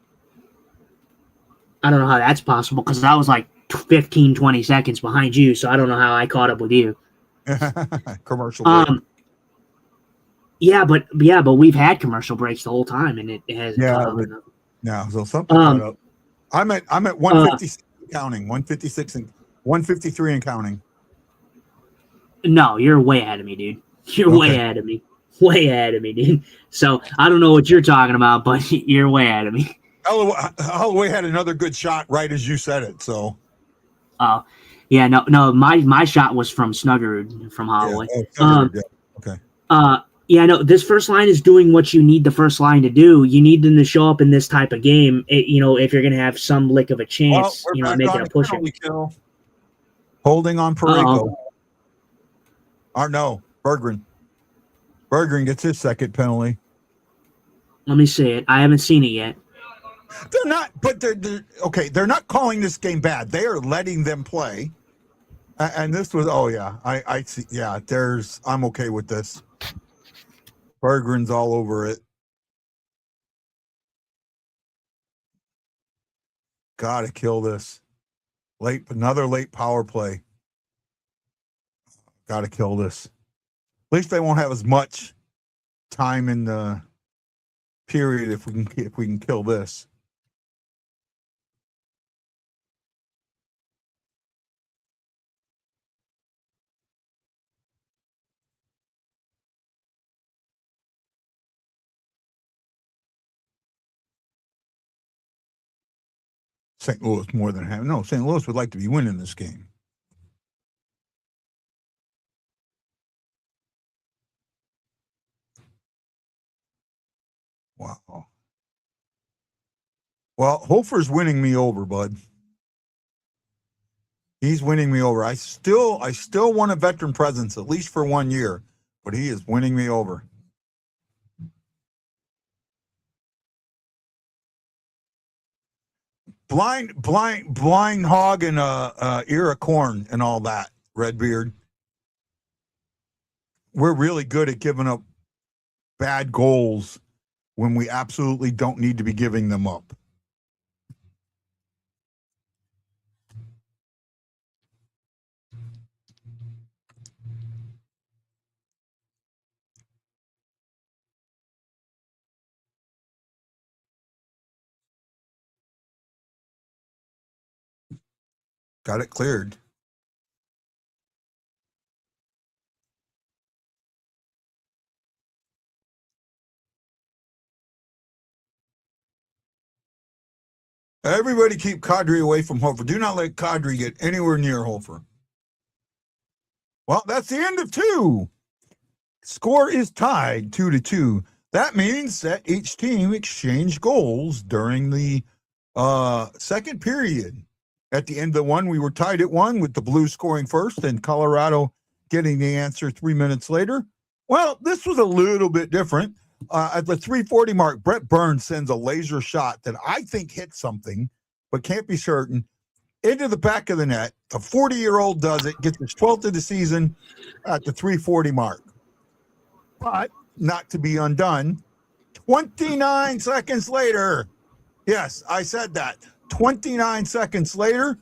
I don't know how that's possible because I was like 15, 20 seconds behind you, so I don't know how I caught up with you. Commercial break. Yeah, but we've had commercial breaks the whole time, and it hasn't caught up enough. No, so something caught up. I'm at 156 and counting, 156 and 153 and counting. No, you're way ahead of me, dude. You're way ahead of me. Way ahead of me, dude. So I don't know what you're talking about, but you're way ahead of me. Holloway had another good shot right as you said it. So. Yeah, no. My shot was from Snuggerud from Holloway. Yeah. Okay. Yeah, no. This first line is doing what you need the first line to do. You need them to show up in this type of game. If you're gonna have some lick of a chance, making a push. Holding on Parayko. Or no, Berggren. Berggren gets his second penalty. Let me see it. I haven't seen it yet. They're not, but they're okay. They're not calling this game bad. They are letting them play. And this was, I see. Yeah, I'm okay with this. Berggren's all over it. Gotta kill this. Another late power play. Gotta kill this. At least they won't have as much time in the period if we can kill this. St. Louis more than half. No, St. Louis would like to be winning this game. Wow. Well, Hofer's winning me over, bud. He's winning me over. I still want a veteran presence, at least for 1 year, but he is winning me over. Blind hog and ear of corn and all that, Redbeard. We're really good at giving up bad goals when we absolutely don't need to be giving them up. Got it cleared. Everybody keep Kadri away from Hofer. Do not let Kadri get anywhere near Hofer. Well, that's the end of 2. Score is tied 2-2. That means that each team exchanged goals during the second period. At the end of the one, we were tied at 1 with the Blues scoring first and Colorado getting the answer 3 minutes later. Well, this was a little bit different. At the 3:40 mark, Brett Burns sends a laser shot that I think hit something, but can't be certain, into the back of the net. The 40-year-old does it, gets his 12th of the season at the 3:40 mark. But not to be undone, 29 seconds later, yes, I said that. 29 seconds later,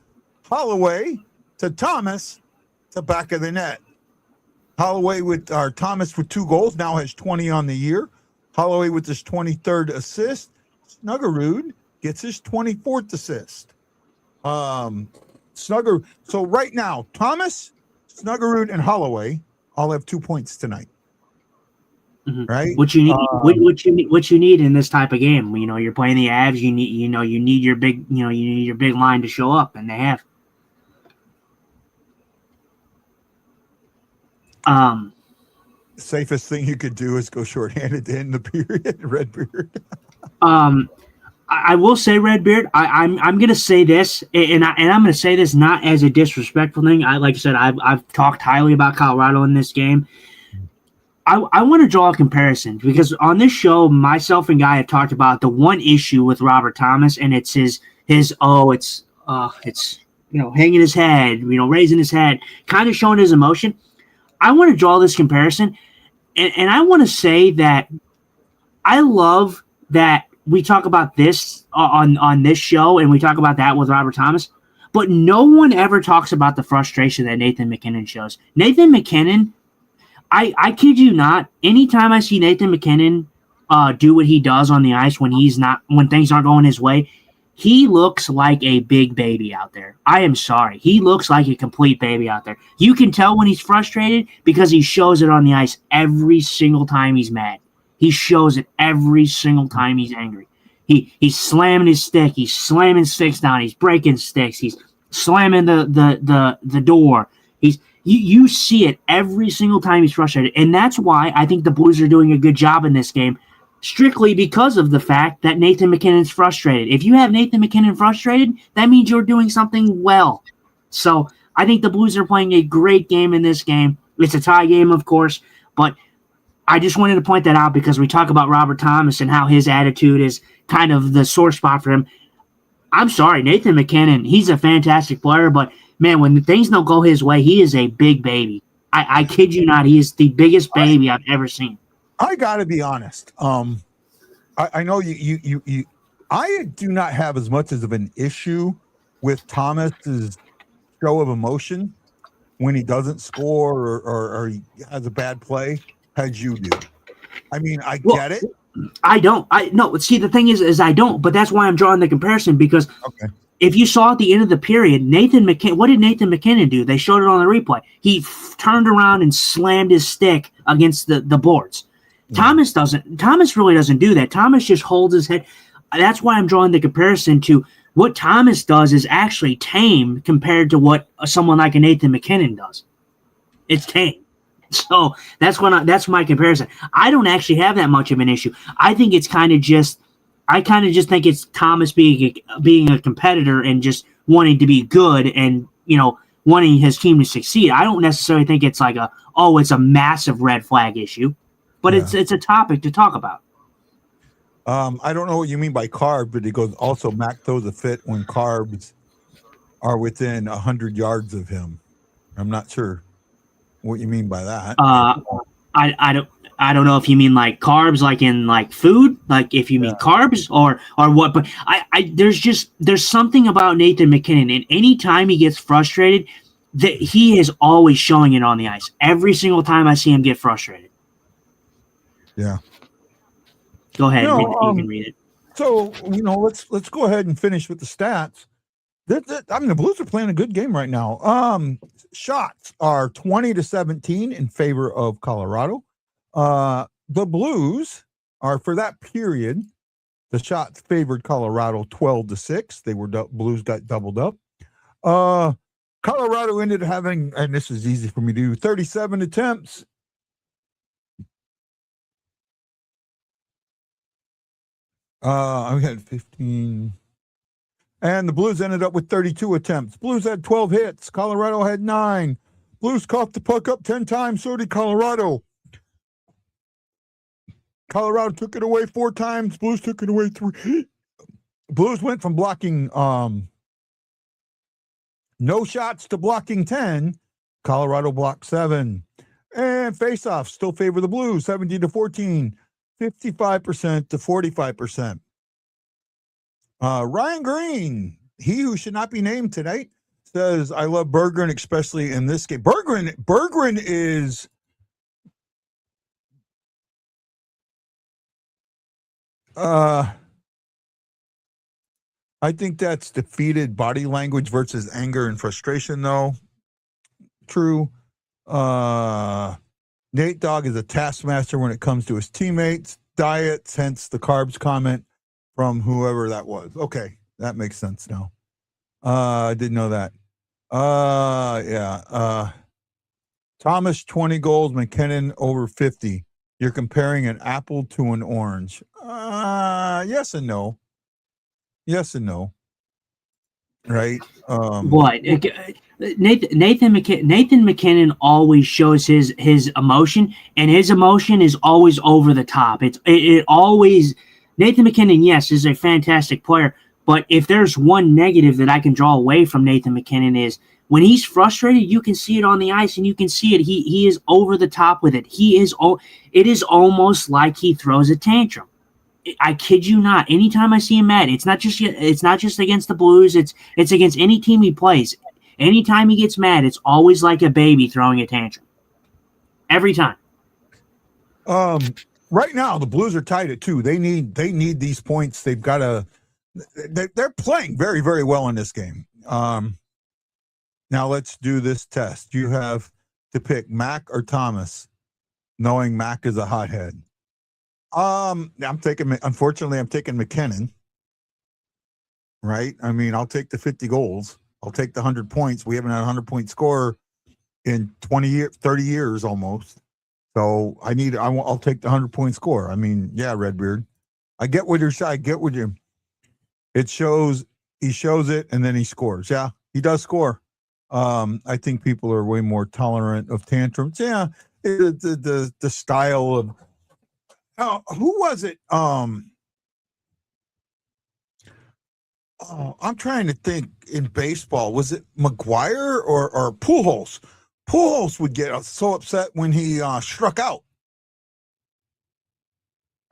Holloway to Thomas, to back of the net. Thomas with 2 goals, now has 20 on the year. Holloway with his 23rd assist. Snuggerud gets his 24th assist. So right now, Thomas, Snuggerud, and Holloway all have 2 points tonight. Mm-hmm. Right? What you need, what you need in this type of game. You're playing the Avs. You need your big, you need your big line to show up, and they have. Safest thing you could do is go shorthanded to end the period, Redbeard. I will say, Redbeard, I'm going to say this, and I'm going to say this not as a disrespectful thing. Like I said, I've talked highly about Colorado in this game. I want to draw a comparison because on this show, myself and Guy have talked about the one issue with Robert Thomas, and it's his hanging his head, raising his head, kind of showing his emotion. I want to draw this comparison, and I want to say that I love that we talk about this on this show, and we talk about that with Robert Thomas, but no one ever talks about the frustration that Nathan MacKinnon shows. Nathan MacKinnon, I kid you not, anytime I see Nathan MacKinnon do what he does on the ice when things aren't going his way, he looks like a big baby out there. I am sorry. He looks like a complete baby out there. You can tell when he's frustrated because he shows it on the ice every single time he's mad. He shows it every single time he's angry. He's slamming his stick. He's slamming sticks down. He's breaking sticks. He's slamming the door. You see it every single time he's frustrated. And that's why I think the Blues are doing a good job in this game, strictly because of the fact that Nathan MacKinnon's frustrated. If you have Nathan MacKinnon frustrated, that means you're doing something well. So I think the Blues are playing a great game in this game. It's a tie game, of course, but I just wanted to point that out because we talk about Robert Thomas and how his attitude is kind of the sore spot for him. I'm sorry, Nathan MacKinnon, he's a fantastic player, but man, when things don't go his way, he is a big baby. I kid you not, he is the biggest baby I've ever seen. I got to be honest. I know you. I do not have as much of an issue with Thomas's show of emotion when he doesn't score or he has a bad play as you do. I mean, I get it. I don't. See, the thing is I don't. But that's why I'm drawing the comparison because if you saw at the end of the period, what did Nathan MacKinnon do? They showed it on the replay. He turned around and slammed his stick against the boards. Thomas really doesn't do that. Thomas just holds his head. That's why I'm drawing the comparison to what Thomas does is actually tame compared to what someone like a Nathan MacKinnon does. It's tame. So that's my comparison. I don't actually have that much of an issue. I think it's kind of just think it's Thomas being a competitor and just wanting to be good and wanting his team to succeed. I don't necessarily think it's like it's a massive red flag issue. But it's a topic to talk about. I don't know what you mean by carb, but it goes also Mac throws a fit when carbs are within 100 yards of him. I'm not sure what you mean by that. I don't know if you mean like carbs, like in like food, like if you mean carbs or what. But there's something about Nathan MacKinnon, and anytime he gets frustrated, that he is always showing it on the ice. Every single time I see him get frustrated. Yeah. Go ahead. You can read it. So, let's go ahead and finish with the stats. The Blues are playing a good game right now. Shots are 20-17 in favor of Colorado. The Blues are, for that period, the shots favored Colorado 12-6. Blues got doubled up. Colorado ended up having, and this is easy for me to do, 37 attempts. I had 15. And the Blues ended up with 32 attempts. Blues had 12 hits. Colorado had 9. Blues coughed the puck up 10 times. So did Colorado. Colorado took it away 4 times. Blues took it away 3. Blues went from blocking no shots to blocking 10. Colorado blocked 7. And faceoffs still favor the Blues, 17-14. 55% to 45%. Ryan Green, he who should not be named tonight, says, I love Berggren, especially in this game. Berggren is I think that's defeated body language versus anger and frustration, though. True. Nate Dogg is a taskmaster when it comes to his teammates, diets, hence the carbs comment from whoever that was. Okay, that makes sense now. I didn't know that. Thomas, 20 goals, MacKinnon over 50. You're comparing an apple to an orange. Yes and no. Yes and no. right? What Nathan McKinnon always shows his emotion, and his emotion is always over the top. It always Nathan McKinnon, yes, is a fantastic player, but if there's one negative that I can draw away from Nathan McKinnon is when he's frustrated, you can see it on the ice, and you can see it. He is over the top with it. It is almost like he throws a tantrum. I kid you not. Anytime I see him mad, it's not just against the Blues. It's against any team he plays. Anytime he gets mad, it's always like a baby throwing a tantrum. Every time. Right now the Blues are tied at 2. They need these points. They've got to. They're playing very, very well in this game. Now let's do this test. You have to pick Mac or Thomas, knowing Mac is a hothead. Unfortunately, I'm taking McKinnon. Right? I mean, I'll take the 50 goals. I'll take the 100 points. We haven't had a 100-point scorer in 30 years almost. So I'll take the 100-point score. I mean, yeah, Redbeard. I get what you're saying. I get what you. He shows it and then he scores. Yeah, he does score. I think people are way more tolerant of tantrums. Yeah, the style of. Who was it? I'm trying to think in baseball. Was it McGuire or Pujols? Pujols would get so upset when he struck out.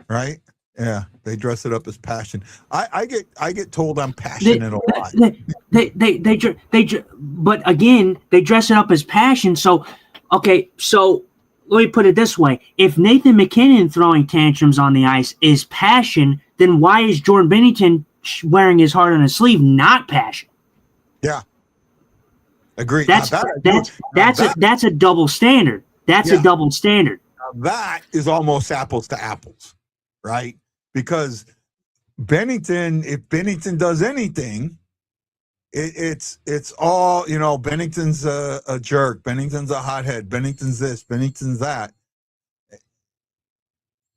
Right? Yeah, they dress it up as passion. I get told I'm passionate a lot. But again, they dress it up as passion. So, okay, so let me put it this way. If Nathan McKinnon throwing tantrums on the ice is passion, then why is Jordan Binnington wearing his heart on his sleeve not passion? Yeah. Agreed. That's a double standard. That's a double standard. Now that is almost apples to apples, right? Because Binnington, if Binnington does anything, it's all, Bennington's a jerk. Bennington's a hothead. Bennington's this. Bennington's that.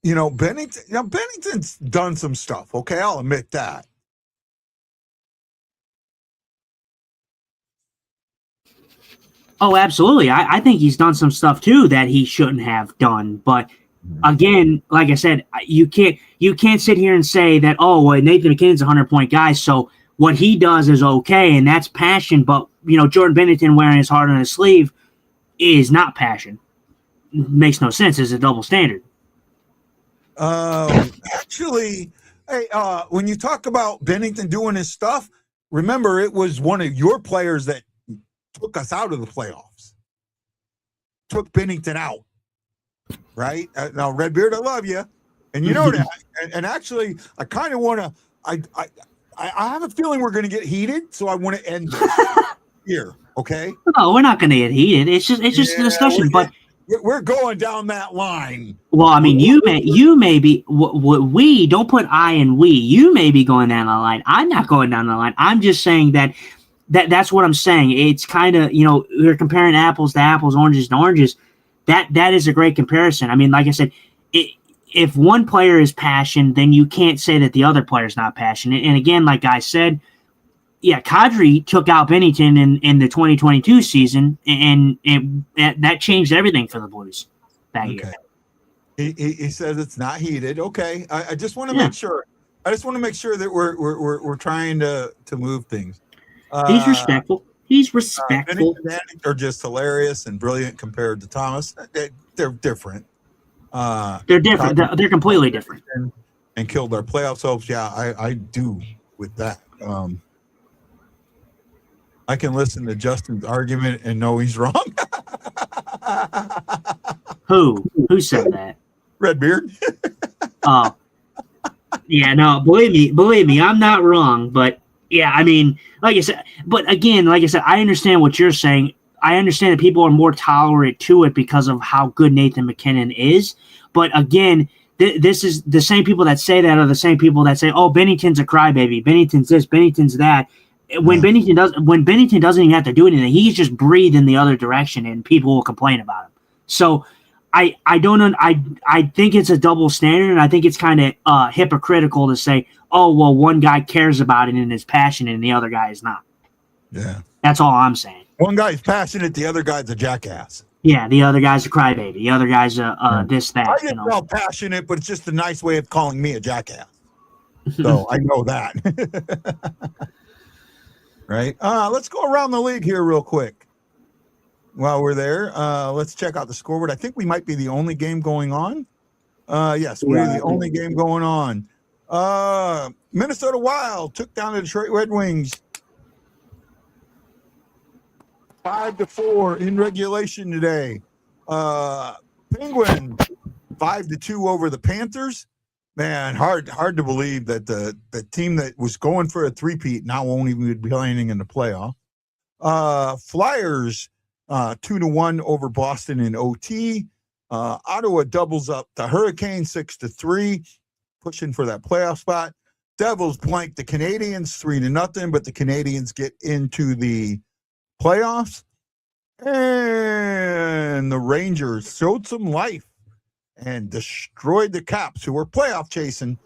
Bennington's done some stuff. Okay, I'll admit that. Oh, absolutely. I think he's done some stuff too that he shouldn't have done. But again, like I said, you can't sit here and say that, Nathan McKinnon's a 100-point guy, so what he does is okay, and that's passion. But Jordan Binnington wearing his heart on his sleeve is not passion. Makes no sense. It's a double standard. Actually, hey, when you talk about Binnington doing his stuff, remember it was one of your players that took us out of the playoffs. Took Binnington out, right? Now, Redbeard, I love you, and you know that. And actually, I kind of want to. I have a feeling we're going to get heated, so I want to end this here. Okay? No, we're not going to get heated. It's just a discussion, but we're going down that line. Well, I mean, you may be. We don't put I and we. You may be going down the line. I'm not going down the line. I'm just saying that's what I'm saying. It's kind of, we're comparing apples to apples, oranges to oranges. That is a great comparison. I mean, like I said, if one player is passionate, then you can't say that the other player is not passionate. And again, like I said, yeah, Kadri took out Binnington in the 2022 season, and that changed everything for the Blues that year. He says it's not heated. Okay, I just want to make sure. I just want to make sure that we're trying to move things. He's respectful. He's respectful. They're just hilarious and brilliant compared to Thomas. They're different. They're different. They're completely different. And killed our playoff hopes. Yeah, I do with that. I can listen to Justin's argument and know he's wrong. Who said that? Redbeard. Oh, yeah. No, believe me, I'm not wrong. But yeah, I mean, like I said, but again, like I said, I understand what you're saying. I understand that people are more tolerant to it because of how good Nathan McKinnon is. But again, this is the same people that say that are the same people that say, "Oh, Bennington's a crybaby. Bennington's this. Bennington's that." When Bennington doesn't even have to do anything, he's just breathe in the other direction, and people will complain about him. So I think it's a double standard, and I think it's kind of hypocritical to say, "Oh, well, one guy cares about it and is passionate, and the other guy is not." Yeah. That's all I'm saying. One guy's passionate, the other guy's a jackass. Yeah, the other guy's a crybaby. The other guy's this, that. I didn't call passionate, but it's just a nice way of calling me a jackass. So I know that. Right? Let's go around the league here real quick. While we're there, let's check out the scoreboard. I think we might be the only game going on. Yes, we're the only game going on. Minnesota Wild took down the Detroit Red Wings 5-4 in regulation today. Penguins 5-2 over the Panthers. Man, hard to believe that the team that was going for a three-peat now won't even be playing in the playoff. Flyers 2-1 over Boston in OT. Ottawa doubles up the Hurricanes 6-3, pushing for that playoff spot. Devils blank the Canadiens 3-0, but the Canadiens get into the playoffs. And the Rangers showed some life and destroyed the Caps, who were playoff chasing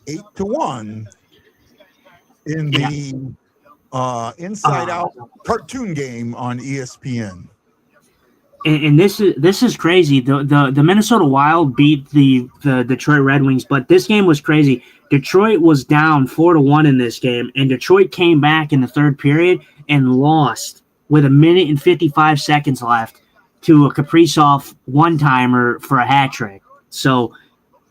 8-1 in the Inside Out cartoon game on ESPN. And this is crazy. The Minnesota Wild beat the Detroit Red Wings, but this game was crazy. Detroit was down 4-1 in this game, and Detroit came back in the third period and lost with 1 minute and 55 seconds left to a Kaprizov one-timer for a hat trick. So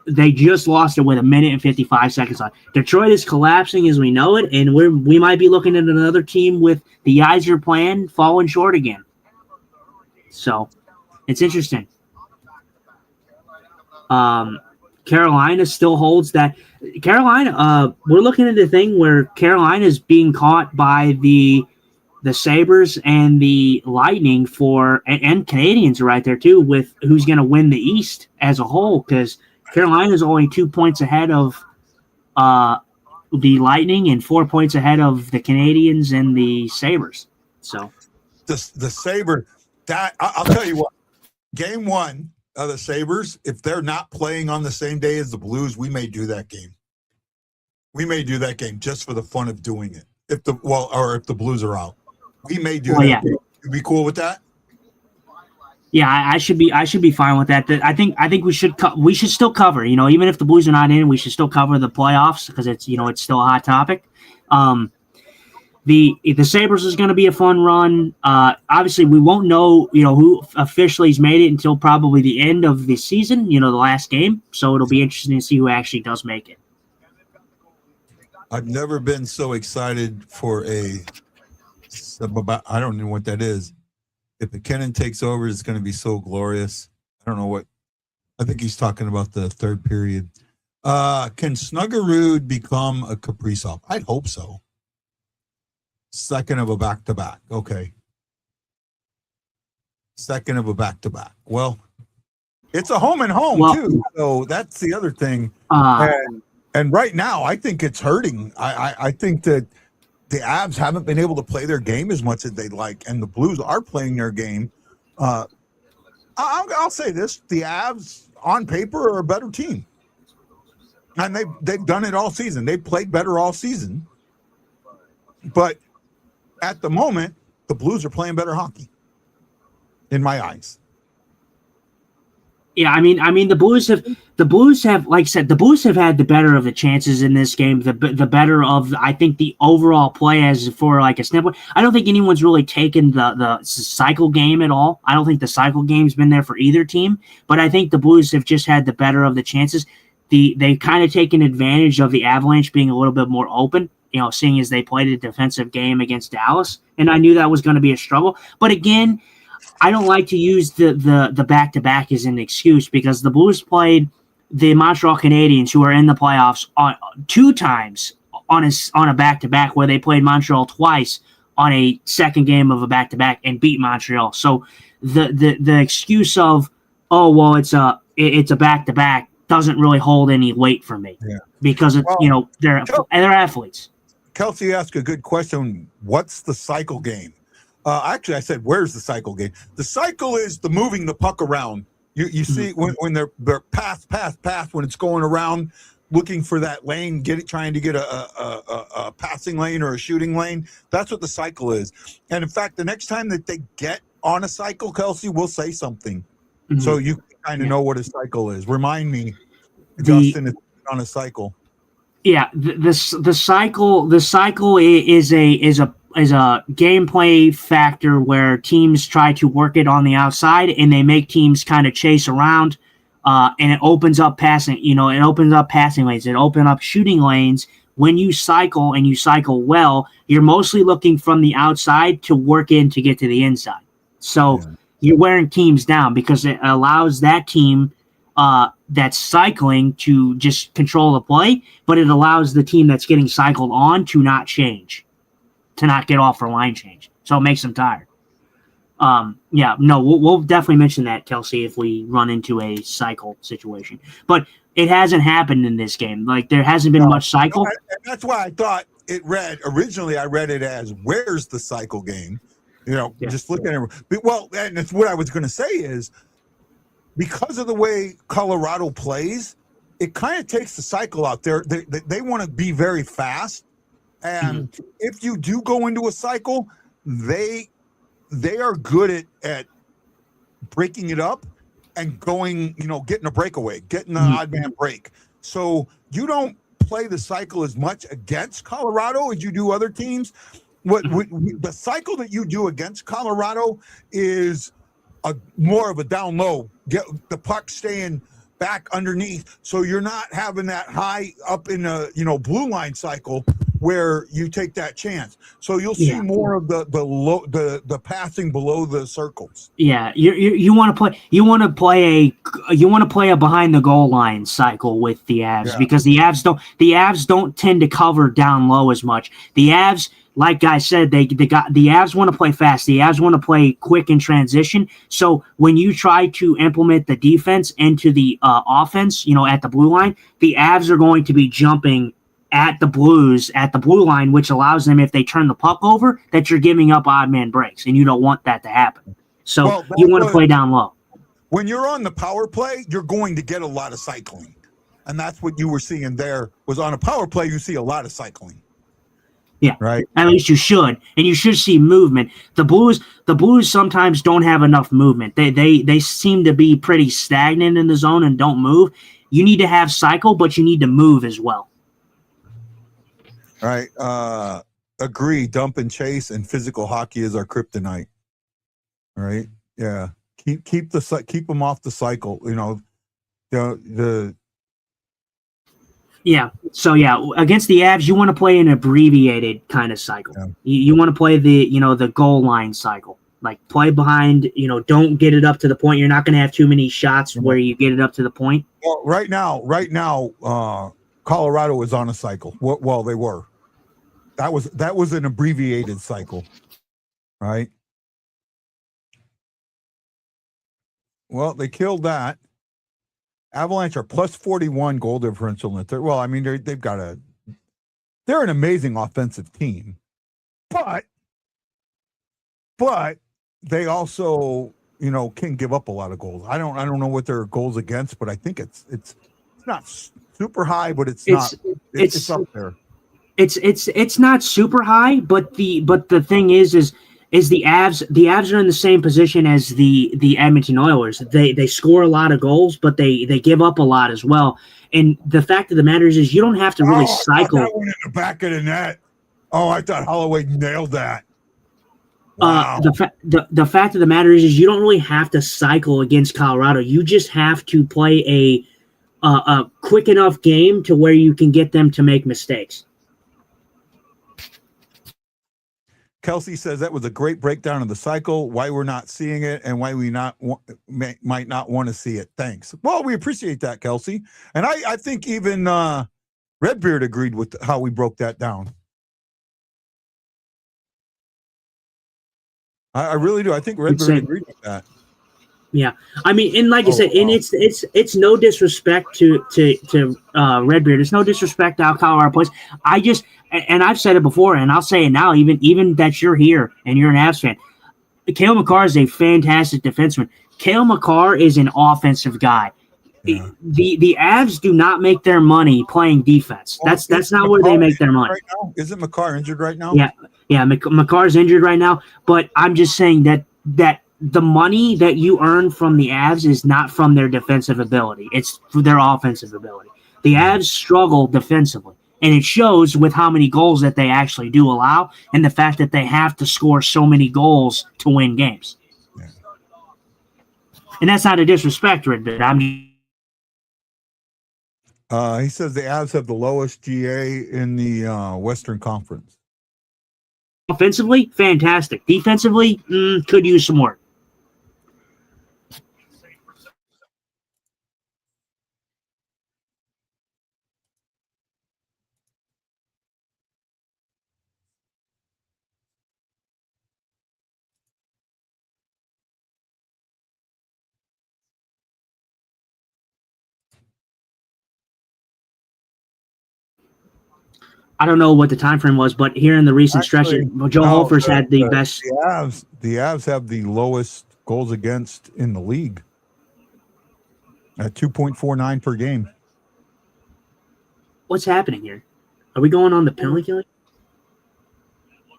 they just lost it with 1 minute and 55 seconds left. Detroit is collapsing as we know it, and we might be looking at another team with the Yzer plan falling short again. So it's interesting. Carolina still holds that. Carolina, we're looking at a thing where Carolina is being caught by the Sabres and the Lightning and Canadians are right there too with who's going to win the East as a whole, because Carolina is only 2 points ahead of the Lightning and 4 points ahead of the Canadians and the Sabres. So the Sabres, that I'll tell you what, game one of the Sabres, if they're not playing on the same day as the Blues, we may do that game. We may do that game just for the fun of doing it. If the Blues are out, we may do that. Yeah. You be cool with that? Yeah, I should be fine with that. I think we should still cover. Even if the Blues are not in, we should still cover the playoffs because it's still a hot topic. The Sabres is going to be a fun run. Obviously, we won't know who officially has made it until probably the end of the season. The last game. So it'll be interesting to see who actually does make it. I've never been so excited for I don't know what that is. If McKinnon takes over, it's going to be so glorious. I don't know what. I think he's talking about the third period. Can Snuggerud become a Kaprizov? I'd hope so. Second of a back-to-back. Okay. Second of a back-to-back. Well, it's a home and home, too. So that's the other thing. And right now, I think it's hurting. I think that the Avs haven't been able to play their game as much as they'd like, and the Blues are playing their game. I'll say this. The Avs, on paper, are a better team. And they've done it all season. They've played better all season. But at the moment, the Blues are playing better hockey, in my eyes. Yeah, I mean, the Blues have, like I said, the Blues have had the better of the chances in this game, the better of, I think, the overall play as for like a standpoint. I don't think anyone's really taken the cycle game at all. I don't think the cycle game's been there for either team, but I think the Blues have just had the better of the chances. They've kind of taken advantage of the Avalanche being a little bit more open, seeing as they played a defensive game against Dallas, and I knew that was going to be a struggle. But again, I don't like to use the back-to-back as an excuse because the Blues played the Montreal Canadiens, who are in the playoffs, on 2 times on a back-to-back, where they played Montreal twice on a second game of a back-to-back and beat Montreal. So the excuse of, oh well, it's a back-to-back doesn't really hold any weight for me because they're athletes. Kelsey asked a good question. What's the cycle game? Actually, I said, where's the cycle game? The cycle is the moving the puck around. You see when they're pass, when it's going around, looking for that lane, trying to get a passing lane or a shooting lane. That's what the cycle is. And in fact, the next time that they get on a cycle, Kelsey, we'll say something. So you kind of know what a cycle is. Remind me, Justin, is on a cycle. Yeah, the cycle is a gameplay factor where teams try to work it on the outside and they make teams kind of chase around, and it opens up passing. It opens up passing lanes. It opens up shooting lanes. When you cycle and you cycle well, you're mostly looking from the outside to work in to get to the inside. So you're wearing teams down because it allows that team that's cycling to just control the play, but it allows the team that's getting cycled on to not change, to not get off for line change. So it makes them tired. We'll definitely mention that, Kelsey, if we run into a cycle situation. But it hasn't happened in this game. Like, there hasn't been much cycle. And that's why I thought originally I read it as, where's the cycle game? Just looking at it. Well, and it's what I was going to say is, because of the way Colorado plays, it kind of takes the cycle out there. They want to be very fast. And if you do go into a cycle, they are good at breaking it up and going, getting a breakaway, getting the odd man break. So you don't play the cycle as much against Colorado as you do other teams. The cycle that you do against Colorado is more of a down low, get the puck staying back underneath, so you're not having that high up in the blue line cycle where you take that chance. So you'll see more of the passing below the circles. Yeah, you want to play a behind the goal line cycle with the Avs, because the Avs don't tend to cover down low as much. The Avs, like I said, the Avs want to play fast. The Avs want to play quick in transition. So when you try to implement the defense into the offense, at the blue line, the Avs are going to be jumping at the Blues at the blue line, which allows them, if they turn the puck over, that you're giving up odd man breaks, and you don't want that to happen. So you want to play down low. When you're on the power play, you're going to get a lot of cycling, and that's what you were seeing there. Was on a power play, you see a lot of cycling. Yeah, right. At least you should, and you should see movement. The Blues sometimes don't have enough movement. They seem to be pretty stagnant in the zone and don't move. You need to have cycle, but you need to move as well. All right. Agree. Dump and chase and physical hockey is our kryptonite. All right. Yeah. Keep them off the cycle. Yeah. So against the Avs, you want to play an abbreviated kind of cycle. Yeah. You want to play the goal line cycle. Like, play behind. Don't get it up to the point. You're not going to have too many shots where you get it up to the point. Well, right now, Colorado is on a cycle. Well, they were. That was an abbreviated cycle, right? Well, they killed that. Avalanche are plus 41 goal differential in the third. Well, I mean, they're an amazing offensive team, but they also, can give up a lot of goals. I don't know what their goals against, but I think it's not super high, but it's up there. It's not super high, but the thing is the Avs are in the same position as the Edmonton Oilers. They score a lot of goals, but they give up a lot as well. And the fact of the matter is you don't have to really cycle. That one in the back of the net. Oh, I thought Holloway nailed that. Wow. The fact of the matter is you don't really have to cycle against Colorado. You just have to play a quick enough game to where you can get them to make mistakes. Kelsey says that was a great breakdown of the cycle, why we're not seeing it, and why we might not want to see it. Thanks. Well, we appreciate that, Kelsey. And I think even Redbeard agreed with how we broke that down. I really do. I think Redbeard agreed with that. Yeah, I mean, and like I said, and it's no disrespect to Redbeard. It's no disrespect to how Colorado plays. And I've said it before, and I'll say it now, even that you're here and you're an Avs fan. Cale Makar is a fantastic defenseman. Cale Makar is an offensive guy. Yeah. The Avs do not make their money playing defense. That's not where they make their money. Right now? Isn't McCarr injured right now? Yeah. McCarr's injured right now, but I'm just saying that the money that you earn from the Avs is not from their defensive ability. It's for their offensive ability. The Avs struggle defensively, and it shows with how many goals that they actually do allow and the fact that they have to score so many goals to win games. Yeah. And that's not a disrespect, but I'm He says the Avs have the lowest GA in the Western Conference. offensively, fantastic. Defensively, could use some work. I don't know what the time frame was, but here in the recent stretches, Joe Holfors had the best. The Avs have the lowest goals against in the league at 2.49 per game. What's happening here? Are we going on the penalty killing?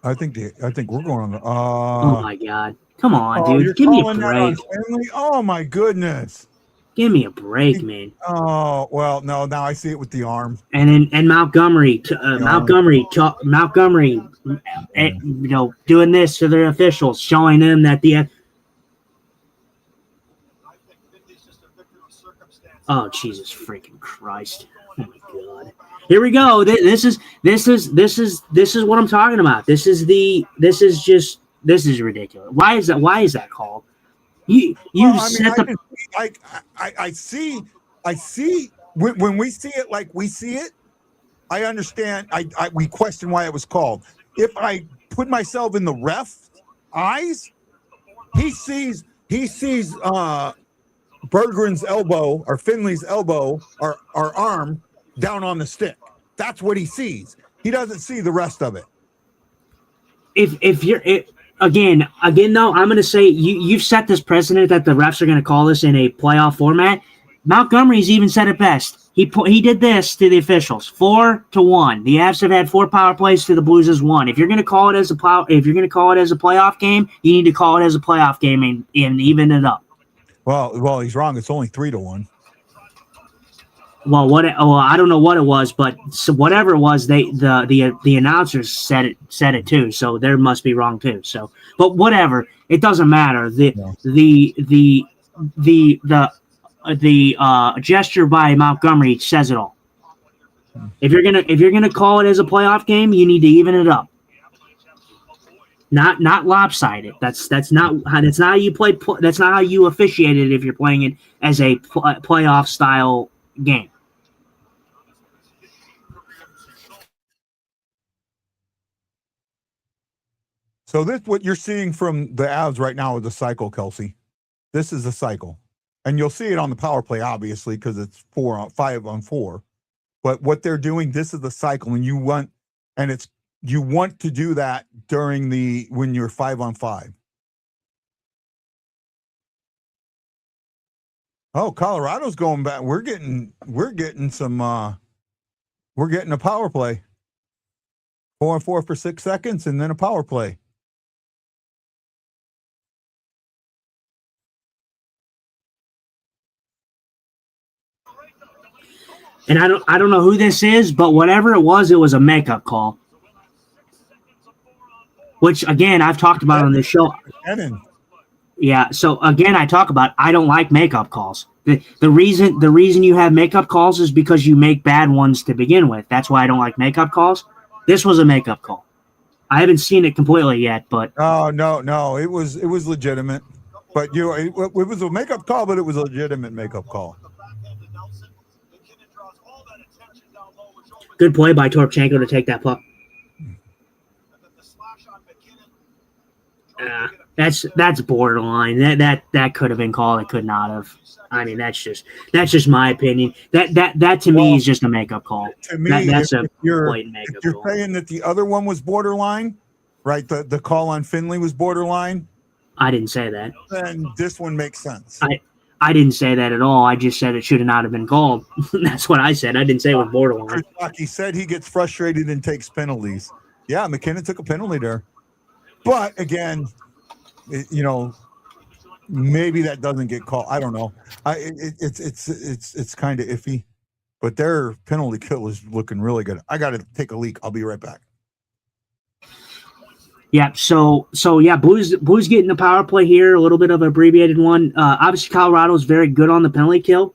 I think we're going on the. Oh my God! Come on, you're dude. Give me a calling that on break. Finley? Oh my goodness. Give me a break, man. Oh well, no. Now I see it with the arm. And Montgomery, doing this to their officials, showing them that the. Oh Jesus freaking Christ! Oh my God! Here we go. This is what I'm talking about. This is ridiculous. Why is that called? I see when we see it like we see it. I understand. We question why it was called. If I put myself in the ref eyes, he sees Berggren's elbow or Finley's elbow or arm down on the stick. That's what he sees. He doesn't see the rest of it. If you're again though, I'm going to say you've set this precedent that the refs are going to call this in a playoff format. Montgomery's even said it best. He did this to the officials 4-1. The Avs have had 4 power plays to the Blues' 1. If you're going to call it as a playoff game, you need to call it as a playoff game and even it up. Well, he's wrong. It's only 3-1. Well, I don't know what it was, but whatever it was, the announcers said it too. So there must be wrong too. So, but whatever, it doesn't matter. The gesture by Montgomery says it all. If you're gonna call it as a playoff game, you need to even it up. Not lopsided. That's not how you play. That's not how you officiate it if you're playing it as a playoff style game. So this what you're seeing from the Avs right now is a cycle, Kelsey. This is a cycle. And you'll see it on the power play, obviously, because it's 5-on-4. But what they're doing, this is the cycle, and you want to do that during when you're 5-on-5. Oh, Colorado's going back. We're getting some. We're getting a power play. 4-on-4 for 6 seconds, and then a power play. And I don't know who this is, but whatever it was a makeup call. Which again, I've talked about on this show. Yeah, so again, I don't like makeup calls. The reason you have makeup calls is because you make bad ones to begin with. That's why I don't like makeup calls. This was a makeup call. I haven't seen it completely yet, but no, it was legitimate. But it was a makeup call, but it was a legitimate makeup call. Good play by Torchenko to take that puck. That's borderline. That could have been called. It could not have. I mean, that's just my opinion. That to me is just a makeup call. To me, that's a blatant makeup call. If you're saying that the other one was borderline, right? The call on Finley was borderline. I didn't say that. Then this one makes sense. I didn't say that at all. I just said it should have not have been called. That's what I said. I didn't say it was borderline. He said he gets frustrated and takes penalties. Yeah, McKinnon took a penalty there. But again, maybe that doesn't get called. I don't know. It's kind of iffy. But their penalty kill is looking really good. I got to take a leak. I'll be right back. Yeah, so yeah, Blues getting the power play here, a little bit of an abbreviated one. Obviously, Colorado's very good on the penalty kill.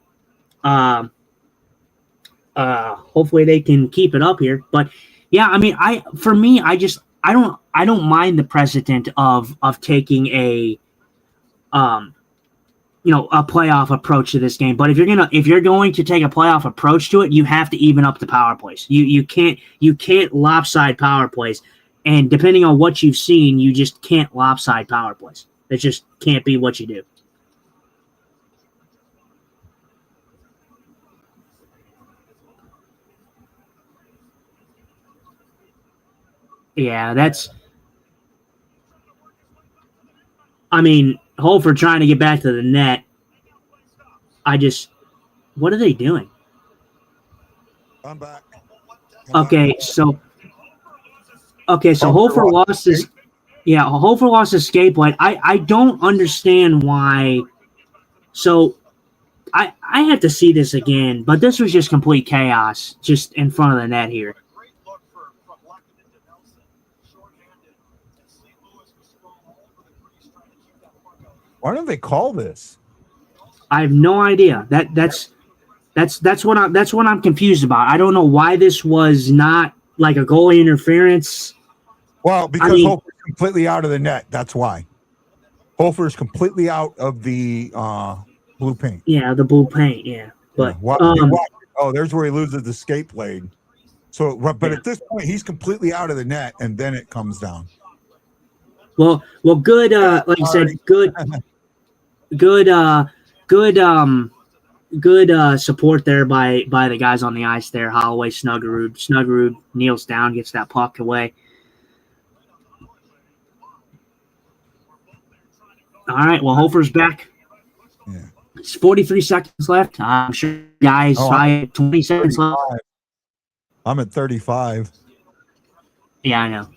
Hopefully they can keep it up here. But yeah, I mean, I don't mind the precedent of taking a playoff approach to this game. But if you're going to take a playoff approach to it, you have to even up the power plays. You can't lopside power plays. And depending on what you've seen, you just can't lopside power plays. It just can't be what you do. Yeah, Holford trying to get back to the net. What are they doing? I'm back. Okay, so Holford lost his escape light. I don't understand why. So I had to see this again, but this was just complete chaos just in front of the net here. Why don't they call this? I have no idea. That's what I'm confused about. I don't know why this was not like a goalie interference. Well, because Holford's completely out of the net. That's why. Holford's completely out of the blue paint. Yeah, the blue paint. Yeah, but there's where he loses the skate blade. So, but at this point, he's completely out of the net, and then it comes down. Well, good. Like you said, good support there by the guys on the ice there. Holloway, Snuggerud kneels down, gets that puck away. All right, well, Hofer's back. Yeah. It's 43 seconds left. I'm sure guys, 20 seconds left. I'm at 35. Yeah, I know.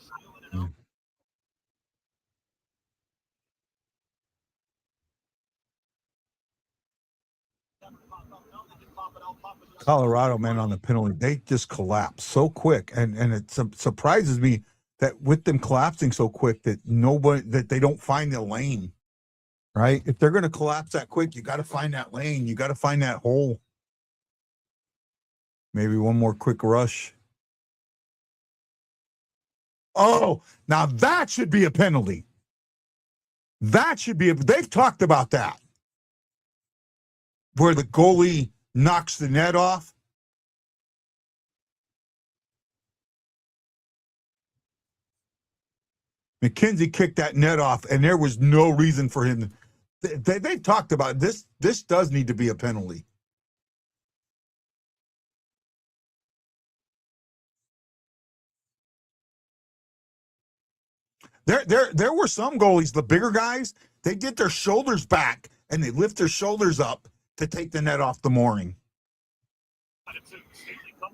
Colorado, man, on the penalty, they just collapse so quick, and it surprises me that with them collapsing so quick that they don't find the lane. Right? If they're going to collapse that quick, you got to find that lane. You got to find that hole. Maybe one more quick rush. Oh, now that should be a penalty. They've talked about that. Where the goalie knocks the net off. McKenzie kicked that net off, and there was no reason for him. They talked about this. This does need to be a penalty. There were some goalies, the bigger guys, they get their shoulders back and they lift their shoulders up to take the net off the mooring.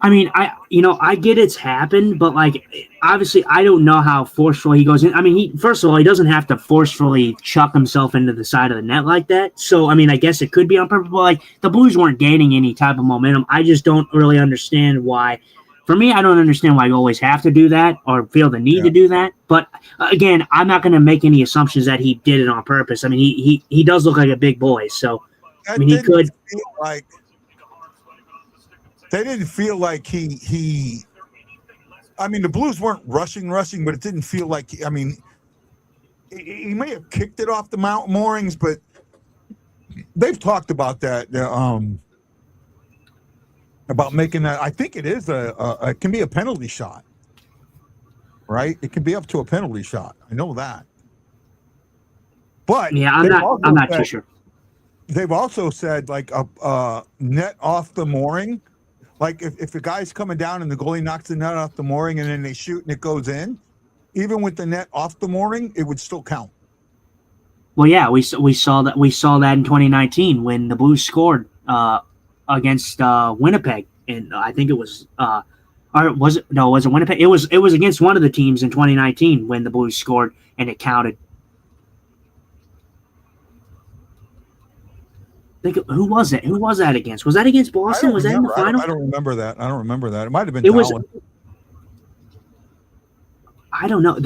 I mean, I get it's happened, but like, obviously, I don't know how forceful he goes in. I mean, first of all, he doesn't have to forcefully chuck himself into the side of the net like that. So, I mean, I guess it could be on purpose, but like, the Blues weren't gaining any type of momentum. I just don't really understand why. For me, I don't understand why goalies have to do that or feel the need to do that. But again, I'm not going to make any assumptions that he did it on purpose. I mean, he does look like a big boy, so I mean, he could. They didn't feel like he. I mean, the Blues weren't rushing, but it didn't feel like. I mean, he may have kicked it off the moorings, but they've talked about that. About making that. I think it is it can be a penalty shot, right? It can be up to a penalty shot. I know that. But yeah, I'm not too sure. They've also said like a net off the mooring. Like if a guy's coming down and the goalie knocks the net off the mooring and then they shoot and it goes in, even with the net off the mooring, it would still count. Well, yeah, we saw that in 2019 when the Blues scored against Winnipeg, and I think it was or was it no, was it Winnipeg? It was against one of the teams in 2019 when the Blues scored and it counted. Who was it? Who was that against? Was that against Boston? Was that in the final? I don't remember that. I don't remember that. It might have been It was. Dallas. I don't know.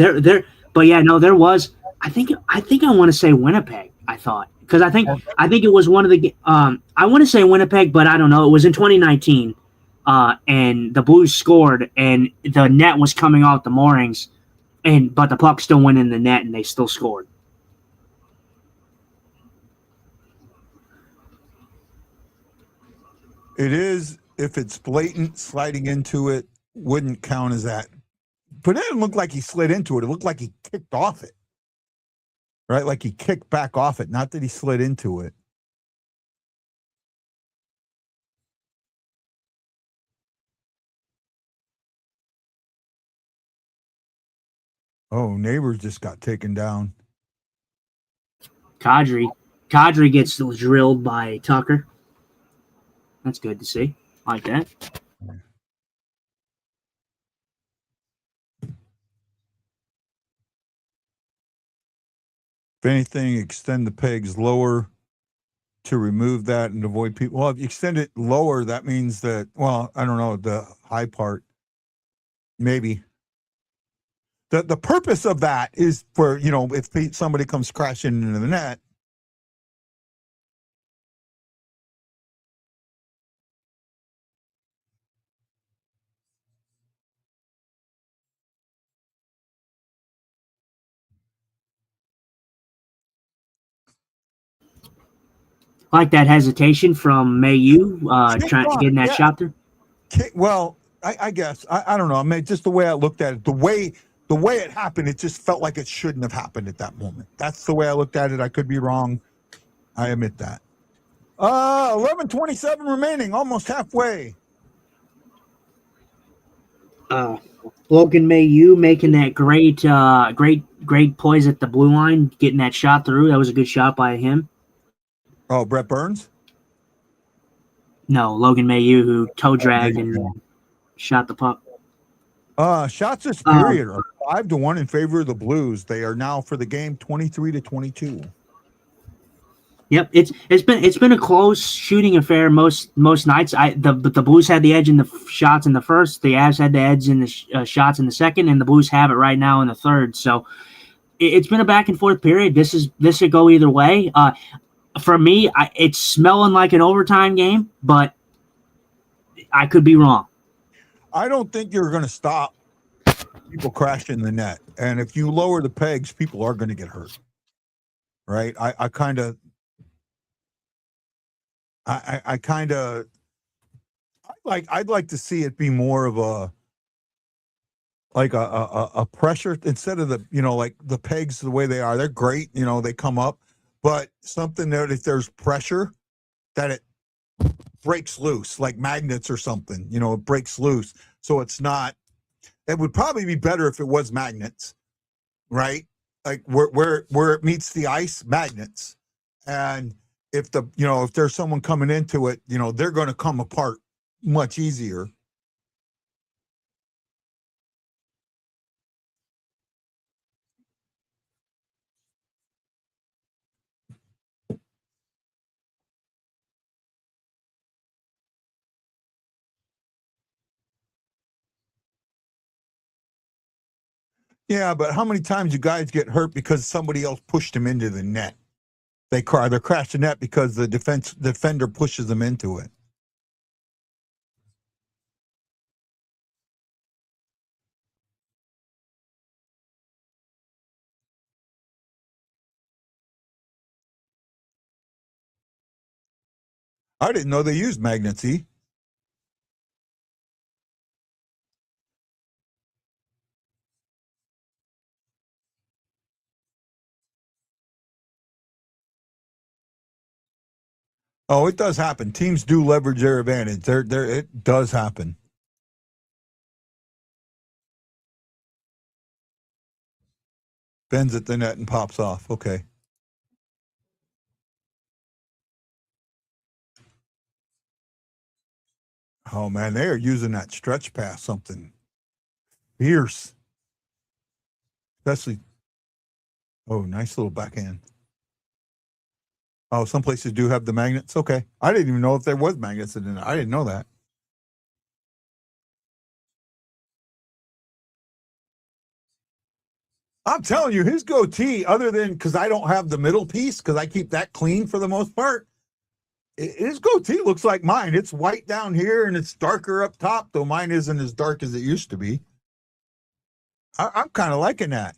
But yeah, no, there was. I think I want to say Winnipeg. I thought because I think it was one of the. I want to say Winnipeg, but I don't know. It was in 2019, and the Blues scored, and the net was coming off the moorings, but the puck still went in the net, and they still scored. It is, if it's blatant, sliding into it wouldn't count as that. But it didn't look like he slid into it. It looked like he kicked off it. Right? Like he kicked back off it, not that he slid into it. Oh, Neighbors just got taken down. Kadri gets drilled by Tucker. That's good to see. I like that. If anything, extend the pegs lower to remove that and avoid people. Well, if you extend it lower, that means that, well, I don't know, the high part, maybe. The purpose of that is for, if somebody comes crashing into the net. I like that hesitation from Mayu getting that shot through. Well, I guess I don't know. I mean, just the way I looked at it, the way it happened, it just felt like it shouldn't have happened at that moment. That's the way I looked at it. I could be wrong. I admit that. 11:27 remaining, almost halfway. Logan Mayu making that great poise at the blue line, getting that shot through. That was a good shot by him. Oh, Brett Burns? No, Logan Mayu, who toe dragged and shot the puck. Shots this period are 5-1 in favor of the Blues. They are now for the game 23-22. Yep, it's been a close shooting affair most nights. The Blues had the edge in the shots in the first. The Avs had the edge in the shots in the second, and the Blues have it right now in the third. So it's been a back and forth period. This should go either way. For me, it's smelling like an overtime game, but I could be wrong. I don't think you're going to stop people crashing the net, and if you lower the pegs, people are going to get hurt. Right? I'd like to see it be more of a pressure instead of like the pegs the way they are. They're great, they come up, but something that if there's pressure that it breaks loose like magnets or something, it breaks loose. So it's not, it would probably be better if it was magnets, right? Like where it meets the ice, magnets. And if if there's someone coming into it, they're going to come apart much easier. Yeah, but how many times you guys get hurt because somebody else pushed them into the net? They're crashing the net because the defender pushes them into it. I didn't know they used magnets, E. Oh, it does happen. Teams do leverage their advantage. It does happen. Bends at the net and pops off. Okay. Oh, man, they are using that stretch pass something fierce. Especially, oh, nice little backhand. Oh, some places do have the magnets. Okay. I didn't even know if there was magnets in it. I didn't know that. I'm telling you, his goatee, other than because I don't have the middle piece, because I keep that clean for the most part, his goatee looks like mine. It's white down here and it's darker up top, though mine isn't as dark as it used to be. I'm kind of liking that.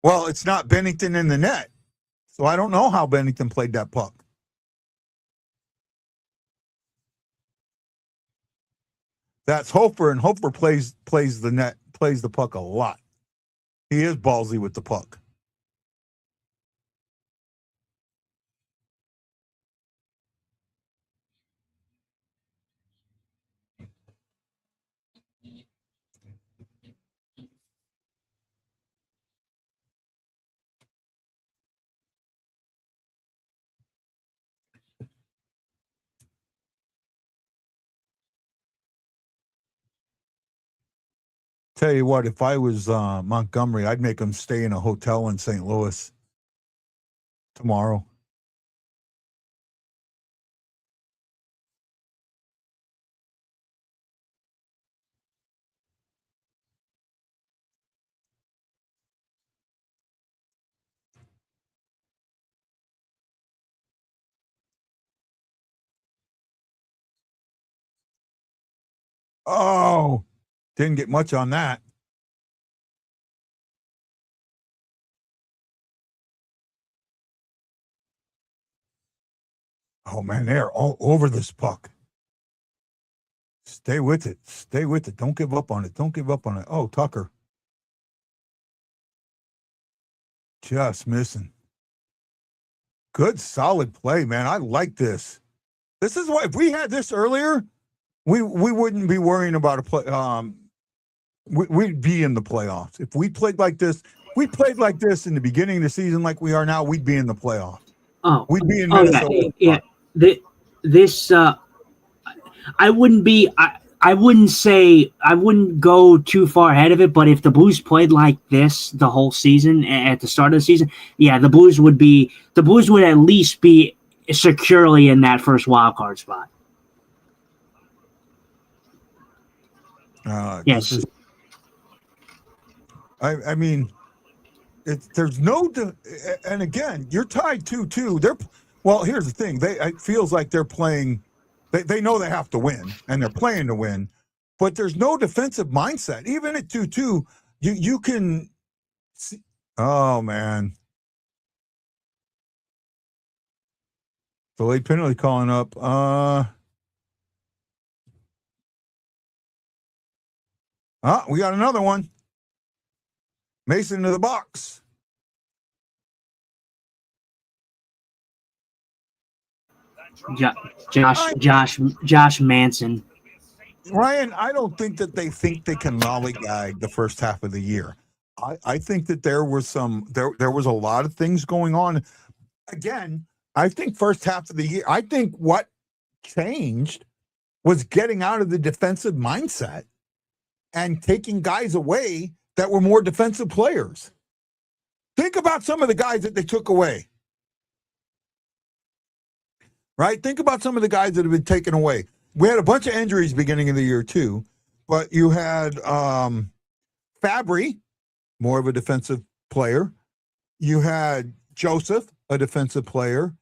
Well, it's not Bennington in the net, so I don't know how Bennington played that puck. That's Hofer, and Hofer plays the puck a lot. He is ballsy with the puck. Tell you what, if I was Montgomery, I'd make him stay in a hotel in St. Louis tomorrow. Oh, didn't get much on that. Oh, man, they're all over this puck. Stay with it. Stay with it. Don't give up on it. Don't give up on it. Oh, Tucker. Just missing. Good, solid play, man. I like this. This is why, if we had this earlier, we wouldn't be worrying about a play. We'd be in the playoffs. If we played like this in the beginning of the season like we are now, we'd be in the playoffs. Oh, we'd be in Minnesota. Yeah. This I wouldn't go too far ahead of it, but if the Blues played like this the whole season at the start of the season, yeah, the Blues would at least be securely in that first wild card spot. Yes. I mean, there's no, and again, you're tied 2-2. Well, here's the thing. It feels like they're playing. They know they have to win, and they're playing to win, but there's no defensive mindset. Even at 2-2, you can see. Oh, man. Delayed penalty calling up. We got another one. Mason to the box. Josh Manson. Ryan, I don't think that they think they can lollygag the first half of the year. I think that there was a lot of things going on. Again, I think first half of the year, I think what changed was getting out of the defensive mindset and taking guys away that were more defensive players. Think about some of the guys that they took away. Right? Think about some of the guys that have been taken away. We had a bunch of injuries beginning of the year too, but you had Fabry, more of a defensive player. You had Joseph, a defensive player.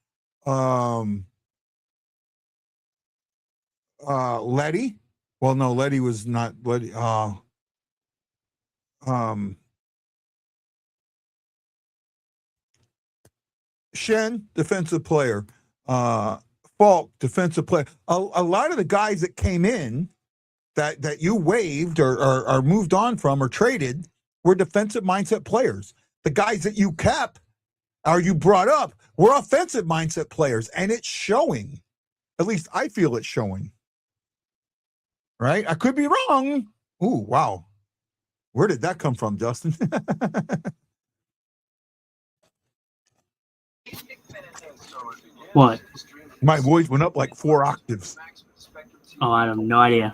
Letty. Well, no, Letty was not Letty. Shen, defensive player. Falk, defensive player. A lot of the guys that came in that you waived or moved on from or traded were defensive mindset players. The guys that you kept or you brought up were offensive mindset players, and it's showing. At least I feel it's showing. Right? I could be wrong. Ooh, wow. Where did that come from, Dustin? What? My voice went up like 4 octaves. Oh, I have no idea.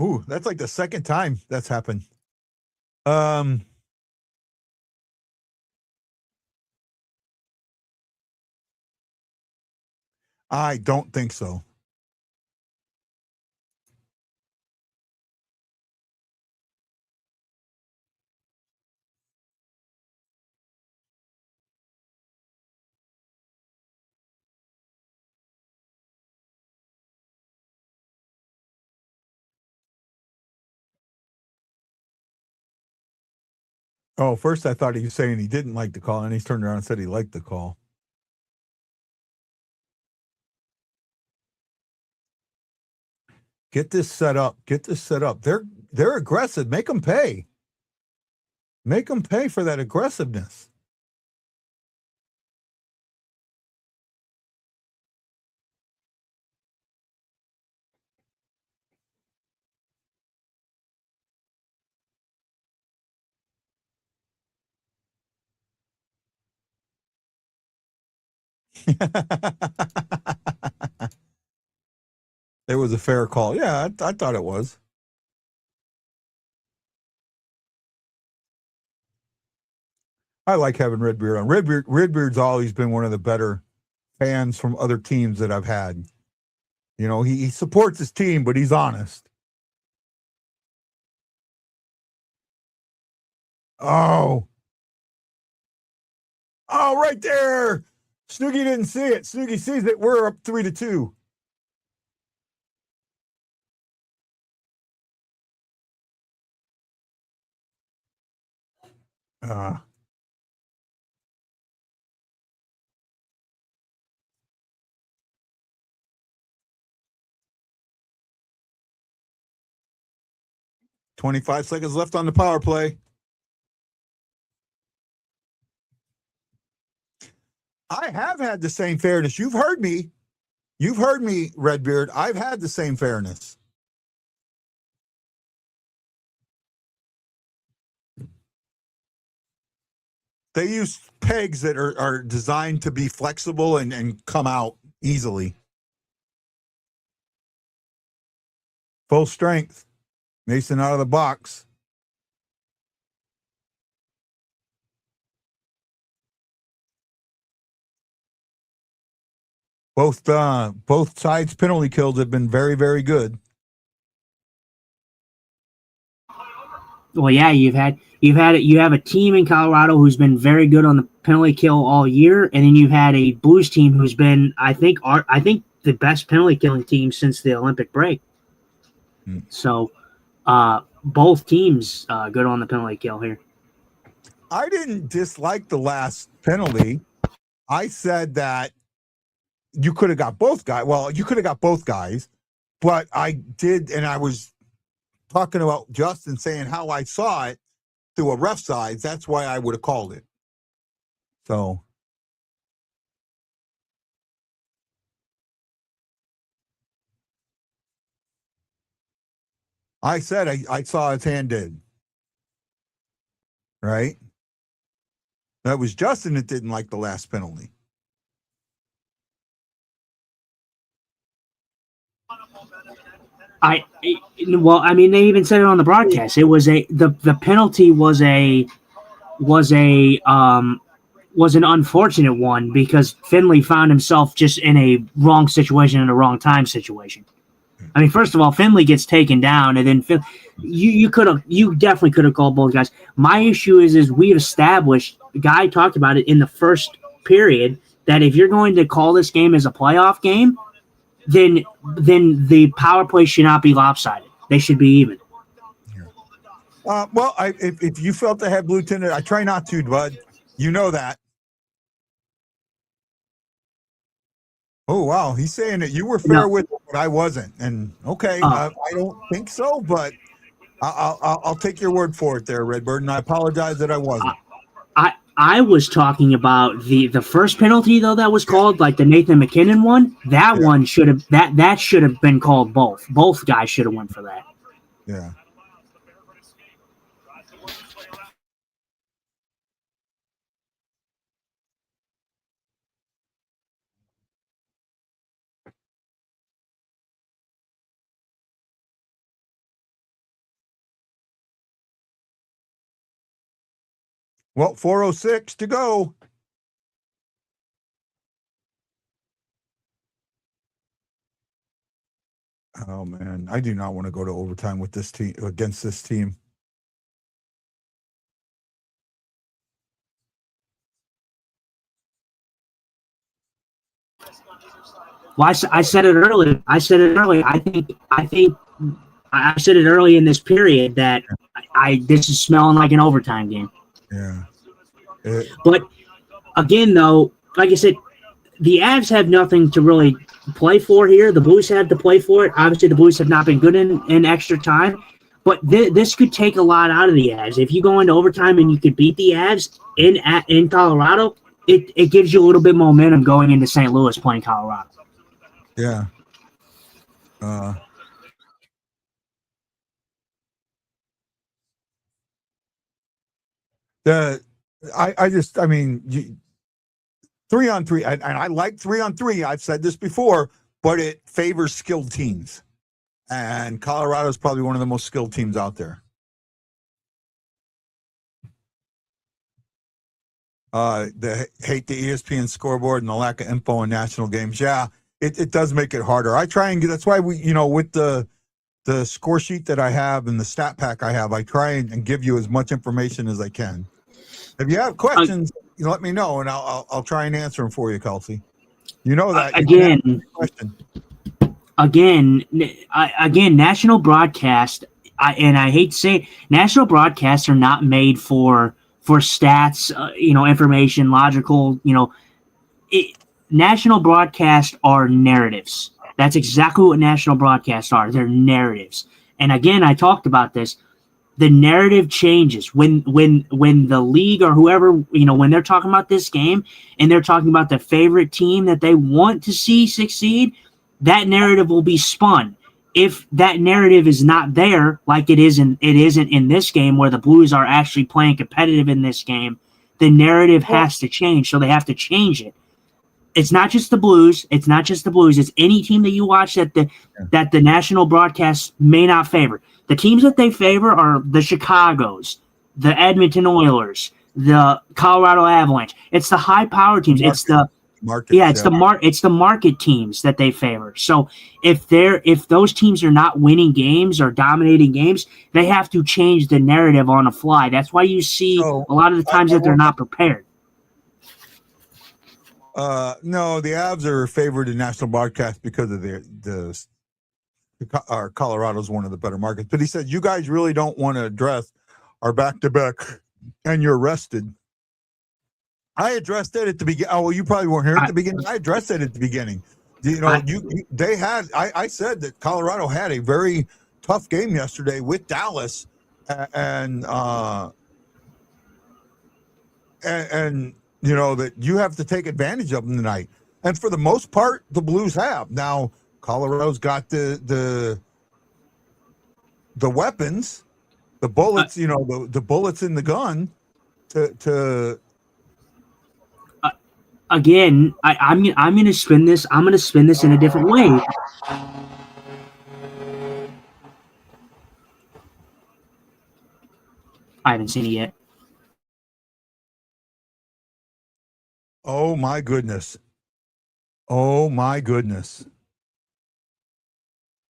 Ooh, that's like the second time that's happened. I don't think so. Oh, first I thought he was saying he didn't like the call, and he's turned around and said he liked the call. Get this set up. Get this set up. They're aggressive. Make them pay. Make them pay for that aggressiveness. It was a fair call. Yeah, I thought it was. I like having Redbeard on. Redbeard's always been one of the better fans from other teams that I've had. You know, he supports his team, but he's honest. Oh, right there. Snoogie didn't see it. Snoogie sees it. We're up 3-2. Uh, 25 seconds left on the power play. I have had the same fairness. You've heard me. You've heard me, Redbeard. I've had the same fairness. They use pegs that are designed to be flexible and come out easily. Full strength. Mason out of the box. Both sides' penalty kills have been very, very good. Well, yeah, you have a team in Colorado who's been very good on the penalty kill all year, and then you've had a Blues team who's been, I think the best penalty killing team since the Olympic break. So, both teams good on the penalty kill here. I didn't dislike the last penalty. I said that you could have got both guys. Well, you could have got both guys, but I did, and I was talking about Justin saying how I saw it through a ref side. That's why I would have called it. So I said I saw his hand did. Right? That was Justin that didn't like the last penalty. Well, I mean, they even said it on the broadcast. It was the penalty was an unfortunate one because Finley found himself just in a wrong situation in a wrong time situation. I mean, first of all, Finley gets taken down, and then you definitely could have called both guys. My issue is we've established. Guy talked about it in the first period that if you're going to call this game as a playoff game, then the power play should not be lopsided. They should be even. Well, if you felt to have Lieutenant, I try not to, bud. You know that. Oh, wow. He's saying that you were fair with it, but I wasn't. And okay, I don't think so, but I'll take your word for it there, Redbird, and I apologize that I wasn't. I was talking about the first penalty though that was called, like the Nathan McKinnon one. That one should have that should have been called both. Both guys should have went for that. Yeah. Well, 4:06 to go. Oh man, I do not want to go to overtime with this team against this team. Well, I said it earlier. I said it earlier. I said it early in this period that this is smelling like an overtime game. Yeah. But again, though, like I said, the Avs have nothing to really play for here. The Blues have to play for it. Obviously, the Blues have not been good in extra time. But this could take a lot out of the Avs. If you go into overtime and you could beat the Avs in Colorado, it gives you a little bit momentum going into St. Louis playing Colorado. Yeah. I mean, 3-on-3, and I like 3-on-3. I've said this before, but it favors skilled teams. And Colorado is probably one of the most skilled teams out there. They hate the ESPN scoreboard and the lack of info in national games. Yeah, it does make it harder. I try and get, that's why with the score sheet that I have and the stat pack I have, I try and give you as much information as I can. If you have questions, let me know and I'll try and answer them for you, Kelsey. You know that again, national broadcast. I hate to say it, national broadcasts are not made for stats, information, logical. National broadcasts are narratives. That's exactly what national broadcasts are. They're narratives. And again, I talked about this. The narrative changes when the league or whoever, when they're talking about this game and they're talking about the favorite team that they want to see succeed, that narrative will be spun. If that narrative is not there, like it isn't in this game where the Blues are actually playing competitive in this game, the narrative has to change. So they have to change it. It's not just the Blues. It's any team that you watch that the national broadcast may not favor. The teams that they favor are the Chicagos, the Edmonton Oilers, the Colorado Avalanche. It's the high-powered teams. It's the market teams that they favor. So if those teams are not winning games or dominating games, they have to change the narrative on the fly. That's why you see a lot of the times that they're not prepared. No, the Avs are favored in national broadcast because of Colorado's one of the better markets. But he said, you guys really don't want to address our back-to-back and you're rested. I addressed it at the beginning. Oh, well, you probably weren't here at the beginning. I addressed it at the beginning. I said that Colorado had a very tough game yesterday with Dallas and that you have to take advantage of them tonight. And for the most part, the Blues have. Now, Colorado's got the weapons, the bullets, the bullets in the gun to again, I'm going to spin this. I'm going to spin this in a different way. I haven't seen it yet. Oh my goodness. Oh my goodness.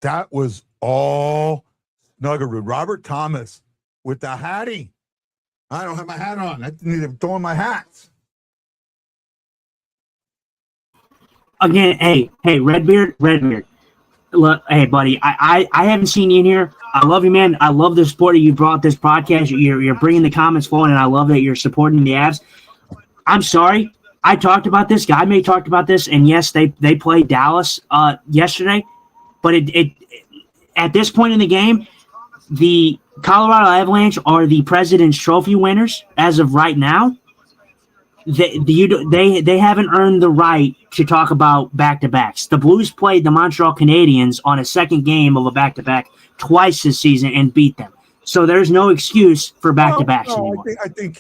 That was all Snuggerud. Robert Thomas with the hattie. I don't have my hat on. I need to throw in my hats. Again, hey, Redbeard. Look, hey, buddy, I haven't seen you in here. I love you, man. I love the support that you brought this podcast. You're bringing the comments flowing, and I love that you're supporting the Avs. I'm sorry. I talked about this. Guy May talked about this, and yes, they played Dallas yesterday. But it at this point in the game, the Colorado Avalanche are the President's Trophy winners as of right now. They haven't earned the right to talk about back-to-backs. The Blues played the Montreal Canadiens on a second game of a back-to-back twice this season and beat them. So there's no excuse for back-to-backs anymore. I think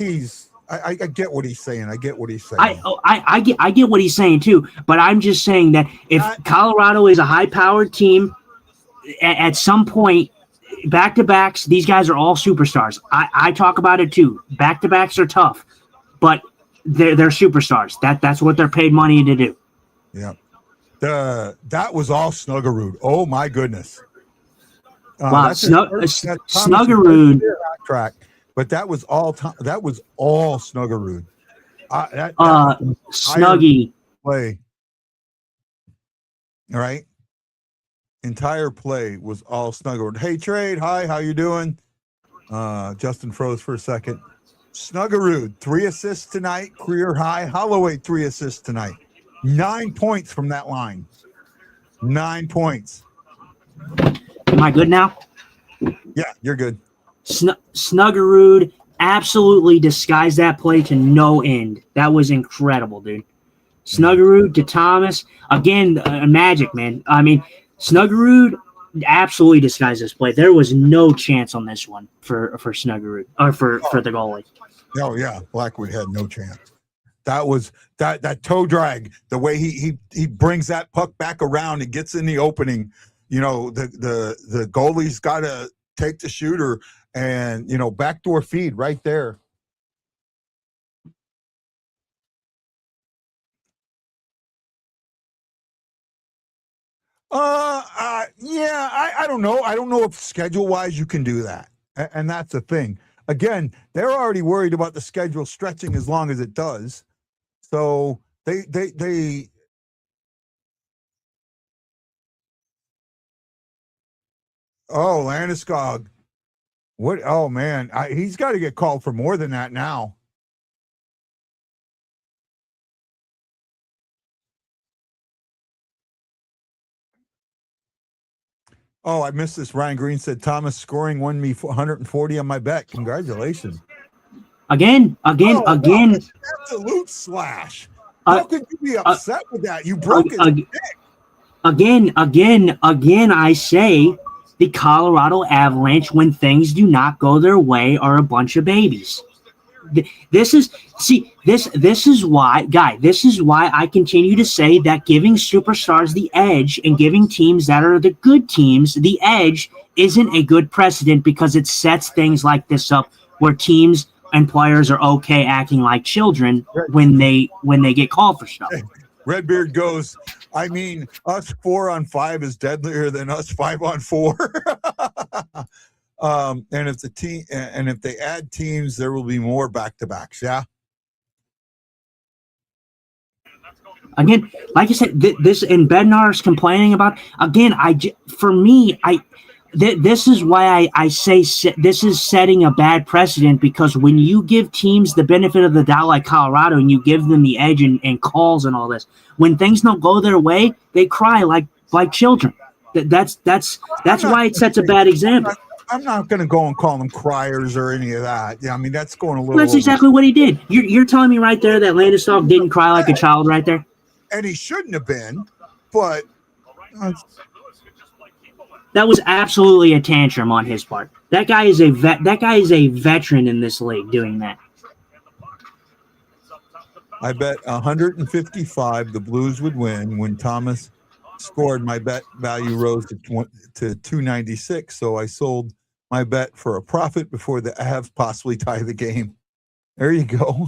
I get what he's saying. I get what he's saying. I get what he's saying too. But I'm just saying that if Colorado is a high-powered team, at some point back-to-backs, these guys are all superstars. I talk about it too. Back-to-backs are tough, but they're superstars. That's what they're paid money to do. Yeah. That was all Snuggerud. Oh my goodness. Wow, that's Snuggerud track, but that was all Snuggerud. Snuggy play. All right. Entire play was all Snuggerud. Hey, Trade. Hi, how you doing? Justin froze for a second. Snuggerud, 3 assists tonight, career high. Holloway, 3 assists tonight. 9 points from that line. 9 points. Am I good now? Yeah, you're good. Snuggerud absolutely disguised that play to no end. That was incredible, dude. Snuggerud to Thomas. Again, magic, man. I mean, Snuggerud absolutely disguised this play. There was no chance on this one for Snuggerud, or for the goalie. Oh, yeah. Blackwood had no chance. That was that toe drag, the way he brings that puck back around and gets in the opening. You know, the goalie's got to take the shooter and, you know, backdoor feed right there. Yeah, I don't know. I don't know if schedule-wise you can do that. And that's the thing. Again, they're already worried about the schedule stretching as long as it does. So they oh, Landeskog. What? Oh, man. He's got to get called for more than that now. Oh, I missed this. Ryan Green said Thomas scoring won me 140 on my bet. Congratulations. Again. Absolute slash. How could you be upset with that? You broke his dick. Again, I say the Colorado Avalanche, when things do not go their way, are a bunch of babies. This is why I continue to say that giving superstars the edge and giving teams that are the good teams the edge isn't a good precedent, because it sets things like this up where teams and players are okay acting like children when they get called for stuff. Redbeard goes, I mean, us 4-on-5 is deadlier than us 5-on-4. And if they add teams, there will be more back-to-backs. Yeah. Again, like I said, this and Bednar's complaining about. Again, this is why I say this is setting a bad precedent, because when you give teams the benefit of the doubt like Colorado and you give them the edge and calls and all this, when things don't go their way, they cry like children. That's why it sets a bad example. I'm not going to go and call them criers or any of that. Yeah, I mean, that's going a little. That's exactly what he did. You're telling me right there that Landeskog didn't cry like a child right there? And he shouldn't have been, but that was absolutely a tantrum on his part. That guy is a veteran in this league doing that. I bet 155 the Blues would win. When Thomas scored, my bet value rose to 296, so I sold my bet for a profit before the Avs possibly tie the game. There you go.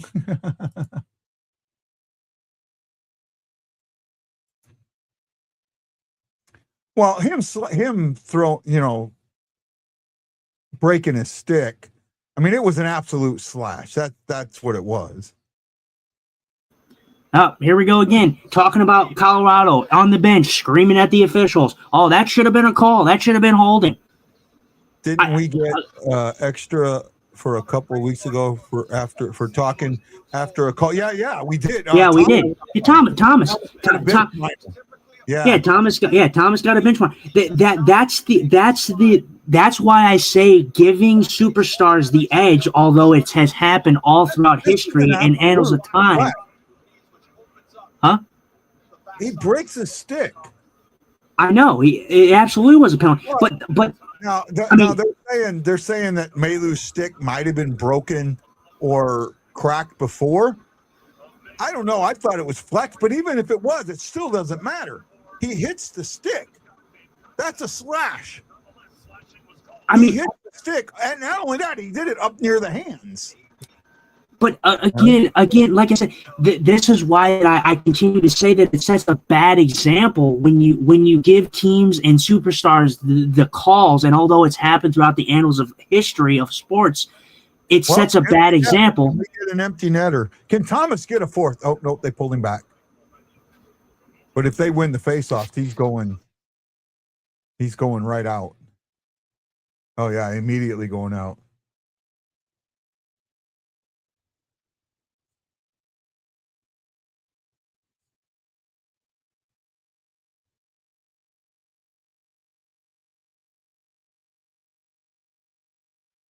Well, him breaking his stick. I mean, it was an absolute slash. That's what it was. Oh, here we go again, talking about Colorado on the bench, screaming at the officials. Oh, that should have been a call. That should have been holding. Didn't we get extra for a couple of weeks ago for talking after a call? Yeah, we did. We did. Thomas. Thomas got a bench mark. That's why I say giving superstars the edge, although it has happened all throughout history and annals of time. Huh? He breaks his stick. I know. It absolutely was a penalty. But now they're saying that Malu's stick might have been broken or cracked before. I don't know. I thought it was flexed, but even if it was, it still doesn't matter. He hits the stick. That's a slash. I mean, hit the stick, and not only that, he did it up near the hands. But again, like I said, this is why I continue to say that it sets a bad example when you give teams and superstars the calls. And although it's happened throughout the annals of history of sports, it sets a bad example. We get an empty netter. Can Thomas get a fourth? Oh no, they pulled him back. But if they win the faceoff, he's going right out. Oh yeah, immediately going out.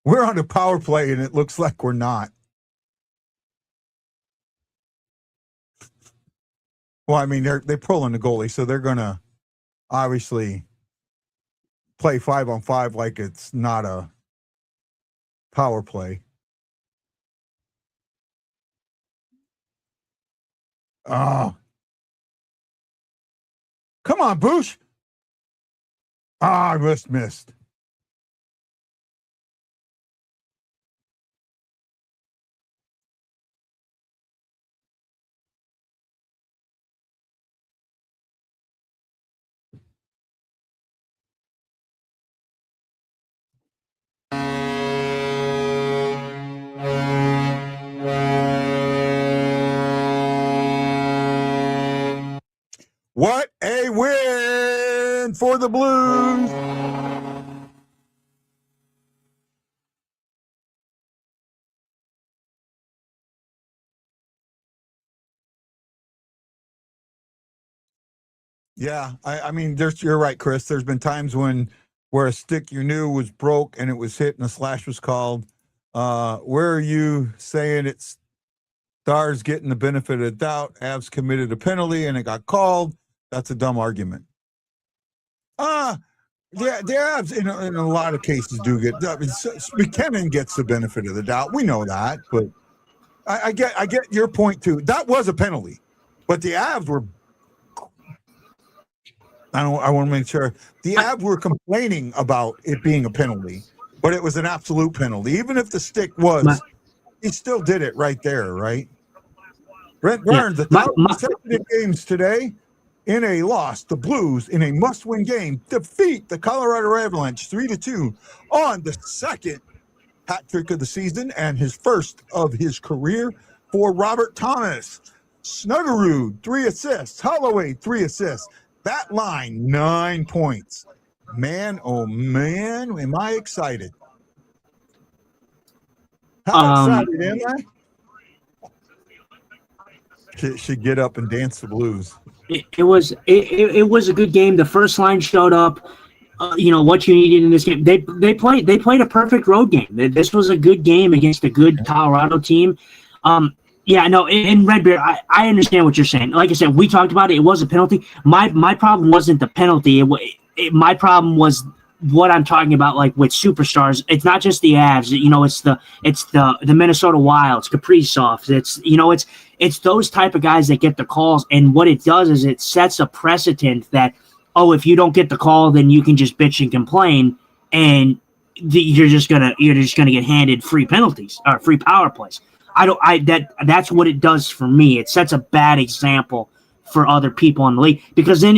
We're on a power play, and it looks like we're not. Well, I mean, they're pulling the goalie, so they're going to obviously play 5-on-5 like it's not a power play. Oh. Come on, Boosh. I just missed. What a win for the Blues. Yeah, I mean, you're right, Chris. There's been times where a stick you knew was broke and it was hit and a slash was called. Where are you saying it's Stars getting the benefit of the doubt? Avs committed a penalty and it got called. That's a dumb argument. The Avs in a lot of cases do get. I mean, McKinnon gets the benefit of the doubt. We know that, but I get your point too. That was a penalty, but the Avs were. I want to make sure the Avs were complaining about it being a penalty, but it was an absolute penalty. Even if the stick was, he still did it right there, right? Brent Burns, the top consecutive games today. In a loss, the Blues, in a must-win game, defeat the Colorado Avalanche 3-2 on the second hat trick of the season and his first of his career for Robert Thomas. Snuggerud, 3 assists. Holloway, 3 assists. That line, 9 points. Man, oh man, am I excited. How excited am I? Should get up and dance the blues. It was a good game. The first line showed up. What you needed in this game. They played a perfect road game. This was a good game against a good Colorado team. In Redbeard, I understand what you're saying. Like I said, we talked about it. It was a penalty. My problem wasn't the penalty. My problem was what I'm talking about, like with superstars. It's not just the Avs. It's the Minnesota Wilds, Kaprizov. It's those type of guys that get the calls. And what it does is it sets a precedent that, if you don't get the call, then you can just bitch and complain, and you're just gonna get handed free penalties or free power plays. That's what it does for me. It sets a bad example for other people in the league, because then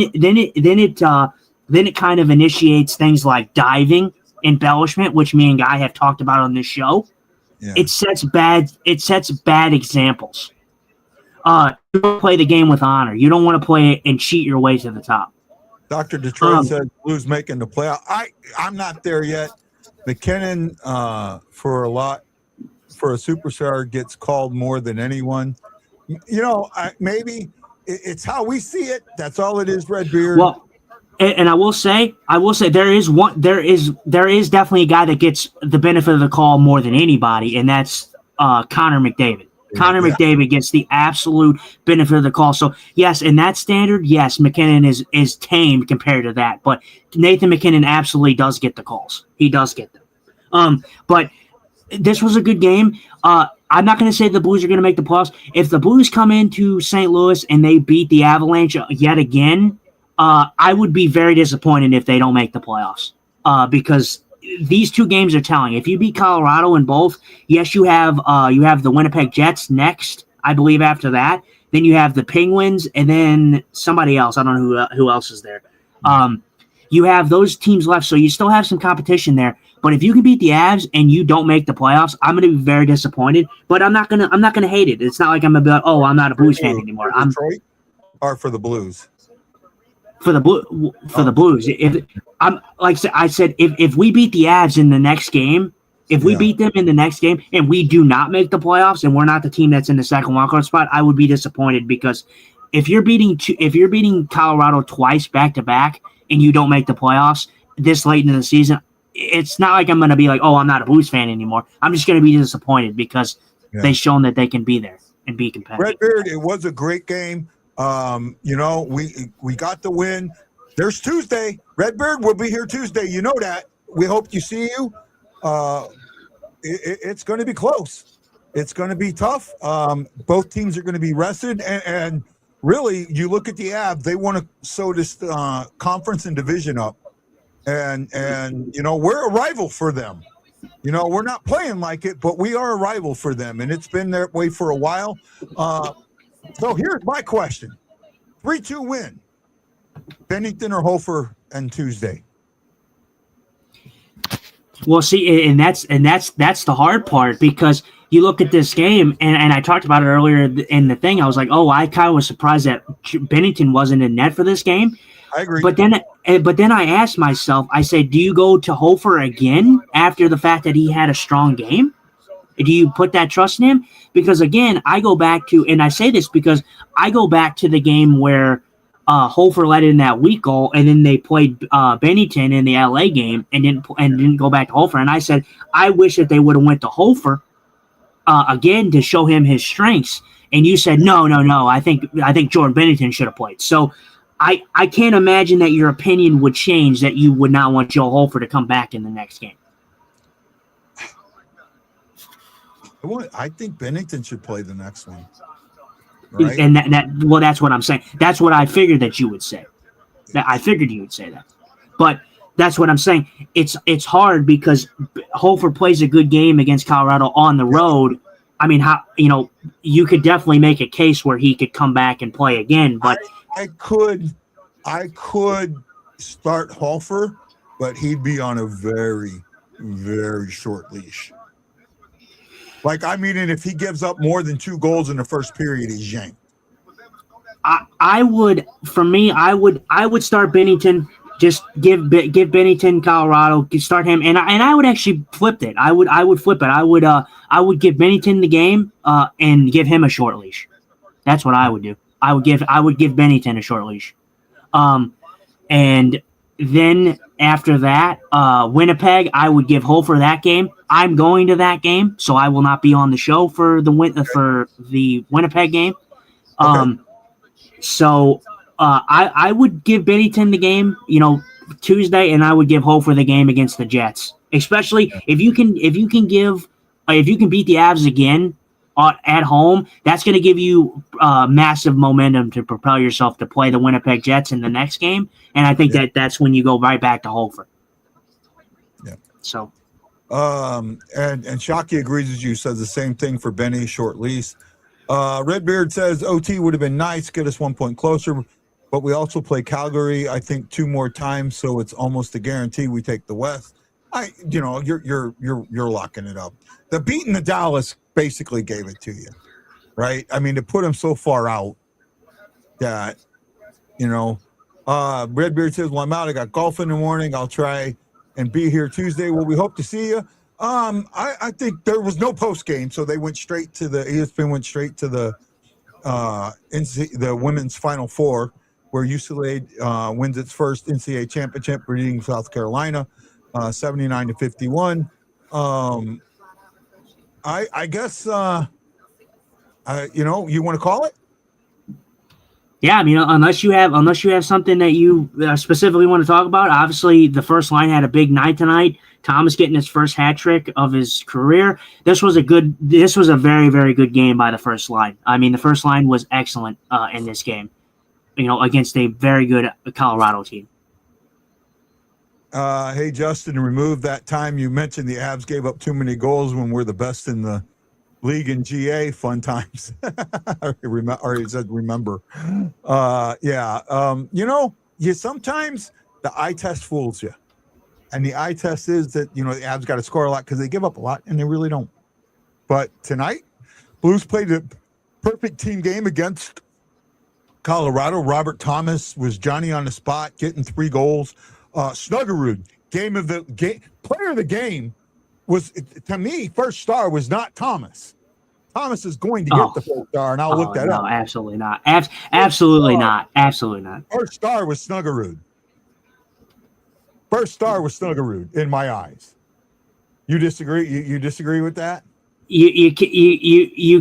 it kind of initiates things like diving, embellishment, which me and Guy have talked about on this show. Yeah. It sets bad examples. You don't play the game with honor. You don't want to play it and cheat your way to the top. Dr. Detroit said Blues making the playoff. I'm not there yet. McKinnon for a superstar gets called more than anyone. Maybe it's how we see it. That's all it is, Redbeard. Well, and I will say there is definitely a guy that gets the benefit of the call more than anybody, and that's Connor McDavid. Connor McDavid gets the absolute benefit of the call. So yes, in that standard, yes, McKinnon is tame compared to that. But Nathan McKinnon absolutely does get the calls. He does get them. But this was a good game. I'm not going to say the Blues are going to make the playoffs. If the Blues come into St. Louis and they beat the Avalanche yet again, I would be very disappointed if they don't make the playoffs. Because these two games are telling. If you beat Colorado in both, yes, you have the Winnipeg Jets next, I believe. After that, then you have the Penguins, and then somebody else. I don't know who else is there. You have those teams left, so you still have some competition there. But if you can beat the Avs and you don't make the playoffs, I'm going to be very disappointed. But I'm not gonna hate it. It's not like I'm going to be like, oh, I'm not a Blues fan anymore. I'm Detroit or for the Blues. For the Blues. If I'm like I said, if we beat the Avs in the next game, if we beat them in the next game and we do not make the playoffs and we're not the team that's in the second wildcard spot, I would be disappointed because if you're beating Colorado twice back to back and you don't make the playoffs this late in the season, it's not like I'm going to be like, oh, I'm not a Blues fan anymore. I'm just going to be disappointed because they've shown that they can be there and be competitive. Redbeard, it was a great game. We got the win. There's Tuesday. Redbeard will be here Tuesday. You know that. We hope to see you. It's going to be close. It's going to be tough. Both teams are going to be rested, and really, you look at the Avs. They want to sew this conference and division up, and we're a rival for them. We're not playing like it, but we are a rival for them, and it's been that way for a while. So here's my question: 3-2 win, Bennington or Hofer on Tuesday? Well, see, and that's the hard part because you look at this game, and I talked about it earlier in the thing. I was like, oh, I kind of was surprised that Bennington wasn't in net for this game. I agree. But then I asked myself, I said, do you go to Hofer again after the fact that he had a strong game? Do you put that trust in him? Because, again, I go back to, and I say this because I go back to the game where Hofer let in that weak goal, and then they played Bennington in the LA game and didn't go back to Hofer. And I said, I wish that they would have went to Hofer again to show him his strengths. And you said, no. I think Jordan Bennington should have played. So I can't imagine that your opinion would change, that you would not want Joe Hofer to come back in the next game. I think Bennington should play the next one. Right? And that's what I'm saying. That's what I figured that you would say. I figured you would say that. But that's what I'm saying. It's hard because Hofer plays a good game against Colorado on the road. I mean, you could definitely make a case where he could come back and play again. But I could start Hofer, but he'd be on a very, very short leash. And if he gives up more than 2 goals in the first period, he's yanked. I would start Bennington. Just give Bennington Colorado, start him, and I would actually flip it. I would flip it. I would give Bennington the game and give him a short leash. That's what I would do. I would give Bennington a short leash, and then after that, Winnipeg, I would give Hofer that game. I'm going to that game, so I will not be on the show for the Winnipeg game. Okay. So I would give Bennington the game, Tuesday, and I would give Hofer the game against the Jets. Especially if you can beat the Avs again at home, that's going to give you massive momentum to propel yourself to play the Winnipeg Jets in the next game. And I think that's when you go right back to Hofer. Yeah. So. And Shockey agrees with you, says the same thing for Benny, short lease. Redbeard says OT would have been nice, get us 1 point closer, but we also play Calgary, I think 2 more times, so it's almost a guarantee we take the West. You're locking it up. The beating the Dallas basically gave it to you, right? I mean, to put them so far out that, Redbeard says, well, I'm out. I got golf in the morning. I'll try and be here Tuesday. Well, we hope to see you. I think there was no post game, so they went straight to ESPN went straight to the women's Final Four, where UCLA wins its first NCAA championship, beating South Carolina, 79-51. I guess you want to call it? Yeah, I mean, unless you have something that you specifically want to talk about. Obviously, the first line had a big night tonight. Thomas getting his first hat trick of his career. This was a very, very good game by the first line. I mean, the first line was excellent in this game, against a very good Colorado team. Hey, Justin, remove that time you mentioned the Avs gave up too many goals when we're the best in the league in GA. Fun times. Or he said, remember. You sometimes the eye test fools you. And the eye test is that, the Avs got to score a lot because they give up a lot, and they really don't. But tonight, Blues played a perfect team game against Colorado. Robert Thomas was Johnny on the spot, getting 3 goals. Snuggerud, player of the game was, to me, first star was not Thomas. Thomas is going to get the first star, and I'll look that up. No, absolutely not. Absolutely not. Absolutely not. First star was Snuggerud. First star was Snuggerud in my eyes. You disagree? You disagree with that? You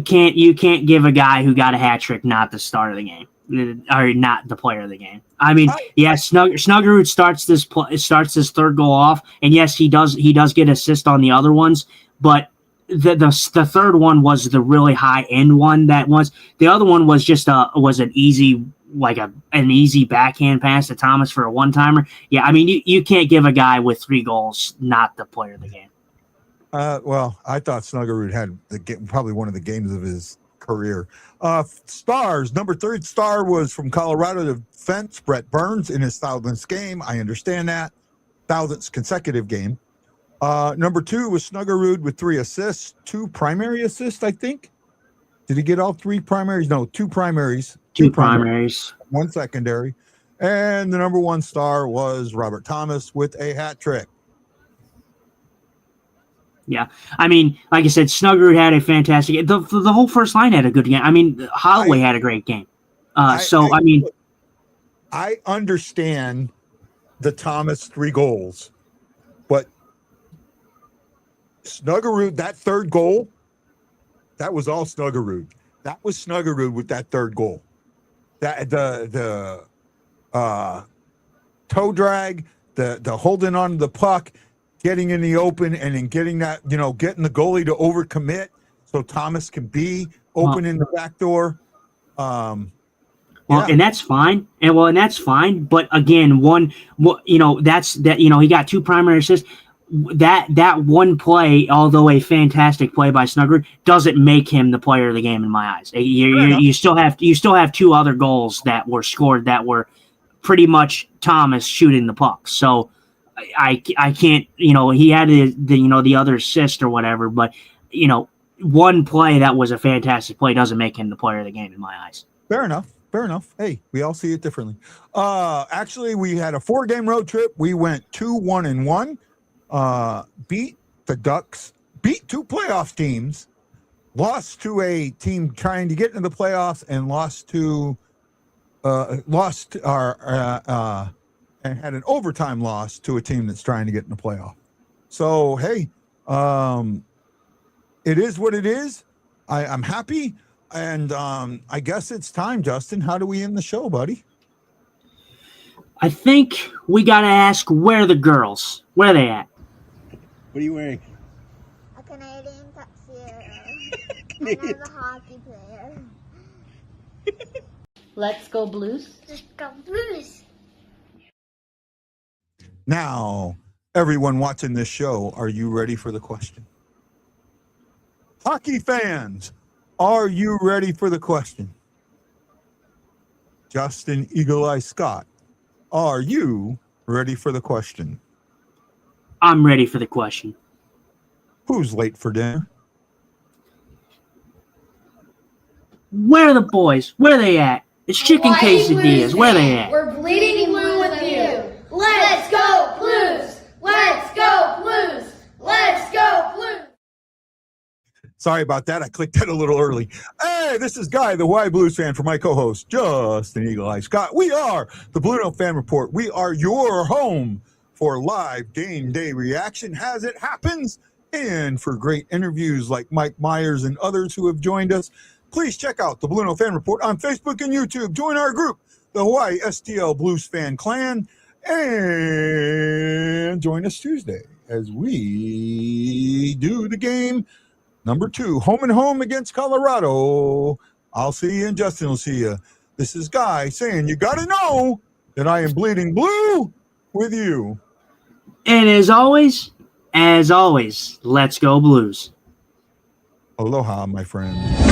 can't give a guy who got a hat trick not the start of the game or not the player of the game. I mean, Snuggerud starts this third goal off, and yes, he does get assist on the other ones, but the third one was the really high end one. The other one was just an easy an easy backhand pass to Thomas for a one-timer. Yeah, I mean, you can't give a guy with 3 goals not the player of the game. Well, I thought Snuggerud had probably one of the games of his career. Stars, number 3 star was from Colorado defense, Brett Burns, in his 1,000th game. I understand that. 1,000th consecutive game. Number 2 was Snuggerud with 3 assists, 2 primary assists, I think. Did he get all 3 primaries? No, 2 primaries. 2 primaries. 1 secondary. And the number 1 star was Robert Thomas with a hat trick. Yeah, I mean, like I said, Snuggerud had a fantastic game. The whole first line had a good game. I mean, Holloway had a great game. I understand the Thomas 3 goals, but Snuggerud, that third goal, that was all Snuggerud. That was Snuggerud with that third goal. That the toe drag, the holding on to the puck, getting in the open, and then getting that, getting the goalie to overcommit so Thomas can be open in the back door. And that's fine. And that's fine. But again, he got 2 primary assists. That one play, although a fantastic play by Snuggerud, doesn't make him the player of the game in my eyes. You still have 2 other goals that were scored that were pretty much Thomas shooting the puck. So I can't, he had the other assist or whatever, but one play that was a fantastic play doesn't make him the player of the game in my eyes. Fair enough. Hey, we all see it differently. Actually, we had a 4-game road trip. We went 2-1-1. Beat the Ducks, beat 2 playoff teams, lost to a team trying to get into the playoffs, and and had an overtime loss to a team that's trying to get in the playoff. So, hey, it is what it is. I'm happy, and I guess it's time, Justin. How do we end the show, buddy? I think we got to ask, where are the girls? Where are they at? What are you wearing? A Canadian tuxedo. And I'm a hockey player. Let's go Blues. Let's go Blues. Now, everyone watching this show, are you ready for the question? Hockey fans, are you ready for the question? Justin Eagle Eye Scott, are you ready for the question? I'm ready for the question. Who's late for dinner? Where are the boys? Where are they at? It's chicken quesadillas. Where are they at? We're bleeding blue with you. Let's go Blues! Let's go Blues! Let's go Blues! Sorry about that. I clicked that a little early. Hey, this is Guy, the Why Blues fan, for my co-host, Justin Eagle Eye Scott. We are the BlueNote Fan Report. We are your home for live game day reaction as it happens, and for great interviews like Mike Myers and others who have joined us. Please check out the BlueNote Fan Report on Facebook and YouTube. Join our group, the Hawaii STL Blues Fan Clan, and join us Tuesday as we do the game number 2, home and home against Colorado. I'll see you, and Justin will see you. This is Guy saying, you got to know that I am bleeding blue with you. And as always, let's go Blues. Aloha, my friend.